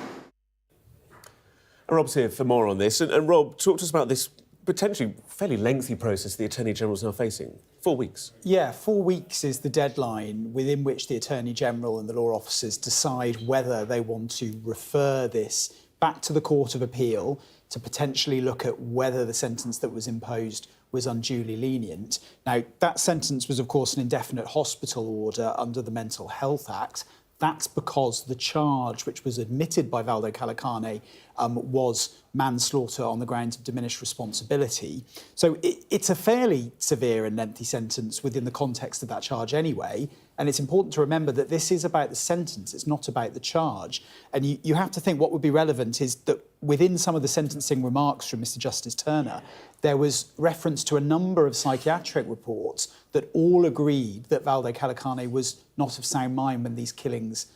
Rob's here for more on this. And Rob, talk to us about this potentially fairly lengthy process the Attorney General is now facing. 4 weeks. Yeah, 4 weeks is the deadline within which the Attorney General and the law officers decide whether they want to refer this back to the Court of Appeal to potentially look at whether the sentence that was imposed was unduly lenient. Now, that sentence was, of course, an indefinite hospital order under the Mental Health Act. That's because the charge, which was admitted by Valdo Calicane, was manslaughter on the grounds of diminished responsibility. So it's a fairly severe and lengthy sentence within the context of that charge anyway. And it's important to remember that this is about the sentence, it's not about the charge. And you have to think what would be relevant is that within some of the sentencing remarks from Mr. Justice Turner, there was reference to a number of psychiatric reports that all agreed that Valdo Calicane was not of sound mind when these killings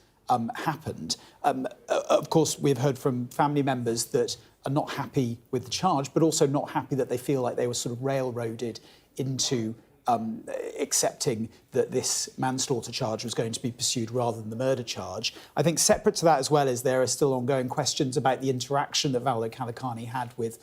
happened. Of course, we've heard from family members that are not happy with the charge, but also not happy that they feel like they were sort of railroaded into accepting that this manslaughter charge was going to be pursued rather than the murder charge. I think separate to that as well is there are still ongoing questions about the interaction that Valdo Calicane had with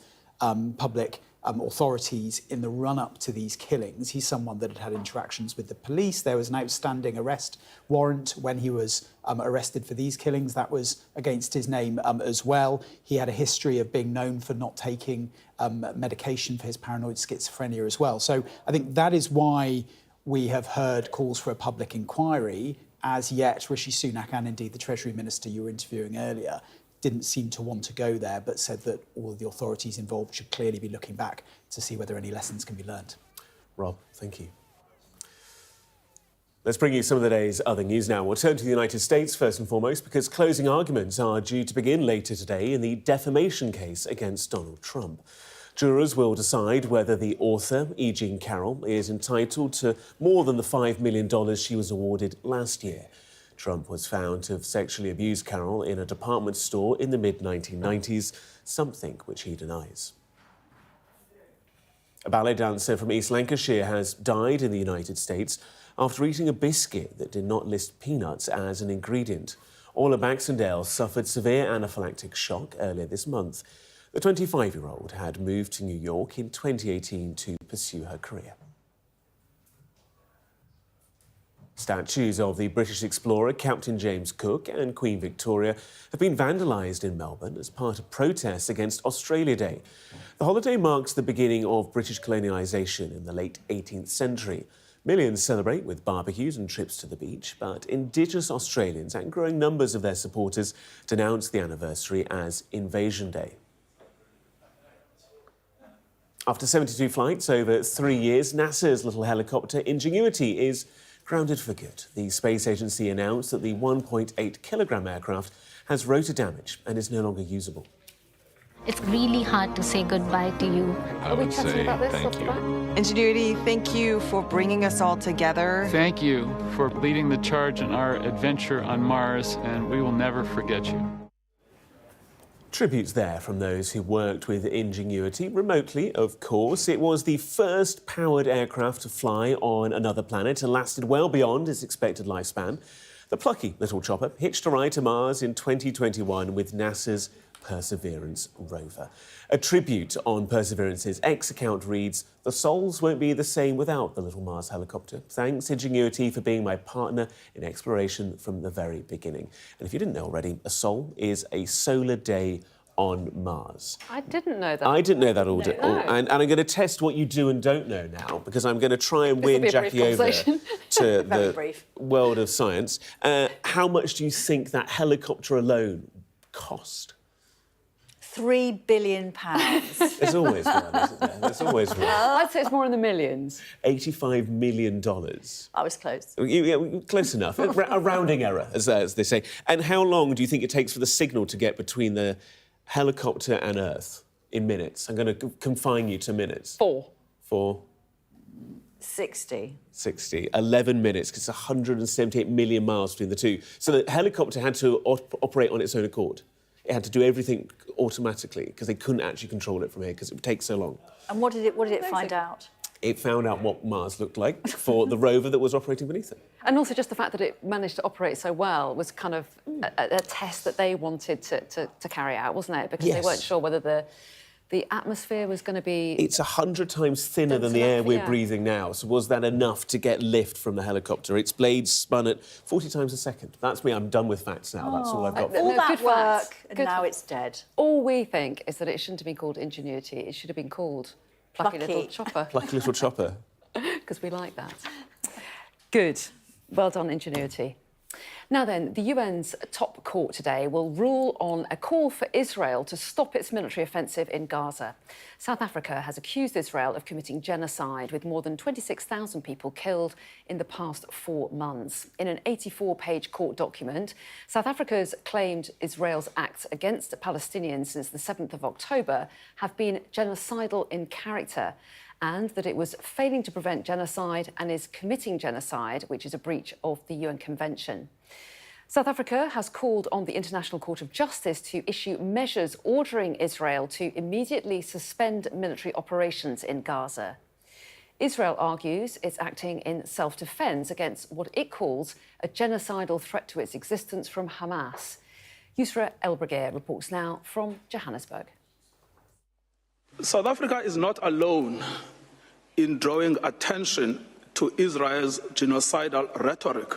public authorities in the run-up to these killings. He's someone that had had interactions with the police. There was an outstanding arrest warrant when he was arrested for these killings. That was against his name as well. He had a history of being known for not taking medication for his paranoid schizophrenia as well. So I think that is why we have heard calls for a public inquiry. As yet, Rishi Sunak and indeed the Treasury Minister you were interviewing earlier didn't seem to want to go there, but said that all of the authorities involved should clearly be looking back to see whether any lessons can be learned. Rob, thank you. Let's bring you some of the day's other news now. We'll turn to the United States first and foremost, because closing arguments are due to begin later today in the defamation case against Donald Trump. Jurors will decide whether the author, E. Jean Carroll, is entitled to more than the $5 million she was awarded last year. Trump was found to have sexually abused Carroll in a department store in the mid-1990s, something which he denies. A ballet dancer from East Lancashire has died in the United States after eating a biscuit that did not list peanuts as an ingredient. Orla Baxendale suffered severe anaphylactic shock earlier this month. The 25-year-old had moved to New York in 2018 to pursue her career. Statues of the British explorer Captain James Cook and Queen Victoria have been vandalised in Melbourne as part of protests against Australia Day. The holiday marks the beginning of British colonialisation in the late 18th century. Millions celebrate with barbecues and trips to the beach, but Indigenous Australians and growing numbers of their supporters denounce the anniversary as Invasion Day. After 72 flights over 3 years, NASA's little helicopter Ingenuity is grounded for good. The space agency announced that the 1.8-kilogram aircraft has rotor damage and is no longer usable. It's really hard to say goodbye to you. I would say thank you. Ingenuity, thank you for bringing us all together. Thank you for leading the charge in our adventure on Mars, and we will never forget you. Tributes there from those who worked with Ingenuity remotely, of course. It was the first powered aircraft to fly on another planet and lasted well beyond its expected lifespan. The plucky little chopper hitched a ride to Mars in 2021 with NASA's Perseverance rover. A tribute on Perseverance's X account reads, "The souls won't be the same without the little Mars helicopter. Thanks, Ingenuity, for being my partner in exploration from the very beginning." And if you didn't know already, a sol is a solar day on Mars. I didn't know that. I didn't know that all. And I'm going to test what you do and don't know now, because I'm going to try and win Jackie over to the world of science. How much do you think that helicopter alone cost? £3 billion. There's always one, isn't there? There's always one. I'd say it's more in the millions. $85 million. I was close. Yeah, close enough. A rounding error, as they say. And how long do you think it takes for the signal to get between the helicopter and Earth in minutes? I'm going to confine you to minutes. 4. 60. 11 minutes, because it's 178 million miles between the two. So the helicopter had to operate on its own accord. It had to do everything automatically because they couldn't actually control it from here because it would take so long. And what did it find out? It found out what Mars looked like for the rover that was operating beneath it. And also just the fact that it managed to operate so well was kind of a test that they wanted to carry out, wasn't it? Because they weren't sure whether the atmosphere was going to be... It's 100 times thinner than the air we're breathing now. So was that enough to get lift from the helicopter? Its blades spun at 40 times a second. That's me. I'm done with facts now. That's all I've got. All that good work, facts. and now it's dead. All we think is that it shouldn't have been called Ingenuity. It should have been called Plucky Little Chopper. Plucky Little Chopper. Because we like that. Good. Well done, Ingenuity. Now then, the UN's top court today will rule on a call for Israel to stop its military offensive in Gaza. South Africa has accused Israel of committing genocide, with more than 26,000 people killed in the past 4 months. In an 84-page court document, South Africa's claimed Israel's acts against Palestinians since the 7th of October have been genocidal in character, and that it was failing to prevent genocide and is committing genocide, which is a breach of the UN Convention. South Africa has called on the International Court of Justice to issue measures ordering Israel to immediately suspend military operations in Gaza. Israel argues it's acting in self-defence against what it calls a genocidal threat to its existence from Hamas. Yusra El-Brigir reports now from Johannesburg. South Africa is not alone in drawing attention to Israel's genocidal rhetoric.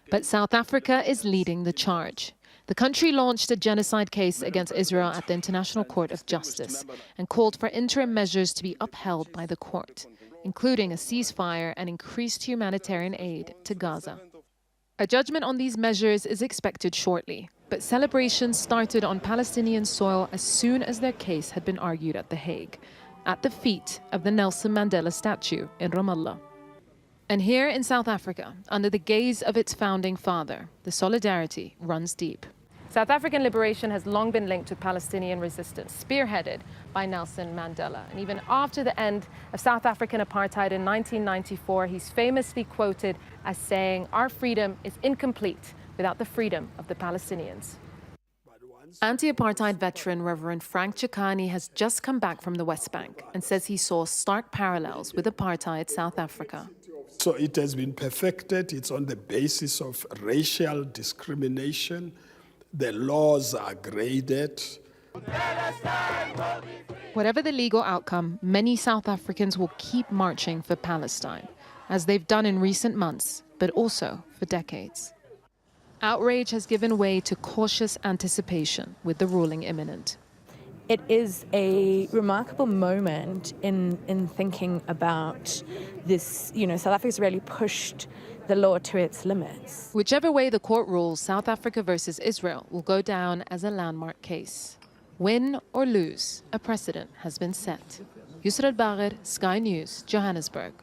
But South Africa is leading the charge. The country launched a genocide case against Israel at the International Court of Justice and called for interim measures to be upheld by the court, including a ceasefire and increased humanitarian aid to Gaza. A judgment on these measures is expected shortly, but celebrations started on Palestinian soil as soon as their case had been argued at The Hague, at the feet of the Nelson Mandela statue in Ramallah. And here in South Africa, under the gaze of its founding father, the solidarity runs deep. South African liberation has long been linked to Palestinian resistance, spearheaded by Nelson Mandela. And even after the end of South African apartheid in 1994, he's famously quoted as saying, "Our freedom is incomplete without the freedom of the Palestinians." Anti-apartheid veteran Reverend Frank Chikani has just come back from the West Bank and says he saw stark parallels with apartheid South Africa. So it has been perfected. It's on the basis of racial discrimination. The laws are graded. Whatever the legal outcome, many South Africans will keep marching for Palestine, as they've done in recent months, but also for decades. Outrage has given way to cautious anticipation with the ruling imminent. It is a remarkable moment in thinking about this. South Africa's really pushed the law to its limits. Whichever way the court rules, South Africa versus Israel will go down as a landmark case. Win or lose, a precedent has been set. Yusra El-Brigir, Sky News, Johannesburg.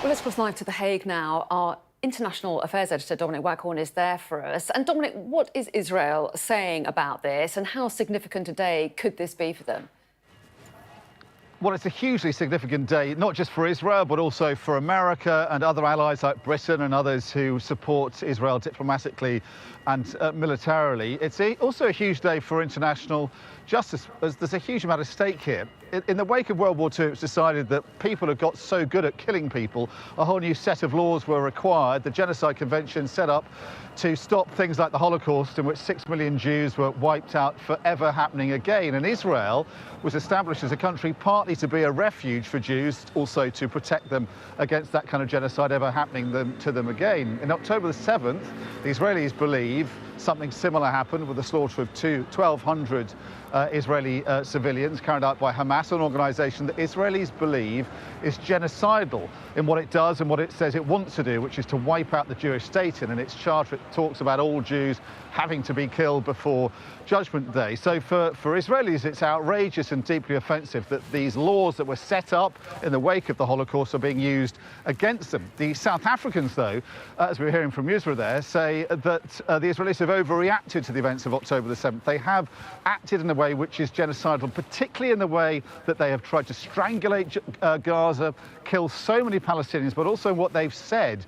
Well, let's cross live to The Hague now. Our international affairs editor, Dominic Waghorn, is there for us. And Dominic, what is Israel saying about this, and how significant a day could this be for them? Well, it's a hugely significant day, not just for Israel, but also for America and other allies like Britain and others who support Israel diplomatically and militarily. It's also a huge day for international justice, as there's a huge amount at stake here. In the wake of World War II, it was decided that people had got so good at killing people, a whole new set of laws were required. The Genocide Convention set up to stop things like the Holocaust, in which 6 million Jews were wiped out forever happening again. And Israel was established as a country partly to be a refuge for Jews, also to protect them against that kind of genocide ever happening to them again. In October the 7th, the Israelis believe something similar happened with the slaughter of 1,200 Israeli civilians carried out by Hamas, an organisation that Israelis believe is genocidal in what it does and what it says it wants to do, which is to wipe out the Jewish state. And in its charter, it talks about all Jews having to be killed before Judgment Day. So for Israelis, it's outrageous and deeply offensive that these laws that were set up in the wake of the Holocaust are being used against them. The South Africans, though, as we were hearing from Yusra there, say that the Israelis have overreacted to the events of October the 7th. They have acted in a way way which is genocidal, particularly in the way that they have tried to strangulate Gaza, kill so many Palestinians, but also what they've said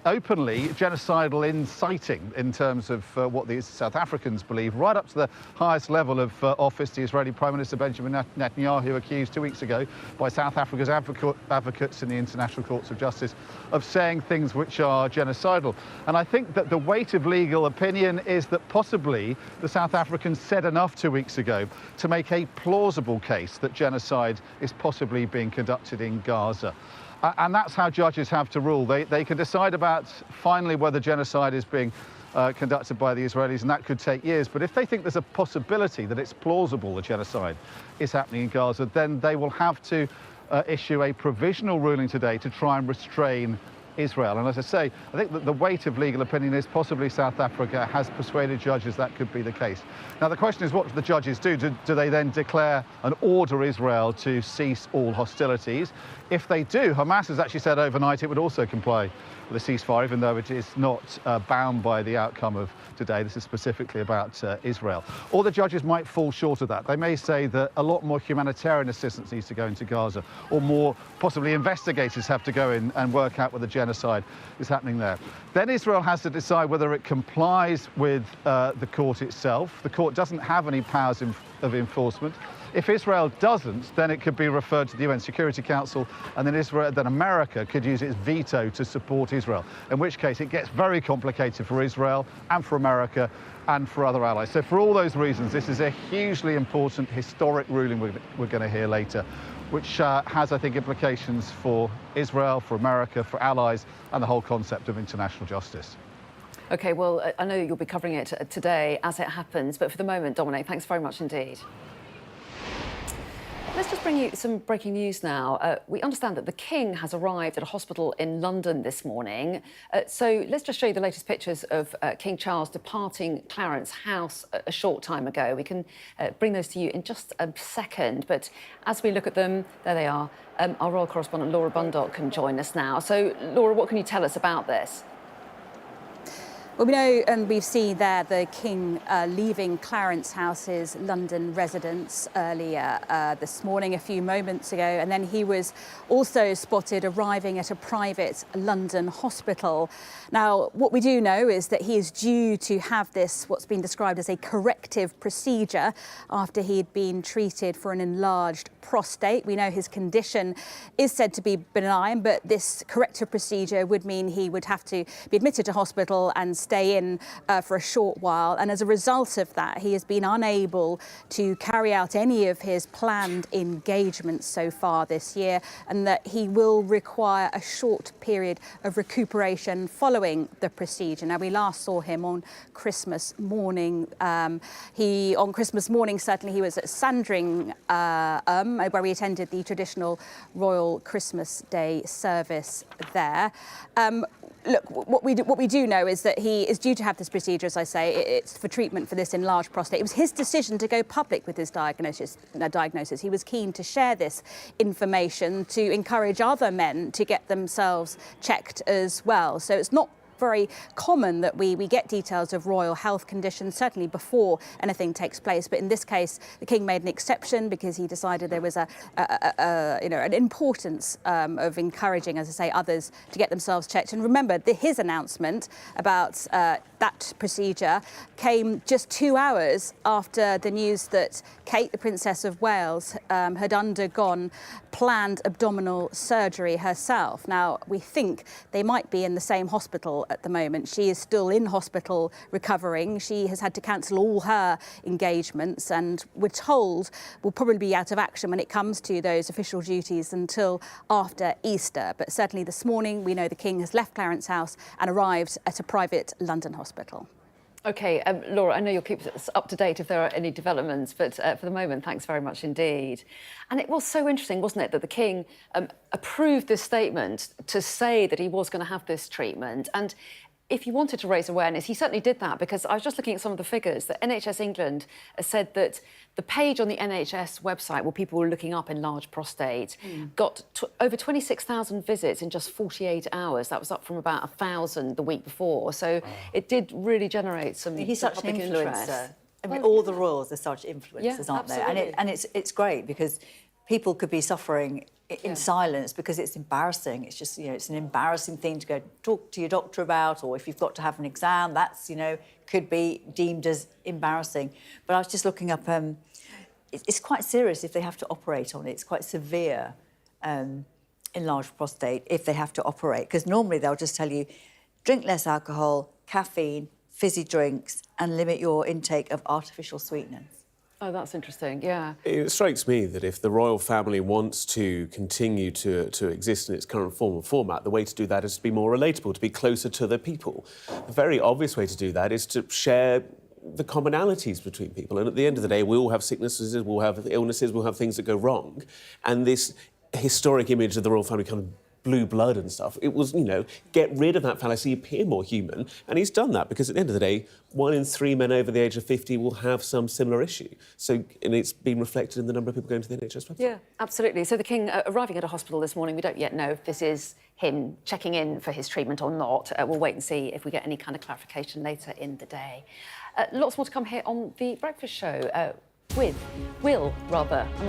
openly genocidal inciting in terms of what the South Africans believe, right up to the highest level of office. The Israeli Prime Minister Benjamin Netanyahu accused 2 weeks ago by South Africa's advocates in the International Courts of Justice of saying things which are genocidal. And I think that the weight of legal opinion is that possibly the South Africans said enough 2 weeks ago to make a plausible case that genocide is possibly being conducted in Gaza. And that's how judges have to rule. They can decide about finally whether genocide is being conducted by the Israelis, and that could take years. But if they think there's a possibility that it's plausible that genocide is happening in Gaza, then they will have to issue a provisional ruling today to try and restrain Israel. And as I say, I think that the weight of legal opinion is possibly South Africa has persuaded judges that could be the case. Now, the question is, what do the judges do? Do they then declare and order Israel to cease all hostilities? If they do, Hamas has actually said overnight it would also comply with a ceasefire, even though it is not bound by the outcome of today. This is specifically about Israel. Or the judges might fall short of that. They may say that a lot more humanitarian assistance needs to go into Gaza, or more, possibly investigators have to go in and work out whether genocide is happening there. Then Israel has to decide whether it complies with the court itself. The court doesn't have any powers of enforcement. If Israel doesn't, then it could be referred to the UN Security Council, and then America could use its veto to support Israel, in which case it gets very complicated for Israel and for America and for other allies. So for all those reasons, this is a hugely important historic ruling we're going to hear later, which has, I think, implications for Israel, for America, for allies, and the whole concept of international justice. OK, well, I know you'll be covering it today as it happens, but for the moment, Dominic, thanks very much indeed. Let's just bring you some breaking news now. We understand that the King has arrived at a hospital in London this morning. So let's just show you the latest pictures of King Charles departing Clarence House a short time ago. We can bring those to you in just a second. But as we look at them, there they are. Our royal correspondent Laura Bundock can join us now. So, Laura, what can you tell us about this? Well, we know and we've seen there the King leaving Clarence House's London residence earlier this morning, a few moments ago, and then he was also spotted arriving at a private London hospital. Now, what we do know is that he is due to have this, what's been described as a corrective procedure, after he had been treated for an enlarged prostate. We know his condition is said to be benign, but this corrective procedure would mean he would have to be admitted to hospital and stay in for a short while. And as a result of that, he has been unable to carry out any of his planned engagements so far this year, and that he will require a short period of recuperation following the procedure. Now, we last saw him on Christmas morning. On Christmas morning, certainly he was at Sandringham, where he attended the traditional royal Christmas Day service there. Look, what we do know is that he is due to have this procedure, as I say. It's for treatment for this enlarged prostate. It was his decision to go public with his diagnosis. He was keen to share this information to encourage other men to get themselves checked as well. So it's not very common that we get details of royal health conditions, certainly before anything takes place. But in this case, the King made an exception because he decided there was an importance of encouraging, as I say, others to get themselves checked. And remember, his announcement about that procedure came just 2 hours after the news that Kate, the Princess of Wales, had undergone planned abdominal surgery herself. Now, we think they might be in the same hospital at the moment. She is still in hospital recovering. She has had to cancel all her engagements, and we're told will probably be out of action when it comes to those official duties until after Easter. But certainly this morning, we know the King has left Clarence House and arrived at a private London hospital. OK, Laura, I know you'll keep us up to date if there are any developments, but for the moment, thanks very much indeed. And it was so interesting, wasn't it, that the King approved this statement to say that he was going to have this treatment. And if you wanted to raise awareness, he certainly did that, because I was just looking at some of the figures that NHS England has said that the page on the NHS website where people were looking up enlarged prostate got over 26,000 visits in just 48 hours. That was up from about 1,000 the week before. So it did really generate some He's such an public influencer. interest. I mean, all the royals are such influencers, aren't they? absolutely. And it's great because people could be suffering in silence because it's embarrassing. It's just, it's an embarrassing thing to go talk to your doctor about, or if you've got to have an exam, that's, could be deemed as embarrassing. But I was just looking up, it's quite serious if they have to operate on it. It's quite severe, enlarged prostate, if they have to operate. Because normally they'll just tell you, drink less alcohol, caffeine, fizzy drinks, and limit your intake of artificial sweeteners. Oh, that's interesting, yeah. It strikes me that if the royal family wants to continue to exist in its current form and format, the way to do that is to be more relatable, to be closer to the people. The very obvious way to do that is to share the commonalities between people. And at the end of the day, we all have sicknesses, we'll have illnesses, we'll have things that go wrong. And this historic image of the royal family kind of blue blood and stuff, it was, get rid of that fallacy, appear more human. And he's done that because at the end of the day, 1 in 3 men over the age of 50 will have some similar issue. And it's been reflected in the number of people going to the NHS website. Yeah, absolutely. So the King arriving at a hospital this morning, we don't yet know if this is him checking in for his treatment or not. We'll wait and see if we get any kind of clarification later in the day. Lots more to come here on The Breakfast Show. I'm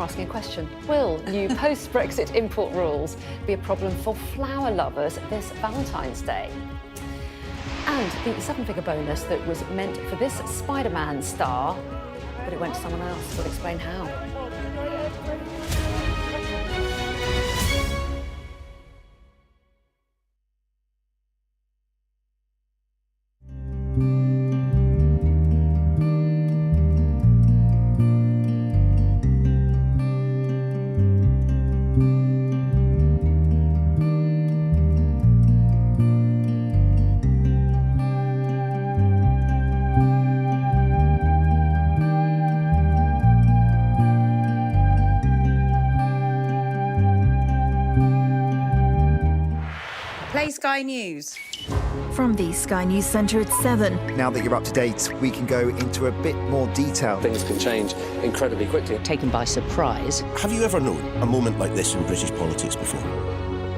asking a question. Will new post-Brexit import rules be a problem for flower lovers this Valentine's Day? And the 7-figure bonus that was meant for this Spider-Man star, but it went to someone else. We'll explain how. Play Sky News. From the Sky News Centre at 7. Now that you're up to date, we can go into a bit more detail. Things can change incredibly quickly. Taken by surprise. Have you ever known a moment like this in British politics before?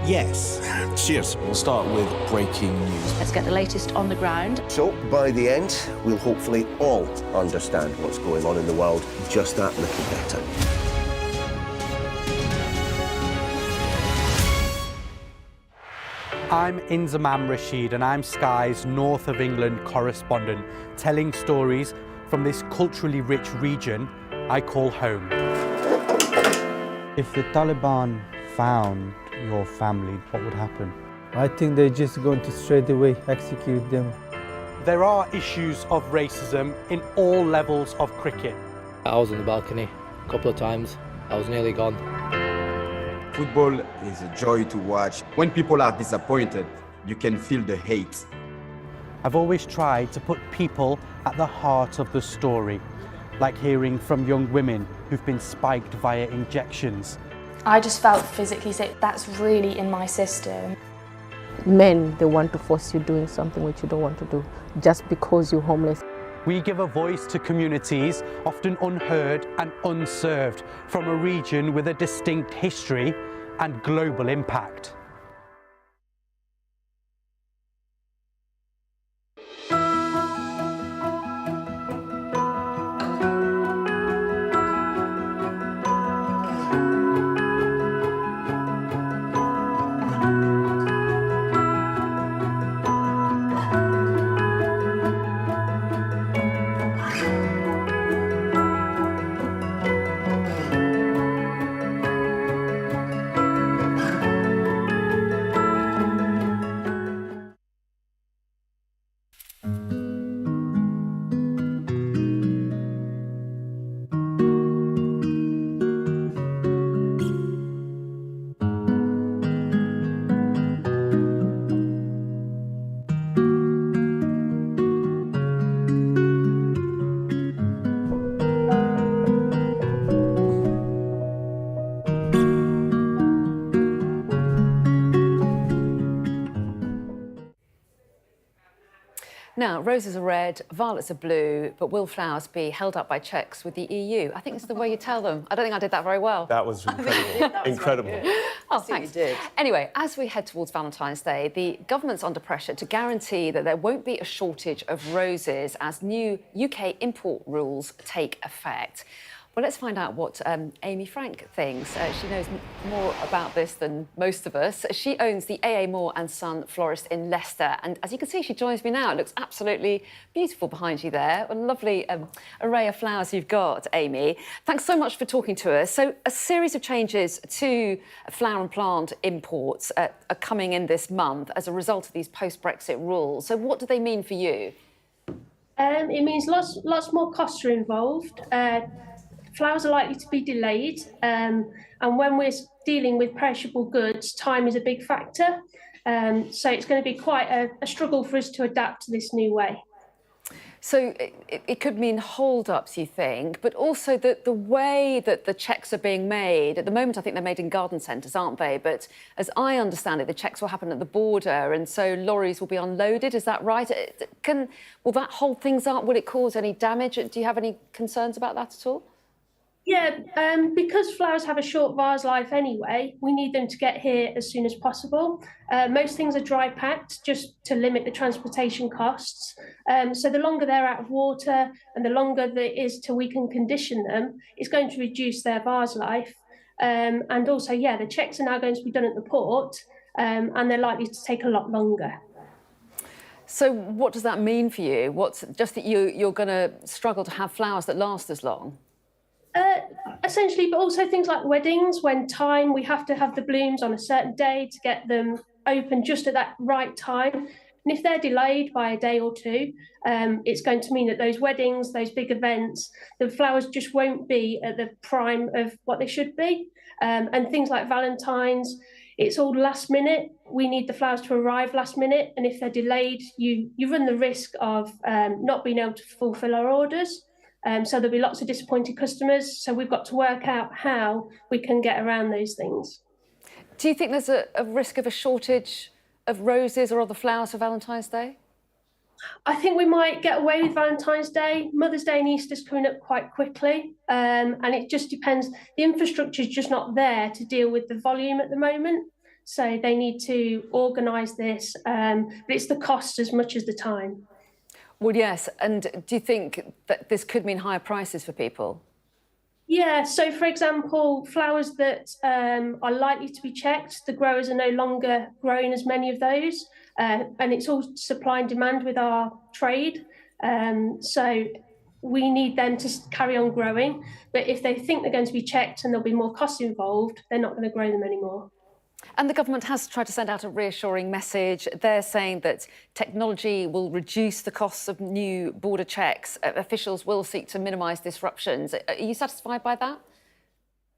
Yes. Cheers. We'll start with breaking news. Let's get the latest on the ground. So, by the end, we'll hopefully all understand what's going on in the world just that little better. I'm Inzamam Rashid and I'm Sky's North of England correspondent, telling stories from this culturally rich region I call home. If the Taliban found your family, what would happen? I think they're just going to straight away execute them. There are issues of racism in all levels of cricket. I was on the balcony a couple of times. I was nearly gone. Football is a joy to watch. When people are disappointed, you can feel the hate. I've always tried to put people at the heart of the story, like hearing from young women who've been spiked via injections. I just felt physically sick. That's really in my system. Men, they want to force you doing something which you don't want to do, just because you're homeless. We give a voice to communities often unheard and unserved from a region with a distinct history and global impact. Now, roses are red, violets are blue, but will flowers be held up by checks with the EU? I think it's the way you tell them. I don't think I did that very well. That was incredible. Incredible. Oh, thanks. You did. Anyway, as we head towards Valentine's Day, the government's under pressure to guarantee that there won't be a shortage of roses as new UK import rules take effect. Well, let's find out what Amy Frank thinks. She knows more about this than most of us. She owns the AA Moore and Son florist in Leicester. And as you can see, she joins me now. It looks absolutely beautiful behind you there. A lovely array of flowers you've got, Amy. Thanks so much for talking to us. So a series of changes to flower and plant imports are coming in this month as a result of these post-Brexit rules. So what do they mean for you? It means lots more costs are involved. Flowers are likely to be delayed, and when we're dealing with perishable goods, time is a big factor. So it's going to be quite a struggle for us to adapt to this new way. So it could mean hold-ups, you think, but also the way that the checks are being made. At the moment, I think they're made in garden centres, aren't they? But as I understand it, the checks will happen at the border, and so lorries will be unloaded. Is that right? Will that hold things up? Will it cause any damage? Do you have any concerns about that at all? Yeah, because flowers have a short vase life anyway, we need them to get here as soon as possible. Most things are dry packed just to limit the transportation costs. So the longer they're out of water and the longer it is till we can condition them, it's going to reduce their vase life. And also, yeah, the checks are now going to be done at the port and they're likely to take a lot longer. So what does that mean for you? What's just that you're going to struggle to have flowers that last as long? Essentially, but also things like weddings, when we have to have the blooms on a certain day to get them open just at that right time. And if they're delayed by a day or two, it's going to mean that those weddings, those big events, the flowers just won't be at the prime of what they should be. And things like Valentine's, it's all last minute. We need the flowers to arrive last minute. And if they're delayed, you run the risk of not being able to fulfill our orders. So there'll be lots of disappointed customers. So we've got to work out how we can get around those things. Do you think there's a risk of a shortage of roses or other flowers for Valentine's Day? I think we might get away with Valentine's Day. Mother's Day and Easter's coming up quite quickly. And it just depends. The infrastructure is just not there to deal with the volume at the moment. So they need to organise this. But it's the cost as much as the time. Well, yes. And do you think that this could mean higher prices for people? Yeah. So, for example, flowers that are likely to be checked, the growers are no longer growing as many of those. And it's all supply and demand with our trade. So we need them to carry on growing. But if they think they're going to be checked and there'll be more costs involved, they're not going to grow them anymore. And the government has tried to send out a reassuring message. They're saying that technology will reduce the costs of new border checks. Officials will seek to minimise disruptions. Are you satisfied by that?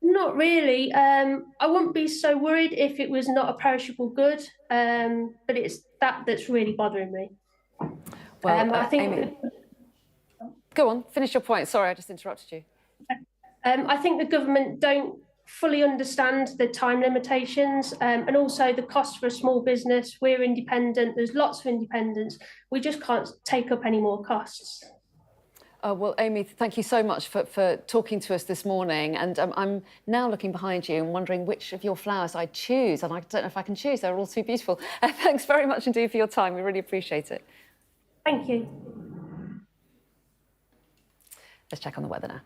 Not really. I wouldn't be so worried if it was not a perishable good, but it's that's really bothering me. Well, I think. Amy, go on, finish your point. Sorry, I just interrupted you. I think the government don't fully understand the time limitations and also the cost for a small business. We're independent. There's lots of independents. We just can't take up any more costs. Well, Amy, thank you so much for talking to us this morning. And I'm now looking behind you and wondering which of your flowers I'd choose. And I don't know if I can choose. They're all too beautiful. Thanks very much indeed for your time. We really appreciate it. Thank you. Let's check on the weather now.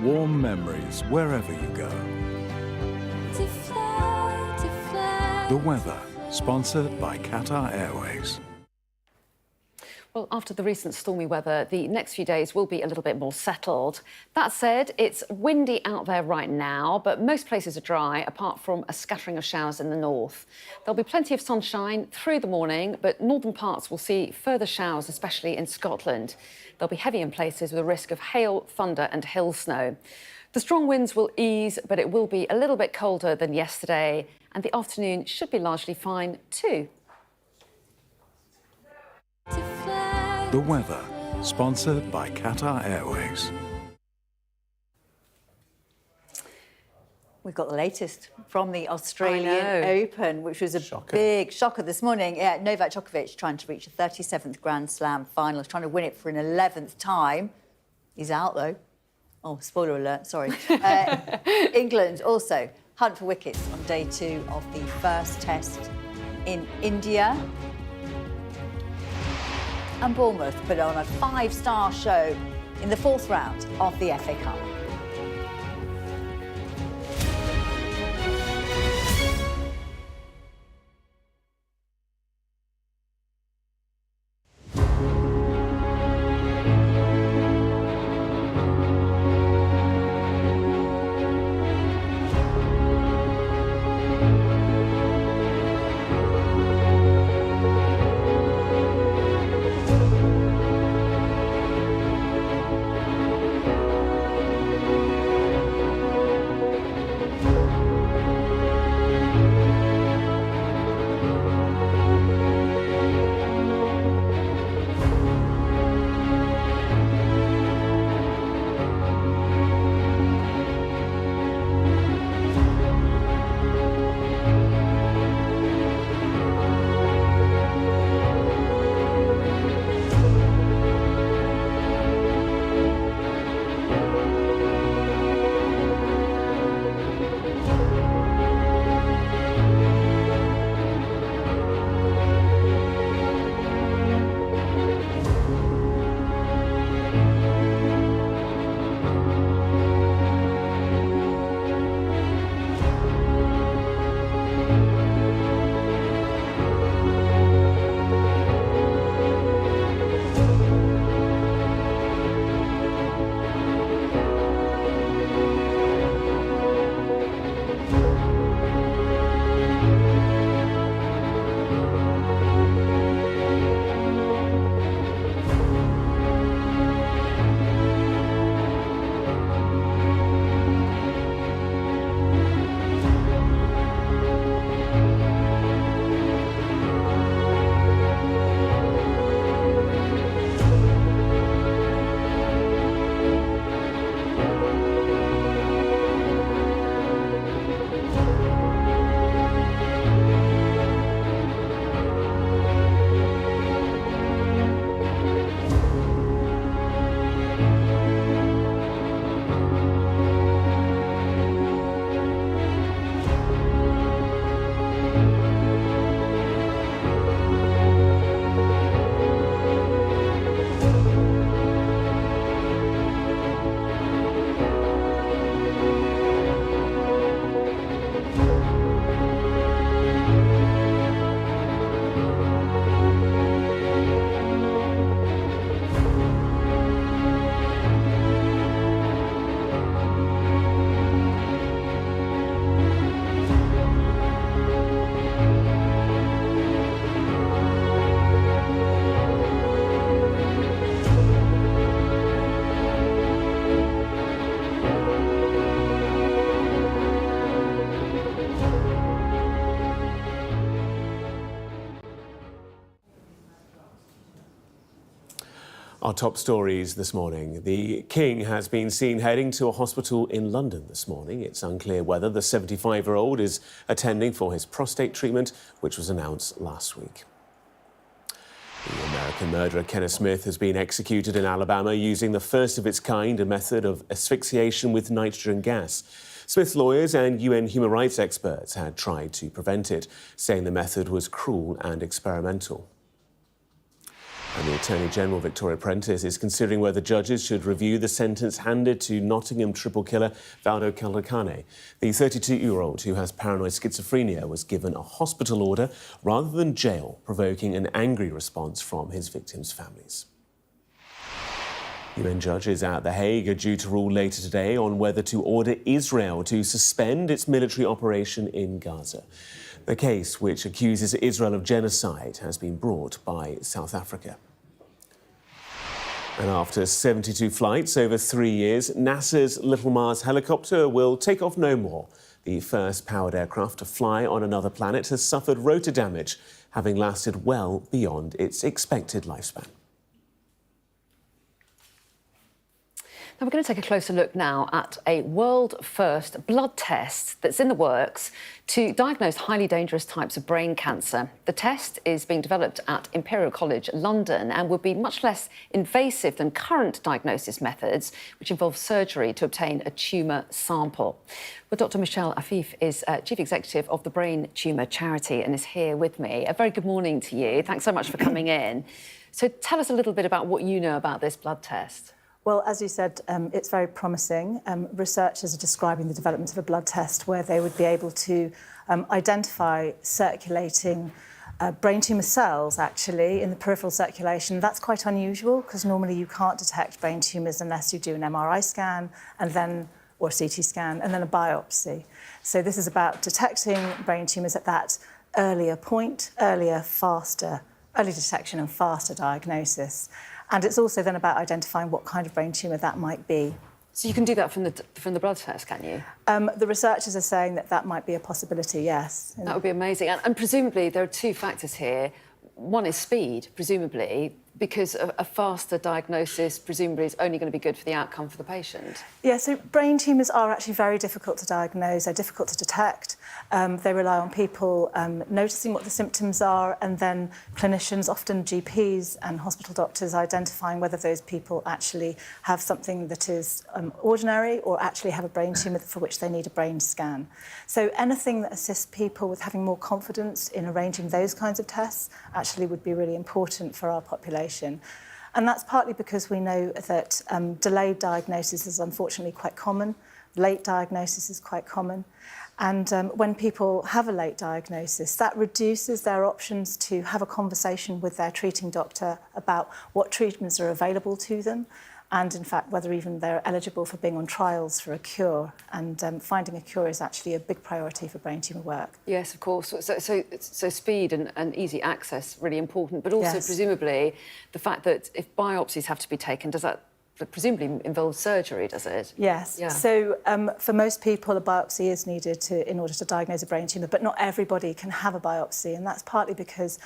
Warm memories wherever you go. The weather, sponsored by Qatar Airways. Well, after the recent stormy weather, the next few days will be a little bit more settled. That said, it's windy out there right now, but most places are dry, apart from a scattering of showers in the north. There'll be plenty of sunshine through the morning, but northern parts will see further showers, especially in Scotland. They'll be heavy in places with a risk of hail, thunder and hill snow. The strong winds will ease, but it will be a little bit colder than yesterday, and the afternoon should be largely fine too. The weather, sponsored by Qatar Airways. We've got the latest from the Australian Open, which was a big shocker this morning. Yeah, Novak Djokovic trying to reach a 37th Grand Slam final, trying to win it for an 11th time. He's out, though. Oh, spoiler alert, sorry. England also hunt for wickets on day 2 of the first test in India. And Bournemouth put on a 5-star show in the 4th round of the FA Cup. Our top stories this morning. The King has been seen heading to a hospital in London this morning. It's unclear whether the 75-year-old is attending for his prostate treatment, which was announced last week. The American murderer Kenneth Smith has been executed in Alabama using the first of its kind, a method of asphyxiation with nitrogen gas. Smith's lawyers and UN human rights experts had tried to prevent it, saying the method was cruel and experimental. And the Attorney General, Victoria Prentice, is considering whether judges should review the sentence handed to Nottingham triple killer Valdo. The 32-year-old who has paranoid schizophrenia was given a hospital order rather than jail, provoking an angry response from his victims' families. UN judges at The Hague are due to rule later today on whether to order Israel to suspend its military operation in Gaza. The case, which accuses Israel of genocide, has been brought by South Africa. And after 72 flights over 3 years, NASA's Little Mars helicopter will take off no more. The first powered aircraft to fly on another planet has suffered rotor damage, having lasted well beyond its expected lifespan. Now we're going to take a closer look now at a world-first blood test that's in the works to diagnose highly dangerous types of brain cancer. The test is being developed at Imperial College London and would be much less invasive than current diagnosis methods, which involve surgery to obtain a tumour sample. Well, Dr Michelle Afif is Chief Executive of the Brain Tumour Charity and is here with me. A very good morning to you. Thanks so much for coming in. So tell us a little bit about what you know about this blood test. Well, as you said, it's very promising. Researchers are describing the development of a blood test where they would be able to identify circulating brain tumour cells, actually, in the peripheral circulation. That's quite unusual because normally you can't detect brain tumours unless you do an MRI scan and then, or a CT scan, and then a biopsy. So this is about detecting brain tumours at that earlier point, early detection and faster diagnosis. And it's also then about identifying what kind of brain tumour that might be. So you can do that from the blood test, can you? The researchers are saying that that might be a possibility, yes. That would be amazing. And presumably there are two factors here. One is speed, presumably, because a faster diagnosis presumably is only going to be good for the outcome for the patient. Yeah, so brain tumours are actually very difficult to diagnose. They're difficult to detect. They rely on people noticing what the symptoms are and then clinicians, often GPs and hospital doctors, identifying whether those people actually have something that is ordinary or actually have a brain tumour for which they need a brain scan. So anything that assists people with having more confidence in arranging those kinds of tests actually would be really important for our population. And that's partly because we know that delayed diagnosis is unfortunately quite common. Late diagnosis is quite common. And when people have a late diagnosis, that reduces their options to have a conversation with their treating doctor about what treatments are available to them and, in fact, whether even they're eligible for being on trials for a cure. And finding a cure is actually a big priority for brain tumour work. Yes, of course. So speed and easy access, really important, but also Yes. Presumably the fact that if biopsies have to be taken, does that presumably involve surgery, does it? Yes. Yeah. So for most people, a biopsy is needed in order to diagnose a brain tumour, but not everybody can have a biopsy, and that's partly because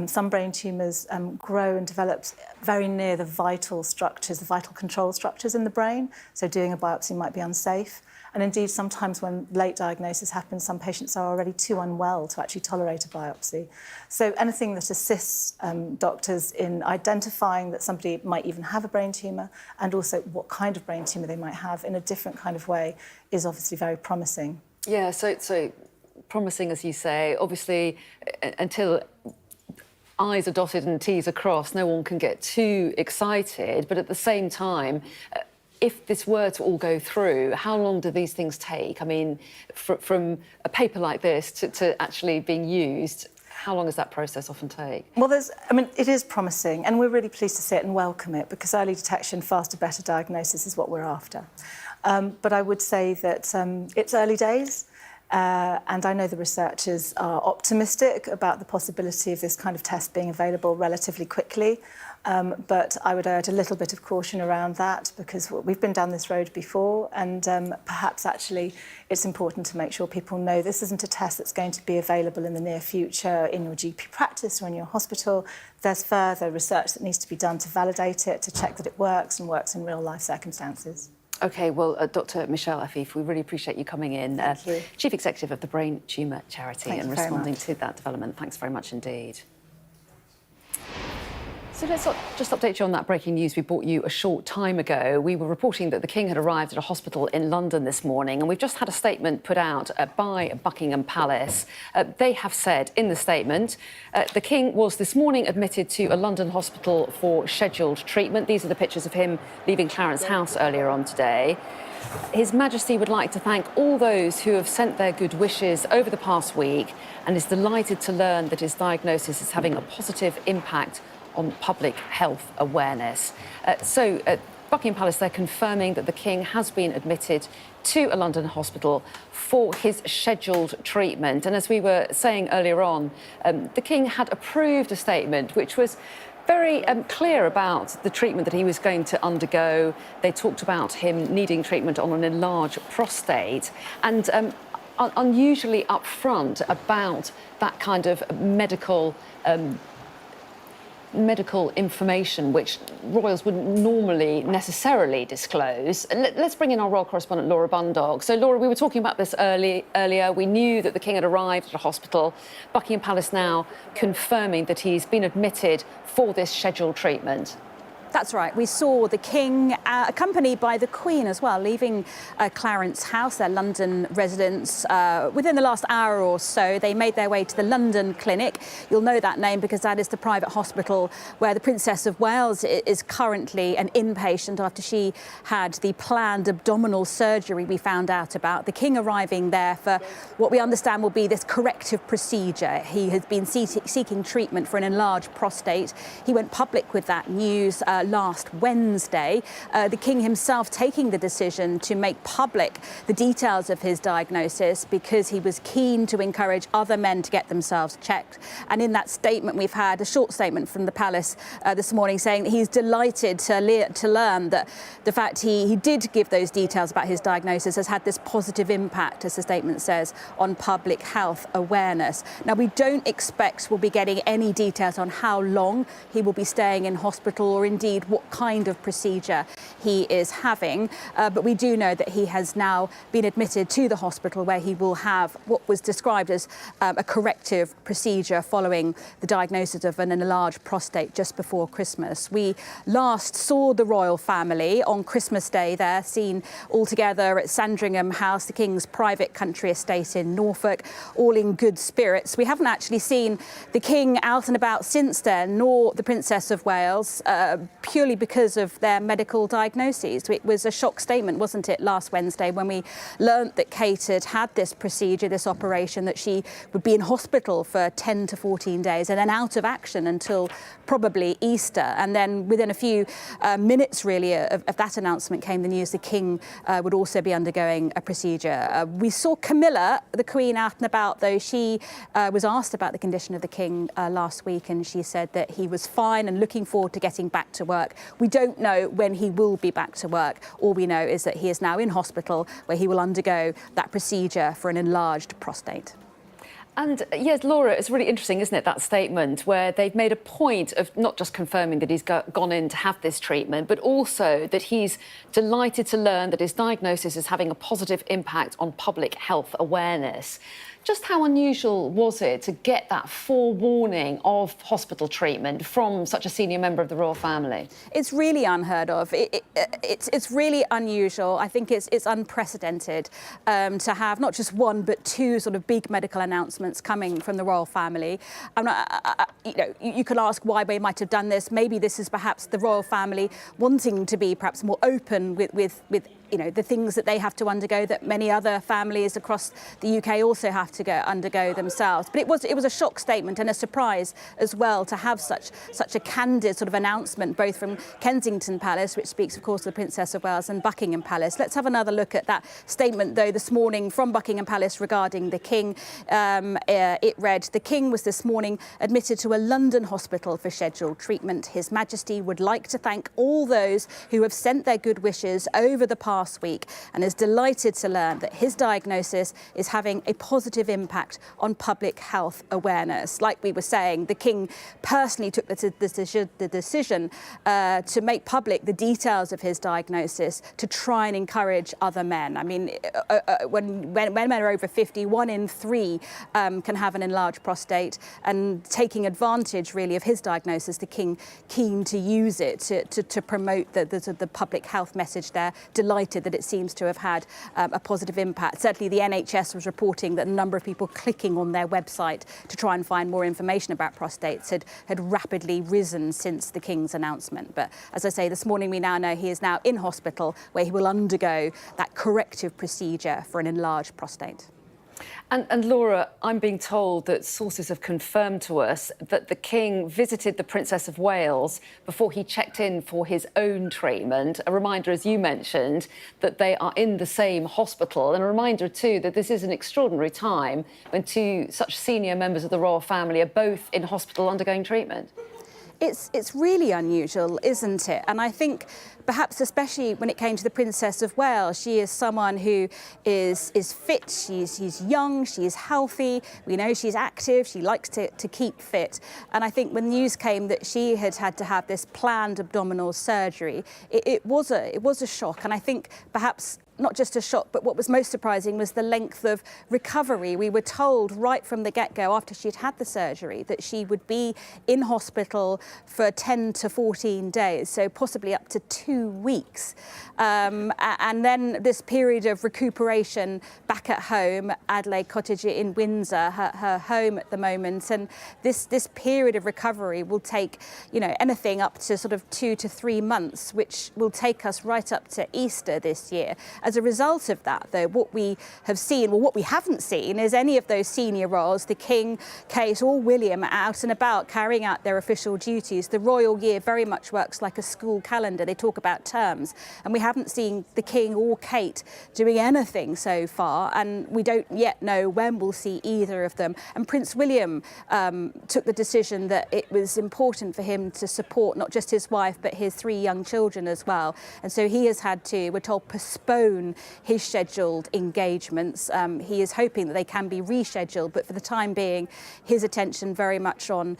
some brain tumours grow and develop very near the vital structures, the vital control structures in the brain, so doing a biopsy might be unsafe. And indeed, sometimes when late diagnosis happens, some patients are already too unwell to actually tolerate a biopsy. So anything that assists doctors in identifying that somebody might even have a brain tumour and also what kind of brain tumour they might have in a different kind of way is obviously very promising. Yeah, so promising, as you say. Obviously, until I's are dotted and T's are crossed, no one can get too excited. But at the same time, if this were to all go through, how long do these things take? I mean, from a paper like this to actually being used, how long does that process often take? Well, it is promising, and we're really pleased to see it and welcome it, because early detection, faster, better diagnosis is what we're after. But I would say that it's early days, and I know the researchers are optimistic about the possibility of this kind of test being available relatively quickly. But I would urge a little bit of caution around that, because we've been down this road before, and perhaps actually it's important to make sure people know this isn't a test that's going to be available in the near future in your GP practice or in your hospital. There's further research that needs to be done to validate it, to check that it works and works in real life circumstances. OK, well, Dr Michelle Afif, we really appreciate you coming in. Thank you. Chief Executive of the Brain Tumour Charity, Thank and you very responding much. to that development. Thanks very much indeed. So let's just update you on that breaking news we brought you a short time ago. We were reporting that the King had arrived at a hospital in London this morning, and we've just had a statement put out by Buckingham Palace. They have said in the statement, the King was this morning admitted to a London hospital for scheduled treatment. These are the pictures of him leaving Clarence House earlier on today. His Majesty would like to thank all those who have sent their good wishes over the past week and is delighted to learn that his diagnosis is having a positive impact on public health awareness. Buckingham Palace, they're confirming that the King has been admitted to a London hospital for his scheduled treatment. And as we were saying earlier on, the King had approved a statement which was very clear about the treatment that he was going to undergo. They talked about him needing treatment on an enlarged prostate and unusually upfront about that kind of medical medical information which royals wouldn't normally necessarily disclose. Let's bring in our royal correspondent, Laura Bundog. So, Laura, we were talking about this earlier. We knew that the king had arrived at a hospital. Buckingham Palace now confirming that he's been admitted for this scheduled treatment. That's right. We saw the King accompanied by the Queen as well, leaving Clarence House, their London residence, within the last hour or so. They made their way to the London Clinic. You'll know that name because that is the private hospital where the Princess of Wales is currently an inpatient after she had the planned abdominal surgery we found out about. The King arriving there for what we understand will be this corrective procedure. He has been seeking treatment for an enlarged prostate. He went public with that news last Wednesday. The King himself taking the decision to make public the details of his diagnosis because he was keen to encourage other men to get themselves checked. And in that statement, we've had a short statement from the palace this morning saying that he's delighted to learn that the fact he did give those details about his diagnosis has had this positive impact, as the statement says, on public health awareness. Now, we don't expect we'll be getting any details on how long he will be staying in hospital or indeed what kind of procedure he is having. But we do know that he has now been admitted to the hospital where he will have what was described as a corrective procedure following the diagnosis of an enlarged prostate just before Christmas. We last saw the royal family on Christmas Day there, seen all together at Sandringham House, the King's private country estate in Norfolk, all in good spirits. We haven't actually seen the King out and about since then, nor the Princess of Wales, purely because of their medical diagnoses. It was a shock statement, wasn't it, last Wednesday when we learnt that Kate had this procedure, this operation, that she would be in hospital for 10 to 14 days and then out of action until probably Easter. And then within a few minutes, really, of that announcement came the news the King would also be undergoing a procedure. We saw Camilla, the Queen, out and about, though. She was asked about the condition of the King last week, and she said that he was fine and looking forward to getting back to work. We don't know when he will be back to work. All we know is that he is now in hospital where he will undergo that procedure for an enlarged prostate. And yes, Laura, it's really interesting, isn't it, that statement where they've made a point of not just confirming that he's gone in to have this treatment, but also that he's delighted to learn that his diagnosis is having a positive impact on public health awareness. Just how unusual was it to get that forewarning of hospital treatment from such a senior member of the royal family? It's really unheard of. It's really unusual. I think it's unprecedented to have not just one but two sort of big medical announcements coming from the royal family. You could ask why they might have done this. Maybe this is perhaps the royal family wanting to be perhaps more open with the things that they have to undergo that many other families across the UK also have to undergo themselves. But it was a shock statement and a surprise as well to have such a candid sort of announcement, both from Kensington Palace, which speaks, of course, of the Princess of Wales, and Buckingham Palace. Let's have another look at that statement, though, this morning from Buckingham Palace regarding the King. It read, "The King was this morning admitted to a London hospital for scheduled treatment. His Majesty would like to thank all those who have sent their good wishes over the past week and is delighted to learn that his diagnosis is having a positive impact on public health awareness." Like we were saying, the King personally took the decision to make public the details of his diagnosis to try and encourage other men. I mean, when men are over 50, 1 in 3 can have an enlarged prostate, and taking advantage really of his diagnosis, the King keen to use it to promote the public health message there, delighted that it seems to have had a positive impact. Certainly the NHS was reporting that a number of people clicking on their website to try and find more information about prostates had rapidly risen since the King's announcement. But as I say, this morning we now know he is now in hospital where he will undergo that corrective procedure for an enlarged prostate. And Laura, I'm being told that sources have confirmed to us that the King visited the Princess of Wales before he checked in for his own treatment. A reminder, as you mentioned, that they are in the same hospital. And a reminder, too, that this is an extraordinary time when two such senior members of the royal family are both in hospital undergoing treatment. It's really unusual, isn't it? And I think perhaps especially when it came to the Princess of Wales, she is someone who is fit, she's young, she's healthy, we know she's active, she likes to keep fit. And I think when news came that she had to have this planned abdominal surgery, it was a shock. And I think perhaps not just a shock, but what was most surprising was the length of recovery. We were told right from the get-go after she'd had the surgery that she would be in hospital for 10 to 14 days, so possibly up to 2 weeks. And then this period of recuperation back at home, Adelaide Cottage in Windsor, her home at the moment. And this period of recovery will take, anything up to sort of 2 to 3 months, which will take us right up to Easter this year. As a result of that, though, what we have seen, well, what we haven't seen is any of those senior royals, the King, Kate or William, out and about carrying out their official duties. The royal year very much works like a school calendar. They talk about terms, and we haven't seen the King or Kate doing anything so far, and we don't yet know when we'll see either of them. And Prince William took the decision that it was important for him to support not just his wife, but his 3 young children as well. And so he has had to, we're told, postpone his scheduled engagements. He is hoping that they can be rescheduled, but for the time being, his attention very much on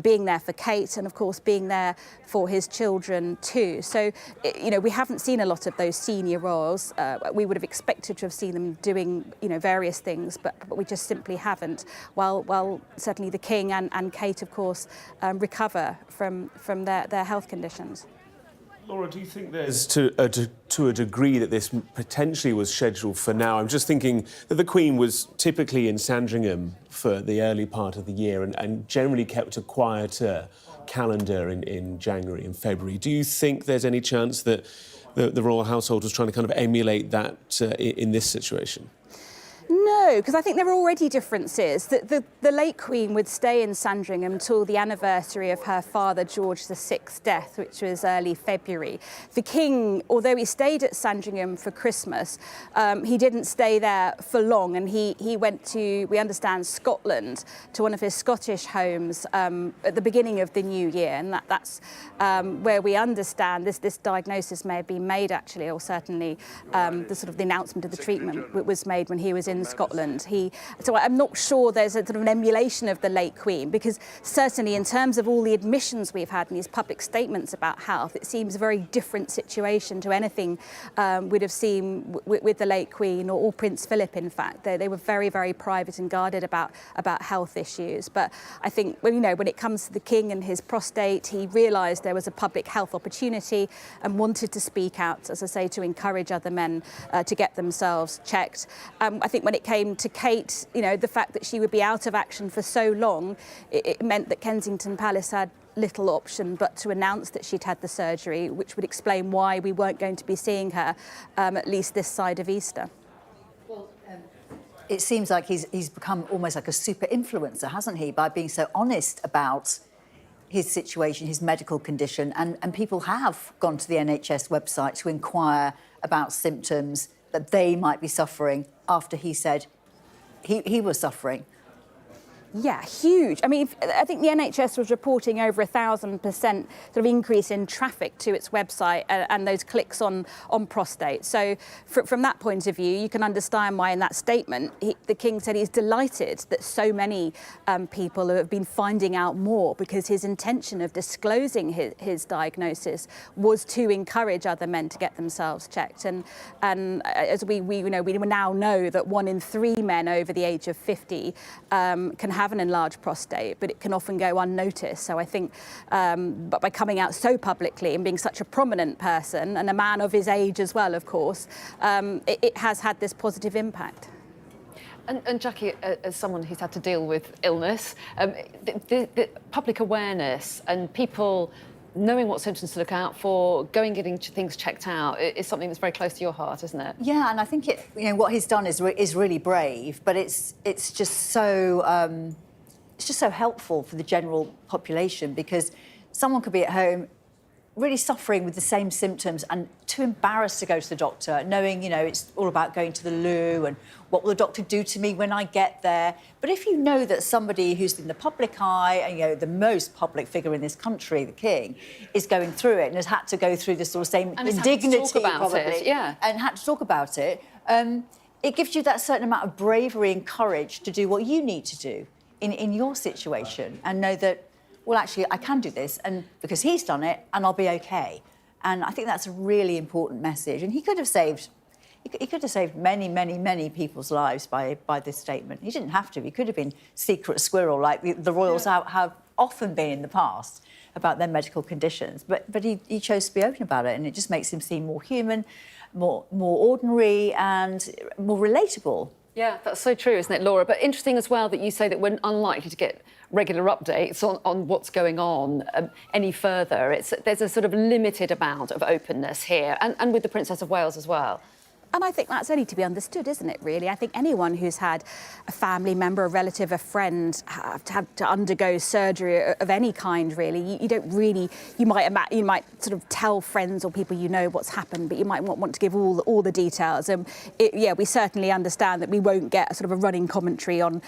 being there for Kate and, of course, being there for his children too. So, we haven't seen a lot of those senior royals. We would have expected to have seen them doing, various things, but we just simply haven't. While certainly the King and Kate, of course, recover from their health conditions. Laura, do you think there's to a degree that this potentially was scheduled for now? I'm just thinking that the Queen was typically in Sandringham for the early part of the year and generally kept a quieter calendar in January and February. Do you think there's any chance that the royal household was trying to kind of emulate that in this situation? No, because I think there are already differences. The late Queen would stay in Sandringham until the anniversary of her father George VI's death, which was early February. The King, although he stayed at Sandringham for Christmas, he didn't stay there for long, and he went to, we understand, Scotland, to one of his Scottish homes at the beginning of the new year, and that's where we understand this diagnosis may have been made, actually, or certainly the announcement of the treatment was made when he was in Scotland. So I'm not sure there's a sort of an emulation of the late Queen, because certainly in terms of all the admissions we've had in these public statements about health, it seems a very different situation to anything we'd have seen with the late Queen or Prince Philip. In fact, they were very, very private and guarded about health issues. But I think when it comes to the King and his prostate, he realised there was a public health opportunity and wanted to speak out, as I say, to encourage other men to get themselves checked. I think when it came to Kate, the fact that she would be out of action for so long, it meant that Kensington Palace had little option but to announce that she'd had the surgery, which would explain why we weren't going to be seeing her at least this side of Easter. It seems like he's become almost like a super influencer, hasn't he, by being so honest about his situation, his medical condition, and people have gone to the NHS website to inquire about symptoms that they might be suffering after he said he was suffering. Yeah, huge. I mean, I think the NHS was reporting over 1,000% sort of increase in traffic to its website and those clicks on prostate. So from that point of view, you can understand why in that statement, the King said he's delighted that so many people have been finding out more, because his intention of disclosing his diagnosis was to encourage other men to get themselves checked. And as we now know that 1 in 3 men over the age of 50 can have an enlarged prostate, but it can often go unnoticed. So I think but by coming out so publicly and being such a prominent person, and a man of his age as well, of course, it has had this positive impact. And Jackie, as someone who's had to deal with illness, the public awareness and people knowing what symptoms to look out for, getting things checked out, is something that's very close to your heart, isn't it? Yeah, and I think what he's done is really brave, but it's just so helpful for the general population, because someone could be at home really suffering with the same symptoms and too embarrassed to go to the doctor, knowing, it's all about going to the loo and what will the doctor do to me when I get there. But if you know that somebody who's in the public eye, and, the most public figure in this country, the King, is going through it and has had to go through this sort of same indignity, had to talk about it, yeah. and had to talk about it, it gives you that certain amount of bravery and courage to do what you need to do in your situation and know that, well, actually, I can do this, and because he's done it, and I'll be OK. And I think that's a really important message. And he could have saved many, many, many people's lives by this statement. He didn't have to. He could have been secret squirrel, like the royals have often been in the past about their medical conditions. But he chose to be open about it, and it just makes him seem more human, more ordinary, and more relatable. Yeah, that's so true, isn't it, Laura? But interesting as well that you say that we're unlikely to get regular updates on what's going on any further. There's a sort of limited amount of openness here, and with the Princess of Wales as well. And I think that's only to be understood, isn't it, really? I think anyone who's had a family member, a relative, a friend have to undergo surgery of any kind, really, you don't really... You might sort of tell friends or people you know what's happened, but you might want to give all the details. We certainly understand that we won't get a sort of a running commentary on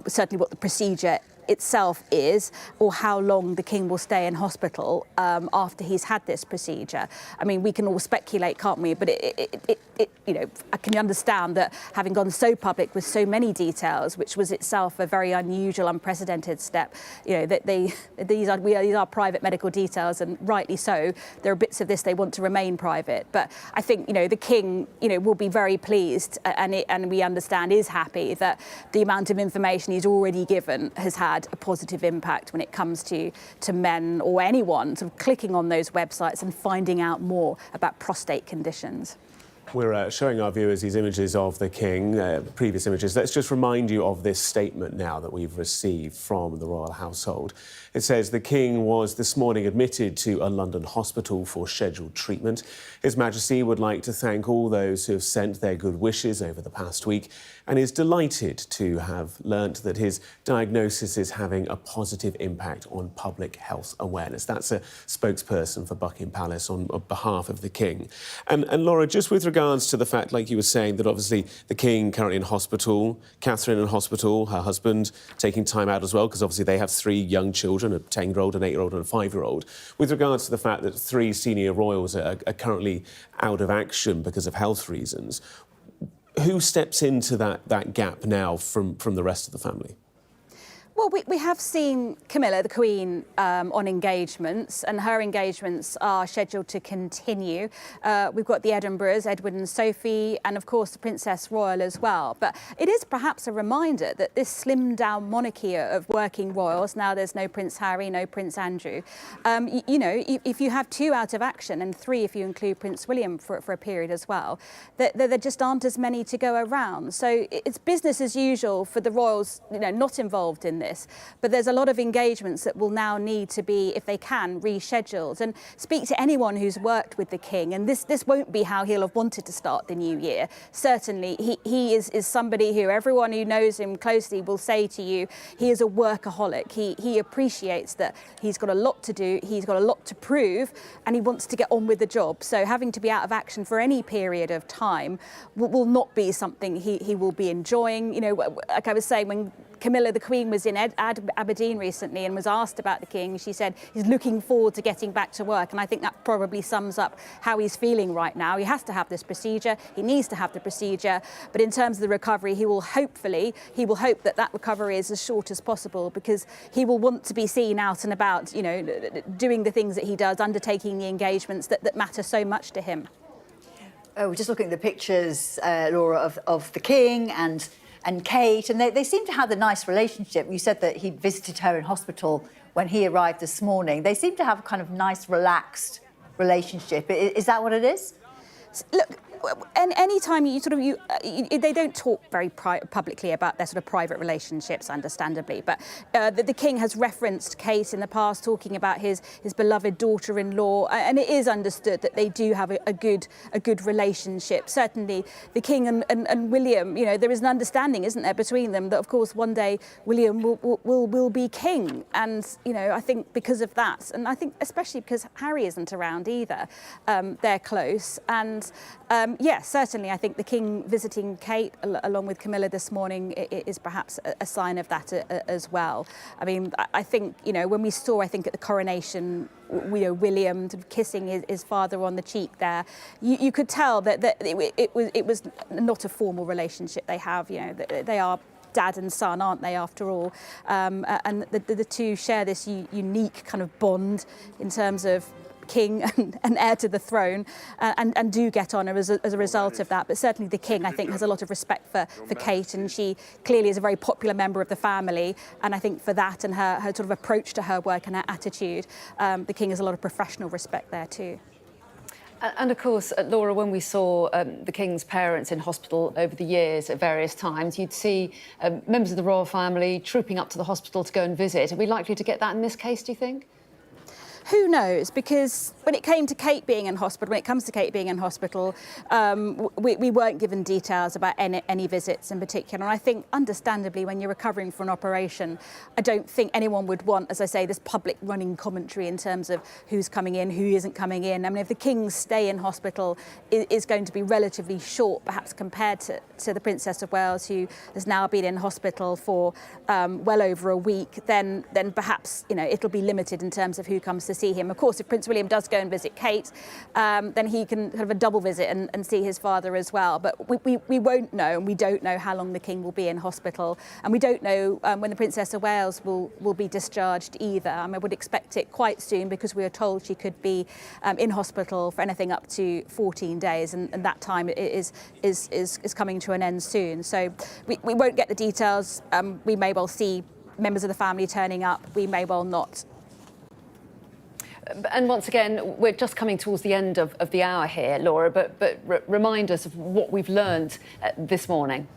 certainly what the procedure itself is, or how long the King will stay in hospital after he's had this procedure. I mean, we can all speculate, can't we? But I can understand that having gone so public with so many details, which was itself a very unusual, unprecedented step, that these are private medical details, and rightly so. There are bits of this they want to remain private. But I think, the King, will be very pleased, and we understand is happy that the amount of information he's already given has had a positive impact when it comes to men or anyone sort of clicking on those websites and finding out more about prostate conditions. We're showing our viewers these images of the King, previous images. Let's just remind you of this statement now that we've received from the royal household. It says, the King was this morning admitted to a London hospital for scheduled treatment. His Majesty would like to thank all those who have sent their good wishes over the past week and is delighted to have learnt that his diagnosis is having a positive impact on public health awareness. That's a spokesperson for Buckingham Palace on behalf of the King. And Laura, just with regards to the fact, like you were saying, that obviously the King currently in hospital, Catherine in hospital, her husband taking time out as well, because obviously they have 3 young children, a 10-year-old, an 8-year-old and a 5-year-old. With regards to the fact that 3 senior royals are currently out of action because of health reasons, who steps into that gap now from the rest of the family? Well, we have seen Camilla, the Queen, on engagements, and her engagements are scheduled to continue. We've got the Edinburghs, Edward and Sophie, and of course the Princess Royal as well. But it is perhaps a reminder that this slimmed-down monarchy of working royals, now there's no Prince Harry, no Prince Andrew, if you have 2 out of action, and 3 if you include Prince William for a period as well, there just aren't as many to go around. So it's business as usual for the royals, not involved in this. But there's a lot of engagements that will now need to be, if they can, rescheduled. And speak to anyone who's worked with the King, and this won't be how he'll have wanted to start the new year. Certainly, he is somebody who everyone who knows him closely will say to you, he is a workaholic. He appreciates that he's got a lot to do, he's got a lot to prove, and he wants to get on with the job. So having to be out of action for any period of time will not be something he will be enjoying. Like I was saying, when Camilla, the Queen, was in Aberdeen recently and was asked about the King, she said he's looking forward to getting back to work. And I think that probably sums up how he's feeling right now. He has to have this procedure. He needs to have the procedure. But in terms of the recovery, he will hope that recovery is as short as possible, because he will want to be seen out and about, doing the things that he does, undertaking the engagements that matter so much to him. We're just looking at the pictures, Laura, of the King and Kate, and they seem to have a nice relationship. You said that he visited her in hospital when he arrived this morning. They seem to have a kind of nice, relaxed relationship. Is that what it is? Look, And any time they don't talk very publicly about their sort of private relationships, understandably. But the King has referenced Kate in the past, talking about his beloved daughter-in-law, and it is understood that they do have a good relationship. Certainly, the King and William, there is an understanding, isn't there, between them that, of course, one day William will be king, and I think because of that, and I think especially because Harry isn't around either, they're close. And yes, certainly, I think the King visiting Kate along with Camilla this morning is perhaps a sign of that as well. I mean, I think, when we saw, I think at the coronation, William kissing his father on the cheek there, you could tell that it was not a formal relationship they have. They are dad and son, aren't they, after all? And the two share this unique kind of bond in terms of king and heir to the throne, and do get on as a result of that. But certainly the King, I think, has a lot of respect for Kate, and she clearly is a very popular member of the family. And I think for that and her sort of approach to her work and her attitude, the King has a lot of professional respect there too. And of course, Laura, when we saw the King's parents in hospital over the years at various times, you'd see members of the royal family trooping up to the hospital to go and visit. Are we likely to get that in this case, do you think? Who knows? Because when it comes to Kate being in hospital, we weren't given details about any visits in particular. And I think, understandably, when you're recovering from an operation, I don't think anyone would want, as I say, this public running commentary in terms of who's coming in, who isn't coming in. I mean, if the King's stay in hospital is going to be relatively short, perhaps compared to the Princess of Wales, who has now been in hospital for well over a week, then perhaps it'll be limited in terms of who comes to see him. Of course, if Prince William does go and visit Kate, then he can have a double visit and see his father as well. But we won't know, and we don't know how long the King will be in hospital, and we don't know when the Princess of Wales will be discharged either. I would expect it quite soon, because we are told she could be in hospital for anything up to 14 days, and that time is coming to an end soon. So we won't get the details. We may well see members of the family turning up. We may well not. And once again, we're just coming towards the end of the hour here, Laura, but remind us of what we've learned this morning.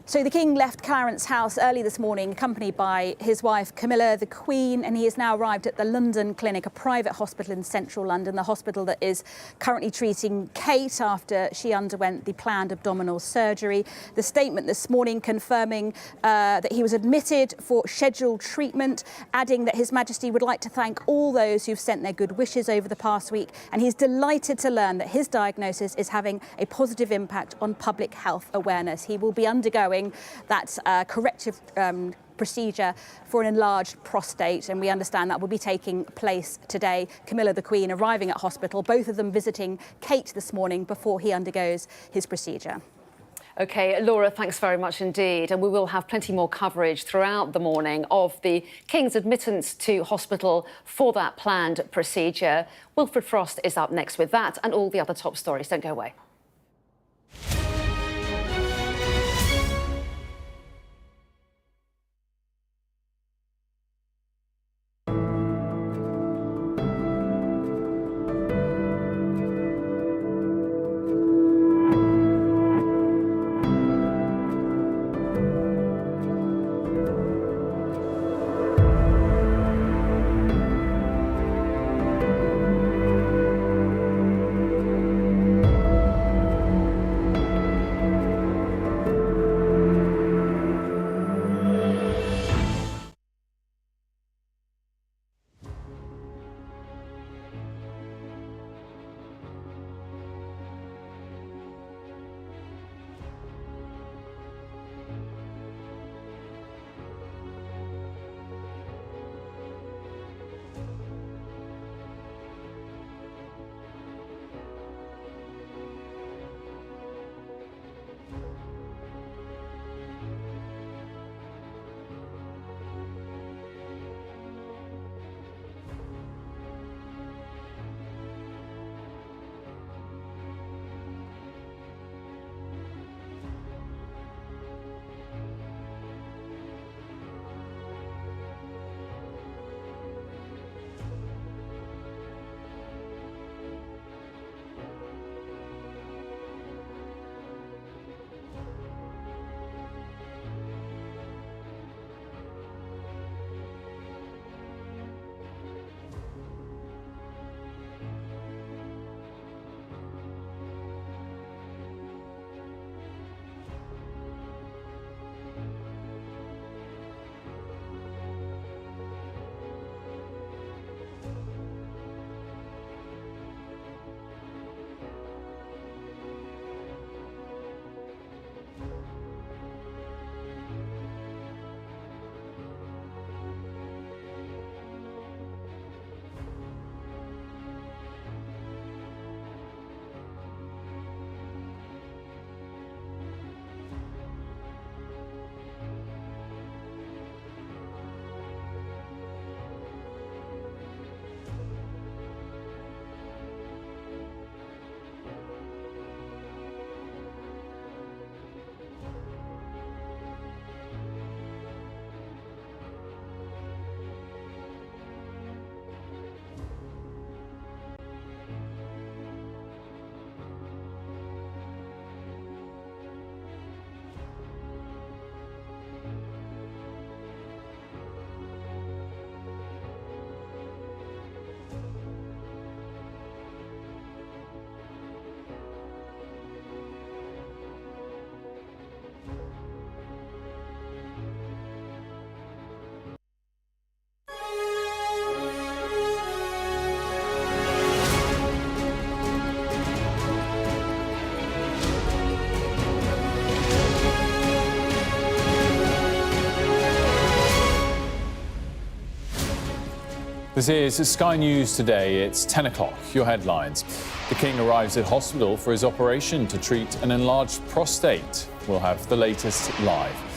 So the King left Clarence House early this morning, accompanied by his wife Camilla, the Queen, and he has now arrived at the London Clinic, a private hospital in central London, the hospital that is currently treating Kate after she underwent the planned abdominal surgery. The statement this morning confirming that he was admitted for scheduled treatment, adding that His Majesty would like to thank all those who've sent their good wishes over the past week, and he's delighted to learn that his diagnosis is having a positive impact on public health awareness. He will be undergoing that corrective procedure for an enlarged prostate, and we understand that will be taking place today. Camilla, the Queen, arriving at hospital, both of them visiting Kate this morning before he undergoes his procedure. OK, Laura, thanks very much indeed. And we will have plenty more coverage throughout the morning of the King's admittance to hospital for that planned procedure. Wilfred Frost is up next with that and all the other top stories. Don't go away. This is Sky News Today. It's 10 o'clock. Your headlines. The King arrives at hospital for his operation to treat an enlarged prostate. We'll have the latest live.